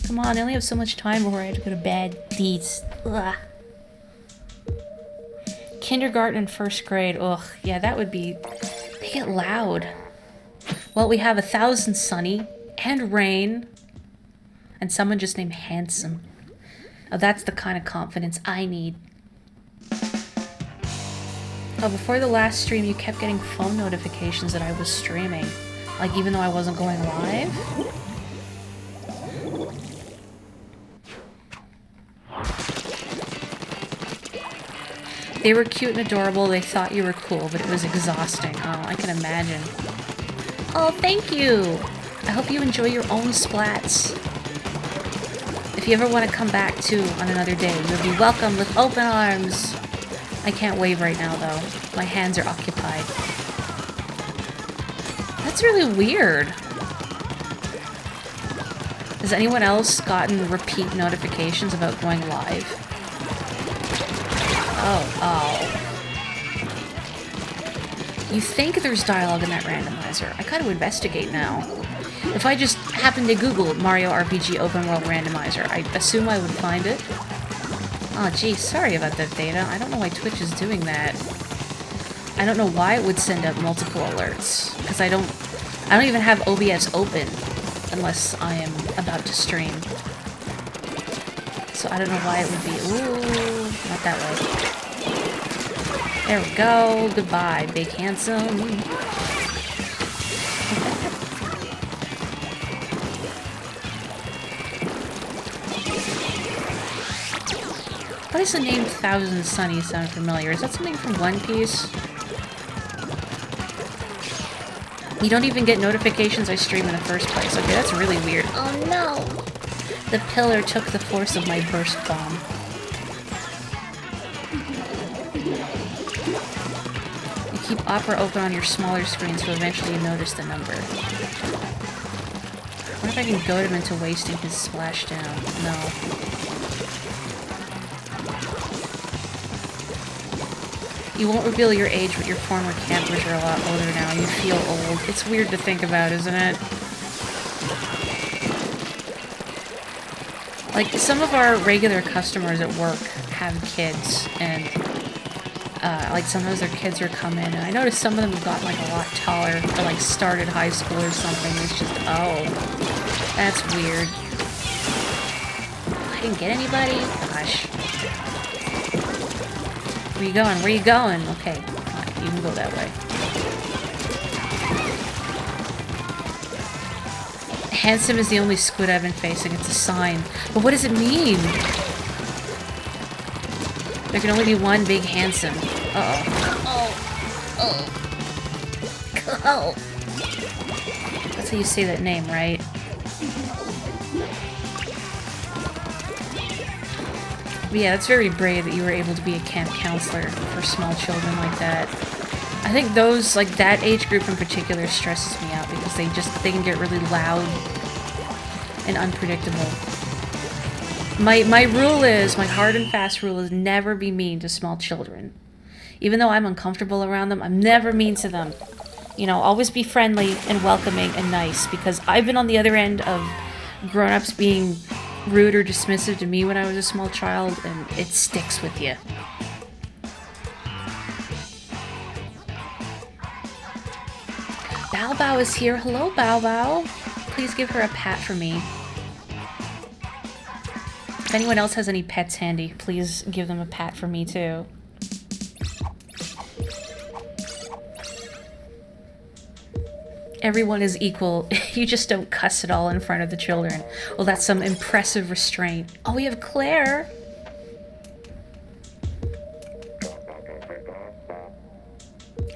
Come on, I only have so much time before I have to go to bed. Please. Ugh. Kindergarten and first grade. Ugh, yeah, that would be... They get loud. Well, we have 1,000 Sunny and Rain. And someone just named Handsome. Oh, that's the kind of confidence I need. Oh, before the last stream, you kept getting phone notifications that I was streaming. Like, even though I wasn't going live? They were cute and adorable, they thought you were cool, but it was exhausting. Oh, I can imagine. Oh, thank you! I hope you enjoy your own splats. If you ever want to come back, too, on another day, you'll be welcome with open arms. I can't wave right now, though. My hands are occupied. That's really weird. Has anyone else gotten repeat notifications about going live? Oh. You think there's dialogue in that randomizer. I gotta investigate now. If I just happen to Google Mario RPG Open World Randomizer, I assume I would find it. Oh, geez, sorry about that, Data. I don't know why Twitch is doing that. I don't know why it would send out multiple alerts. Because I don't even have OBS open unless I am about to stream. So I don't know why it would be... Ooh, not that way. There we go. Goodbye, big handsome. Why does the name 1,000 Sunny sound familiar? Is that something from One Piece? You don't even get notifications I stream in the first place. Okay, that's really weird. Oh no! The pillar took the force of my burst bomb. You keep Opera open on your smaller screen so eventually you notice the number. I wonder if I can goad him into wasting his splashdown. No. You won't reveal your age, but your former campers are a lot older now. You feel old. It's weird to think about, isn't it? Like, some of our regular customers at work have kids, and, like, sometimes their kids are coming, and I noticed some of them have gotten, like, a lot taller, or, like, started high school or something. It's just, oh, that's weird. I didn't get anybody? Gosh. Where you going? Where you going? Okay, fine. You can go that way. Handsome is the only squid I've been facing. It's a sign. But what does it mean? There can only be one big handsome. Uh-oh. Oh. That's how you say that name, right? But yeah, that's very brave that you were able to be a camp counselor for small children like that. I think those, like that age group in particular, stresses me out because they can get really loud and unpredictable. My hard and fast rule is never be mean to small children. Even though I'm uncomfortable around them, I'm never mean to them. You know, always be friendly and welcoming and nice, because I've been on the other end of grown-ups being rude or dismissive to me when I was a small child, and it sticks with you. Bao Bao is here. Hello, Bao Bao. Please give her a pat for me. If anyone else has any pets handy, please give them a pat for me too. Everyone is equal. You just don't cuss at all in front of the children. Well, that's some impressive restraint. Oh, we have Claire.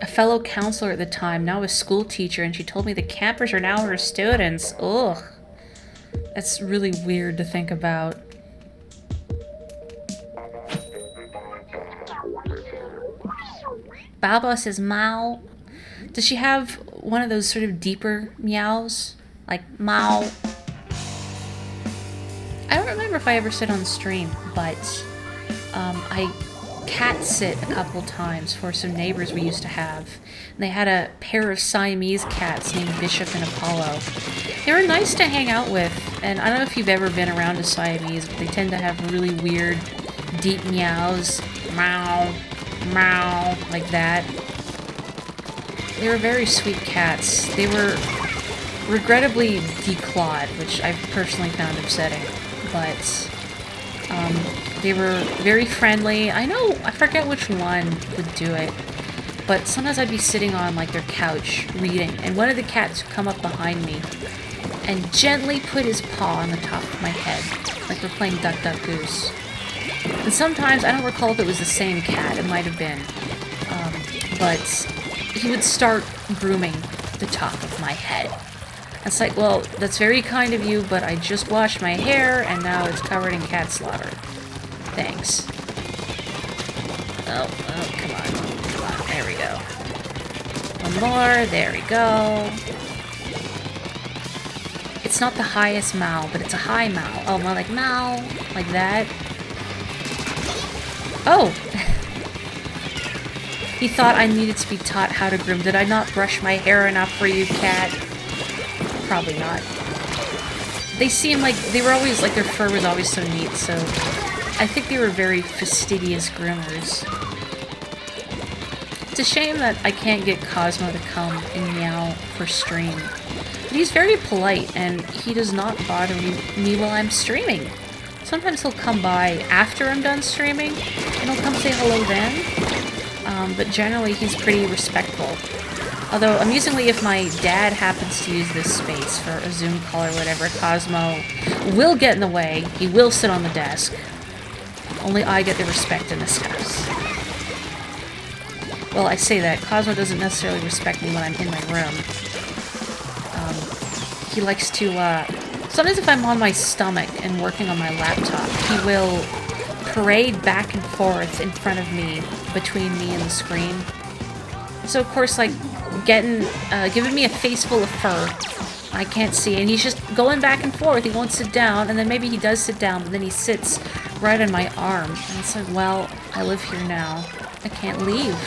A fellow counselor at the time, now a school teacher, and she told me the campers are now her students. Ugh. That's really weird to think about. Baba says Mao. Does she have one of those sort of deeper meows, like meow. I don't remember if I ever said on stream, but I cat sit a couple times for some neighbors we used to have. And they had a pair of Siamese cats named Bishop and Apollo. They were nice to hang out with, and I don't know if you've ever been around a Siamese, but they tend to have really weird, deep meows. Meow, meow, like that. They were very sweet cats. They were regrettably declawed, which I've personally found upsetting. But they were very friendly. I forget which one would do it, but sometimes I'd be sitting on like their couch reading, and one of the cats would come up behind me and gently put his paw on the top of my head, like we're playing Duck Duck Goose. And sometimes, I don't recall if it was the same cat, it might have been, but he would start grooming the top of my head. It's like, well, that's very kind of you, but I just washed my hair, and now it's covered in cat slaughter. Thanks. Oh, come on, there we go. One more, there we go. It's not the highest Mao, but it's a high Mao. Oh, more like Mao, like that. Oh! He thought I needed to be taught how to groom. Did I not brush my hair enough for you, cat? Probably not. They seem like, they were always, like, their fur was always so neat, so I think they were very fastidious groomers. It's a shame that I can't get Cosmo to come and meow for stream. But he's very polite, and he does not bother me while I'm streaming. Sometimes he'll come by after I'm done streaming, and he'll come say hello then. But generally he's pretty respectful. Although, amusingly, if my dad happens to use this space for a Zoom call or whatever, Cosmo will get in the way. He will sit on the desk. Only I get the respect in this house. Well, I say that. Cosmo doesn't necessarily respect me when I'm in my room. He likes to, sometimes if I'm on my stomach and working on my laptop, he will parade back and forth in front of me, between me and the screen. So, of course, like, giving me a face full of fur. I can't see, and he's just going back and forth. He won't sit down, and then maybe he does sit down, but then he sits right on my arm. And it's like, well, I live here now. I can't leave.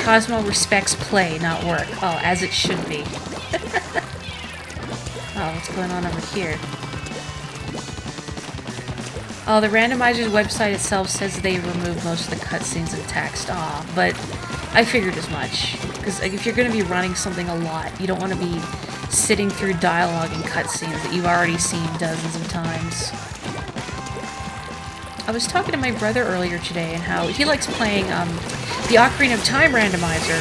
Cosmo respects play, not work. Oh, as it should be. Oh, what's going on over here? Oh, the randomizer's website itself says they remove most of the cutscenes and text. Aw, but I figured as much. Because if you're going to be running something a lot, you don't want to be sitting through dialogue and cutscenes that you've already seen dozens of times. I was talking to my brother earlier today and how he likes playing the Ocarina of Time randomizer.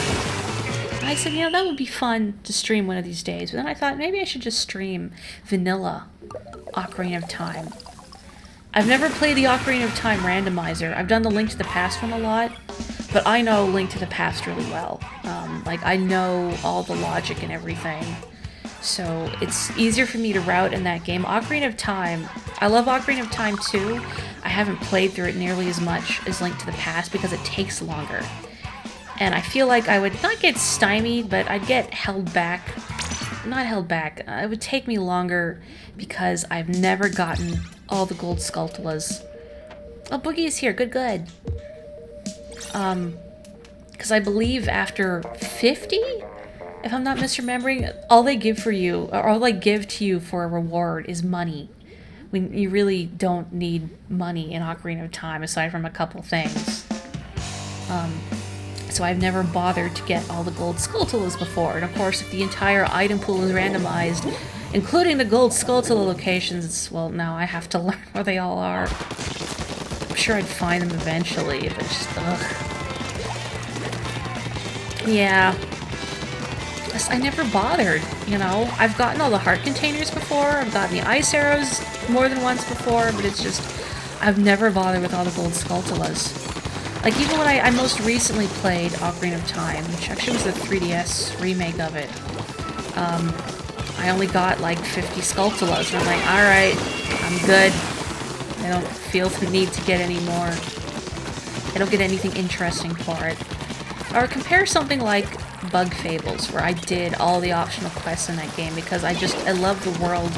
And I said, you know, that would be fun to stream one of these days. But then I thought maybe I should just stream vanilla Ocarina of Time. I've never played the Ocarina of Time randomizer. I've done the Link to the Past one a lot, but I know Link to the Past really well. Like, I know all the logic and everything. So it's easier for me to route in that game. Ocarina of Time, I love Ocarina of Time too. I haven't played through it nearly as much as Link to the Past because it takes longer. And I feel like I would not get stymied, but I'd get held back. Not held back. It would take me longer because I've never gotten all the gold Skulltulas. Oh, Boogie is here. Good, good. Because I believe after 50, if I'm not misremembering, all they give for you, or all they give to you for a reward is money. When you really don't need money in Ocarina of Time, aside from a couple things. So I've never bothered to get all the gold Skulltulas before. And of course, if the entire item pool is randomized, including the gold Skulltula locations, well, now I have to learn where they all are. I'm sure I'd find them eventually, but just, ugh. Yeah. I never bothered, you know? I've gotten all the heart containers before, I've gotten the ice arrows more than once before, but it's just, I've never bothered with all the gold Skulltulas. Like, even when I most recently played Ocarina of Time, which actually was the 3DS remake of it, I only got like 50 Skulltulas, and I'm like, alright, I'm good. I don't feel the need to get any more. I don't get anything interesting for it. Or compare something like Bug Fables, where I did all the optional quests in that game because I love the world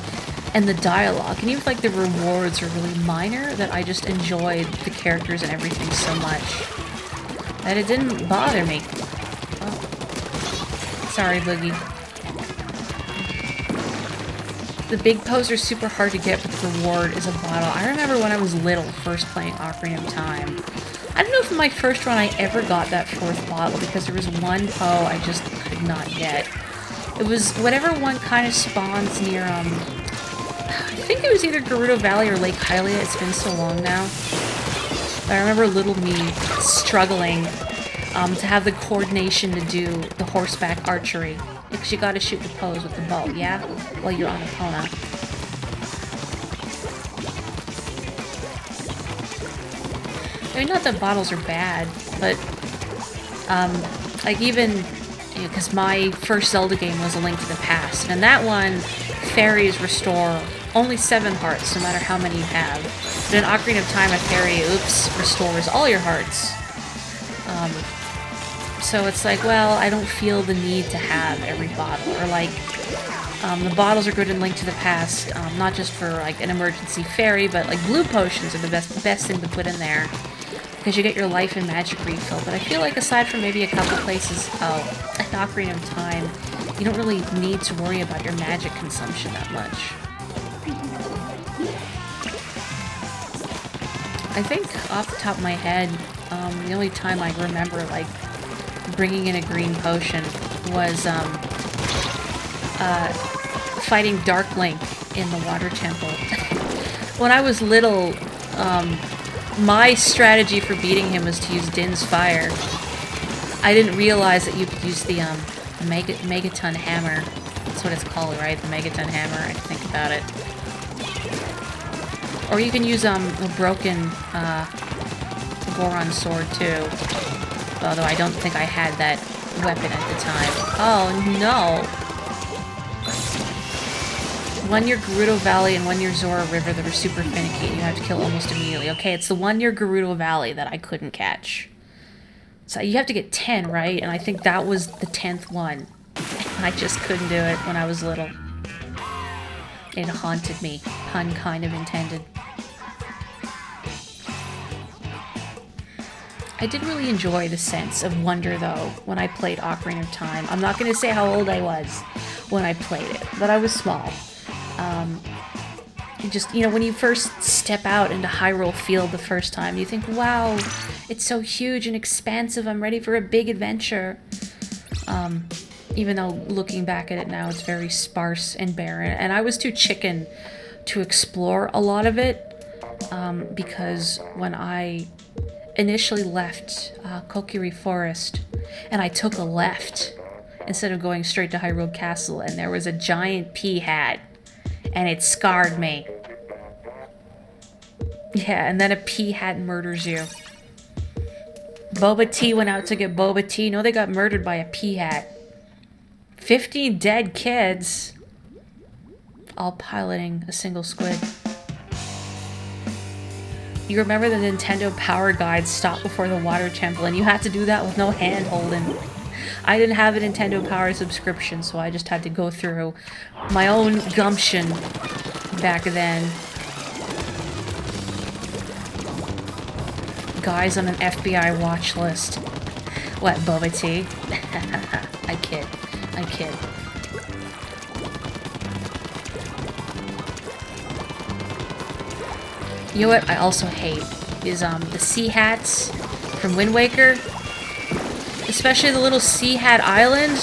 and the dialogue. And even if, like, the rewards are really minor, that I just enjoyed the characters and everything so much that it didn't bother me. Oh. Sorry, Boogie. The big pose are super hard to get, but the reward is a bottle. I remember when I was little, first playing Ocarina of Time. I don't know if in my first run I ever got that 4th bottle, because there was one Po I just could not get. It was whatever one kind of spawns near, I think it was either Gerudo Valley or Lake Hylia. It's been so long now. But I remember little me struggling to have the coordination to do the horseback archery. Because you gotta shoot the Poes with the bow, yeah? While you're on Epona. I mean, not that bottles are bad, but, like, even, because my first Zelda game was A Link to the Past, and in that one, fairies restore only 7 hearts, no matter how many you have. But in Ocarina of Time, a fairy, restores all your hearts. So it's like, well, I don't feel the need to have every bottle, or like, the bottles are good in Link to the Past, not just for, like, an emergency fairy, but, like, blue potions are the best thing to put in there. Because you get your life and magic refill. But I feel like aside from maybe a couple places, in Ocarina of Time, you don't really need to worry about your magic consumption that much. I think off the top of my head, the only time I remember, like, bringing in a green potion was, fighting Dark Link in the Water Temple. When I was little, my strategy for beating him was to use Din's Fire. I didn't realize that you could use the Megaton Hammer. That's what it's called, right? The Megaton Hammer, I think about it. Or you can use a broken Goron Sword, too. Although I don't think I had that weapon at the time. Oh, no! One near Gerudo Valley and one near Zora River that are super finicky and you have to kill almost immediately. Okay, it's the one near Gerudo Valley that I couldn't catch. So you have to get 10, right? And I think that was the 10th one. I just couldn't do it when I was little. It haunted me. Pun kind of intended. I did really enjoy the sense of wonder, though, when I played Ocarina of Time. I'm not going to say how old I was when I played it, but I was small. Just, you know, when you first step out into Hyrule Field the first time, you think, wow, it's so huge and expansive, I'm ready for a big adventure. Even though looking back at it now, it's very sparse and barren, and I was too chicken to explore a lot of it, because when I initially left Kokiri Forest, and I took a left, instead of going straight to Hyrule Castle, and there was a giant pea hat. And it scarred me. Yeah, and then a pea hat murders you. Boba Tea went out to get Boba Tea. No, they got murdered by a pea hat. 15 dead kids. All piloting a single squid. You remember the Nintendo Power Guide stopped before the Water Temple, and you had to do that with no hand holding. I didn't have a Nintendo Power subscription, so I just had to go through my own gumption back then. Guys on an FBI watch list. What, Boba Tea? I kid. I kid. You know what I also hate is the sea hats from Wind Waker. Especially the little sea hat island.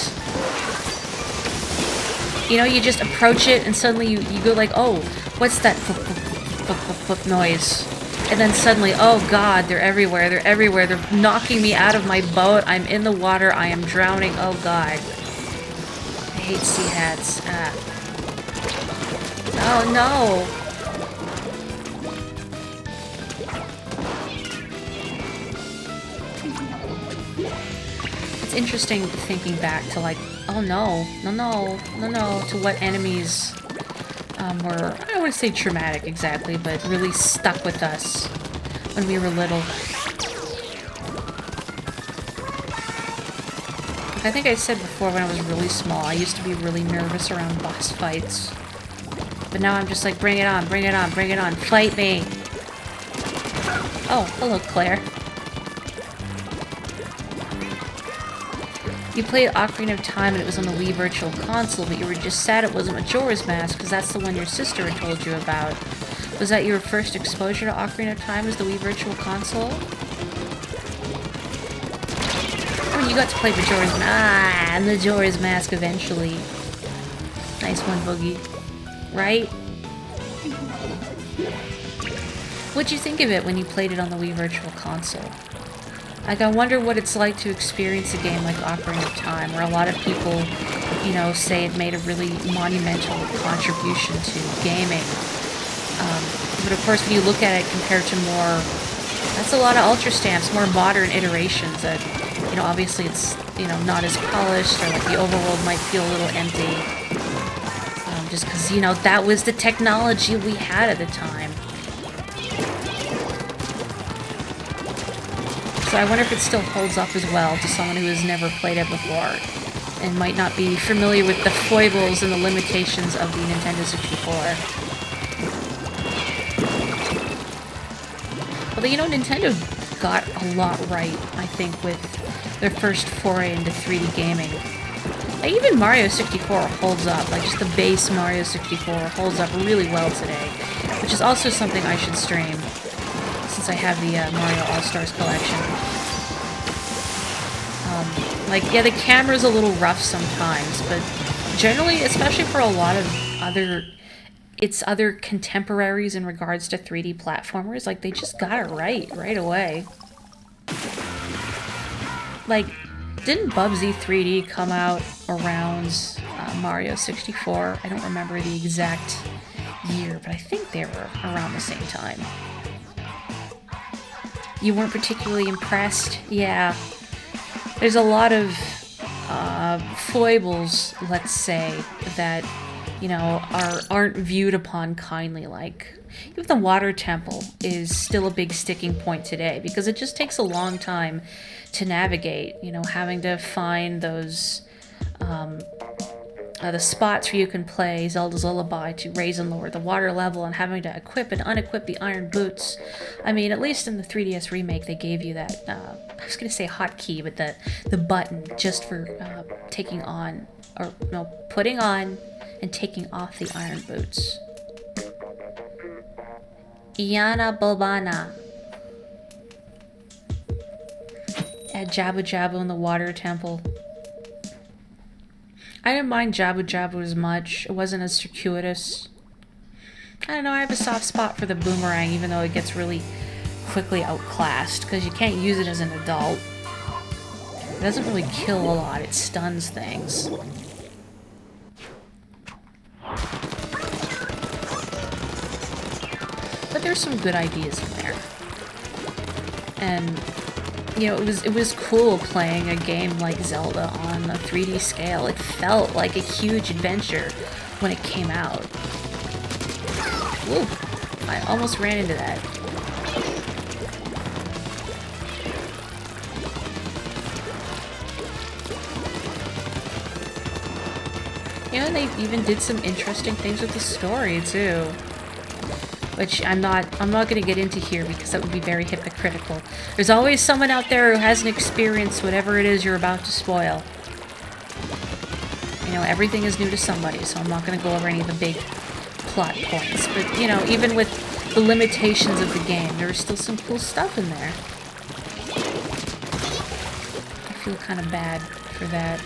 You know, you just approach it and suddenly you go like, oh, what's that noise? And then suddenly, oh god, they're everywhere, they're everywhere, they're knocking me out of my boat, I'm in the water, I am drowning, oh god. I hate sea hats. Ah. Oh no! It's interesting thinking back to like, oh no, to what enemies were, I don't want to say traumatic exactly, but really stuck with us when we were little. I think I said before when I was really small, I used to be really nervous around boss fights. But now I'm just like, bring it on, bring it on, bring it on, fight me! Oh, hello, Claire. You played Ocarina of Time and it was on the Wii Virtual Console, but you were just sad it wasn't Majora's Mask, because that's the one your sister had told you about. Was that your first exposure to Ocarina of Time, as the Wii Virtual Console? Oh, you got to play Majora's Mask eventually. Nice one, Boogie. Right? What'd you think of it when you played it on the Wii Virtual Console? Like, I wonder what it's like to experience a game like Ocarina of Time, where a lot of people, you know, say it made a really monumental contribution to gaming. But of course, when you look at it compared to more, that's a lot of Ultra Stamps, more modern iterations that, you know, obviously it's, you know, not as polished, or like the overworld might feel a little empty. Just because, you know, that was the technology we had at the time. So I wonder if it still holds up as well to someone who has never played it before and might not be familiar with the foibles and the limitations of the Nintendo 64. Although, you know, Nintendo got a lot right, I think, with their first foray into 3D gaming. Like, even Mario 64 holds up. Like, just the base Mario 64 holds up really well today, which is also something I should stream, since I have the Mario All-Stars collection. Like, yeah, the camera's a little rough sometimes, but generally, especially for a lot of other contemporaries in regards to 3D platformers, like, they just got it right away. Like, didn't Bubsy 3D come out around Mario 64? I don't remember the exact year, but I think they were around the same time. You weren't particularly impressed? Yeah. There's a lot of foibles, let's say, that, you know, aren't viewed upon kindly. Like, even the water temple is still a big sticking point today, because it just takes a long time to navigate, you know, having to find those the spots where you can play Zelda's Lullaby to raise and lower the water level, and having to equip and unequip the iron boots. I mean, at least in the 3DS remake, they gave you that, I was going to say hotkey, but the button just for taking on, or no, putting on and taking off the iron boots. Iana Bobana. At Jabu Jabu in the water temple. I didn't mind Jabu Jabu as much. It wasn't as circuitous. I don't know, I have a soft spot for the boomerang, even though it gets really quickly outclassed, because you can't use it as an adult. It doesn't really kill a lot, it stuns things. But there's some good ideas in there. And, you know, it was cool playing a game like Zelda on a 3D scale. It felt like a huge adventure when it came out. Woo! I almost ran into that. You know, they even did some interesting things with the story too, which I'm not going to get into here because that would be very hypocritical. There's always someone out there who hasn't experienced whatever it is you're about to spoil. You know, everything is new to somebody, so I'm not going to go over any of the big plot points. But, you know, even with the limitations of the game, there's still some cool stuff in there. I feel kind of bad for that.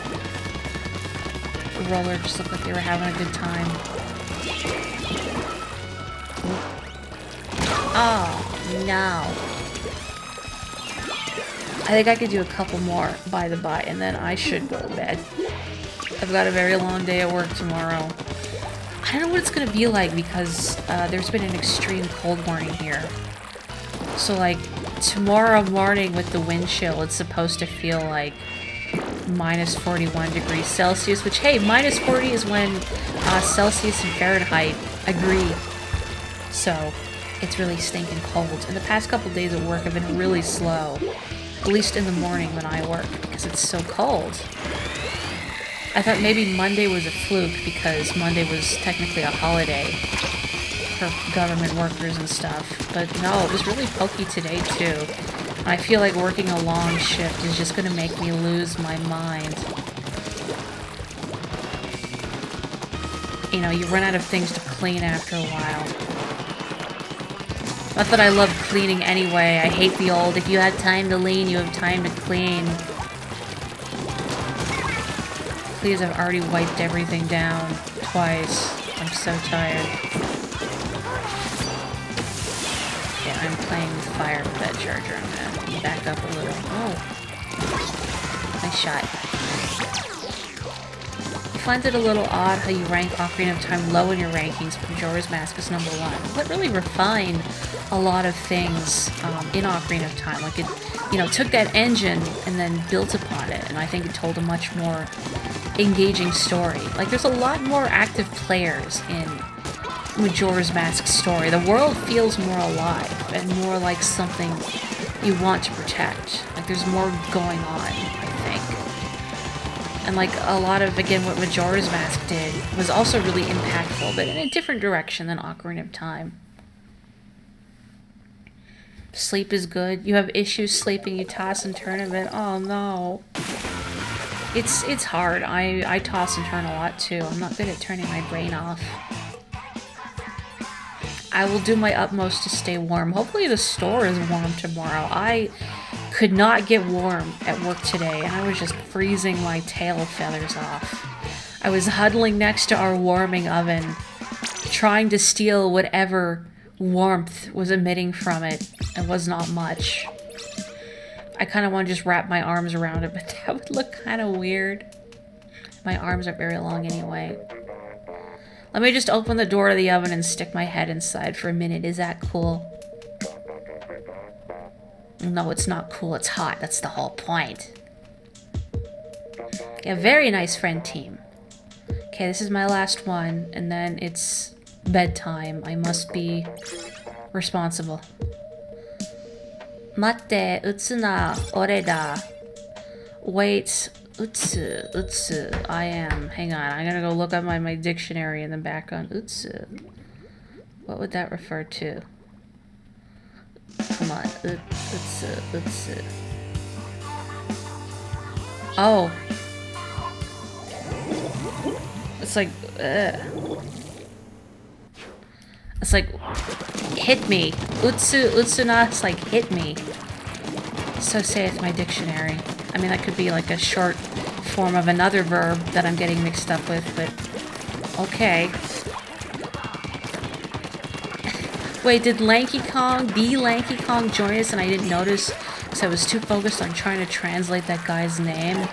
The roller just looked like they were having a good time. Oh, no. I think I could do a couple more by the by, and then I should go to bed. I've got a very long day at work tomorrow. I don't know what it's going to be like, because there's been an extreme cold warning here. So, like, tomorrow morning with the wind chill, it's supposed to feel like minus 41 degrees Celsius, which, hey, minus 40 is when Celsius and Fahrenheit agree. So, it's really stinking cold. And the past couple days at work have been really slow. At least in the morning when I work, because it's so cold. I thought maybe Monday was a fluke because Monday was technically a holiday for government workers and stuff. But no, it was really pokey today too. I feel like working a long shift is just going to make me lose my mind. You know, you run out of things to clean after a while. Not that I love cleaning anyway. I hate the old, if you had time to lean, you have time to clean. Please, I've already wiped everything down twice. I'm so tired. Yeah, I'm playing with fire with that charger. I'm gonna back up a little. Oh. Nice shot. I find it a little odd how you rank Ocarina of Time low in your rankings, but Majora's Mask is number 1. What really refined a lot of things in Ocarina of Time. Like it, you know, took that engine and then built upon it, and I think it told a much more engaging story. Like there's a lot more active players in Majora's Mask story. The world feels more alive and more like something you want to protect. Like there's more going on, I think. And like a lot of, again, what Majora's Mask did was also really impactful, but in a different direction than Ocarina of Time. Sleep is good. You have issues sleeping, you toss and turn a bit. Oh no. It's hard. I toss and turn a lot too. I'm not good at turning my brain off. I will do my utmost to stay warm. Hopefully the store is warm tomorrow. I could not get warm at work today, and I was just freezing my tail feathers off. I was huddling next to our warming oven, trying to steal whatever warmth was emitting from it. It was not much. I kind of want to just wrap my arms around it, but that would look kind of weird. My arms are very long anyway. Let me just open the door of the oven and stick my head inside for a minute. Is that cool? No, it's not cool. It's hot. That's the whole point. Yeah, very nice friend team. Okay, this is my last one, and then it's bedtime. I must be responsible. Matte, utsu na, ore da. Wait, utsu, I am. Hang on, I'm gonna go look up my dictionary in the background. Utsu. What would that refer to? Come on, utsu. Oh. It's like, it's like, hit me. Utsuna, it's like, hit me. So saith my dictionary. I mean, that could be like a short form of another verb that I'm getting mixed up with, but okay. Wait, did Lanky Kong, the Lanky Kong, join us and I didn't notice because I was too focused on trying to translate that guy's name?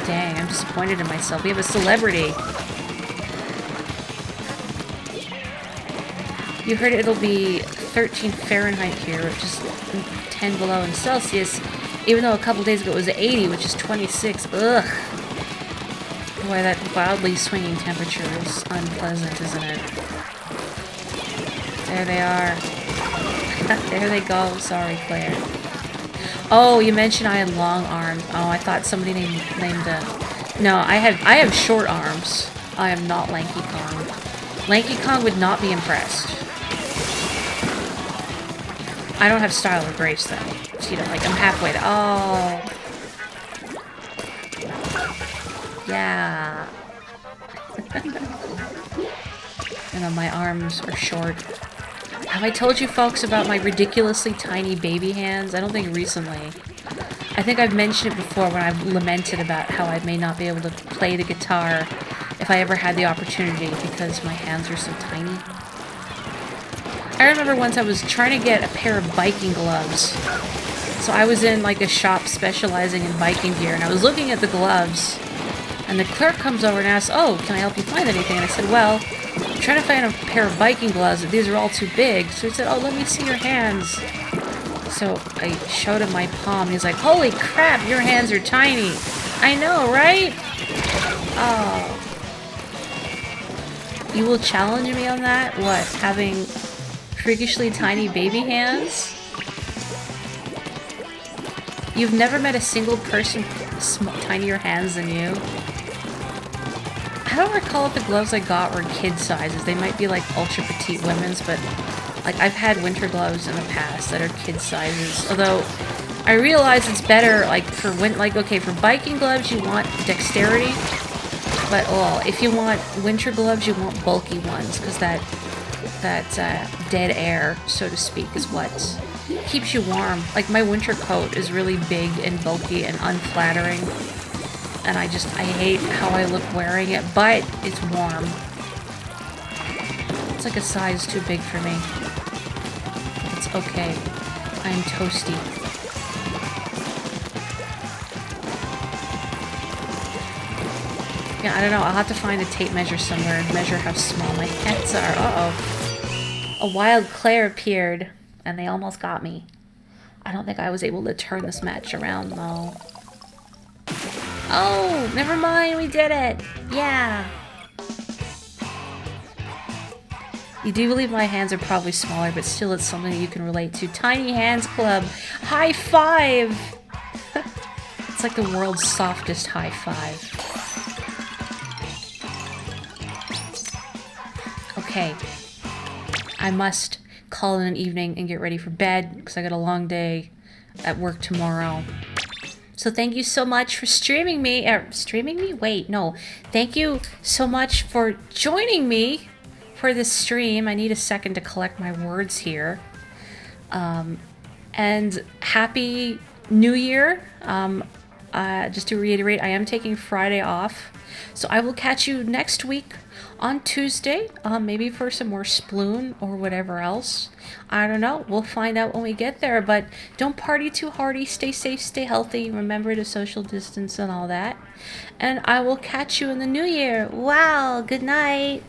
Dang, I'm disappointed in myself. We have a celebrity. You heard it'll be 13 Fahrenheit here, which is 10 below in Celsius, even though a couple days ago it was 80, which is 26. Ugh. Boy, that wildly swinging temperature is unpleasant, isn't it? There they are. There they go. Sorry, Claire. Oh, you mentioned I had long arms. Oh, I thought somebody named No, I have short arms. I am not Lanky Kong. Lanky Kong would not be impressed. I don't have style or grace, though. So, you know, like, I'm halfway to... Oh. Yeah. You know, my arms are short. Have I told you folks about my ridiculously tiny baby hands? I don't think recently. I think I've mentioned it before when I've lamented about how I may not be able to play the guitar if I ever had the opportunity because my hands are so tiny. I remember once I was trying to get a pair of biking gloves. So I was in like a shop specializing in biking gear and I was looking at the gloves and the clerk comes over and asks, "Oh, can I help you find anything?" And I said, "Well, I'm trying to find a pair of biking gloves, but these are all too big." So he said, "Oh, let me see your hands." So I showed him my palm. He's like, "Holy crap, your hands are tiny." I know, right? Oh. You will challenge me on that? What, having freakishly tiny baby hands? You've never met a single person with tinier hands than you? I don't recall if the gloves I got were kid sizes. They might be like ultra petite women's, but like I've had winter gloves in the past that are kid sizes. Although I realize it's better like for for biking gloves you want dexterity, but if you want winter gloves you want bulky ones because that dead air, so to speak, is what keeps you warm. Like my winter coat is really big and bulky and unflattering. And I hate how I look wearing it, but it's warm. It's like a size too big for me. It's okay. I'm toasty. Yeah, I don't know. I'll have to find a tape measure somewhere and measure how small my hands are. Uh-oh. A wild Claire appeared, and they almost got me. I don't think I was able to turn this match around, though. Oh, never mind, we did it! Yeah! You do believe my hands are probably smaller, but still it's something that you can relate to. Tiny Hands Club! High five! It's like the world's softest high five. Okay. I must call it an evening and get ready for bed, because I got a long day at work tomorrow. So thank you so much for streaming me. Streaming me? Wait, no. Thank you so much for joining me for this stream. I need a second to collect my words here. And Happy New Year. Just to reiterate, I am taking Friday off. So I will catch you next week on Tuesday, maybe for some more Sploon or whatever else. I don't know. We'll find out when we get there, but don't party too hardy. Stay safe, stay healthy. Remember to social distance and all that. And I will catch you in the new year. Wow, good night.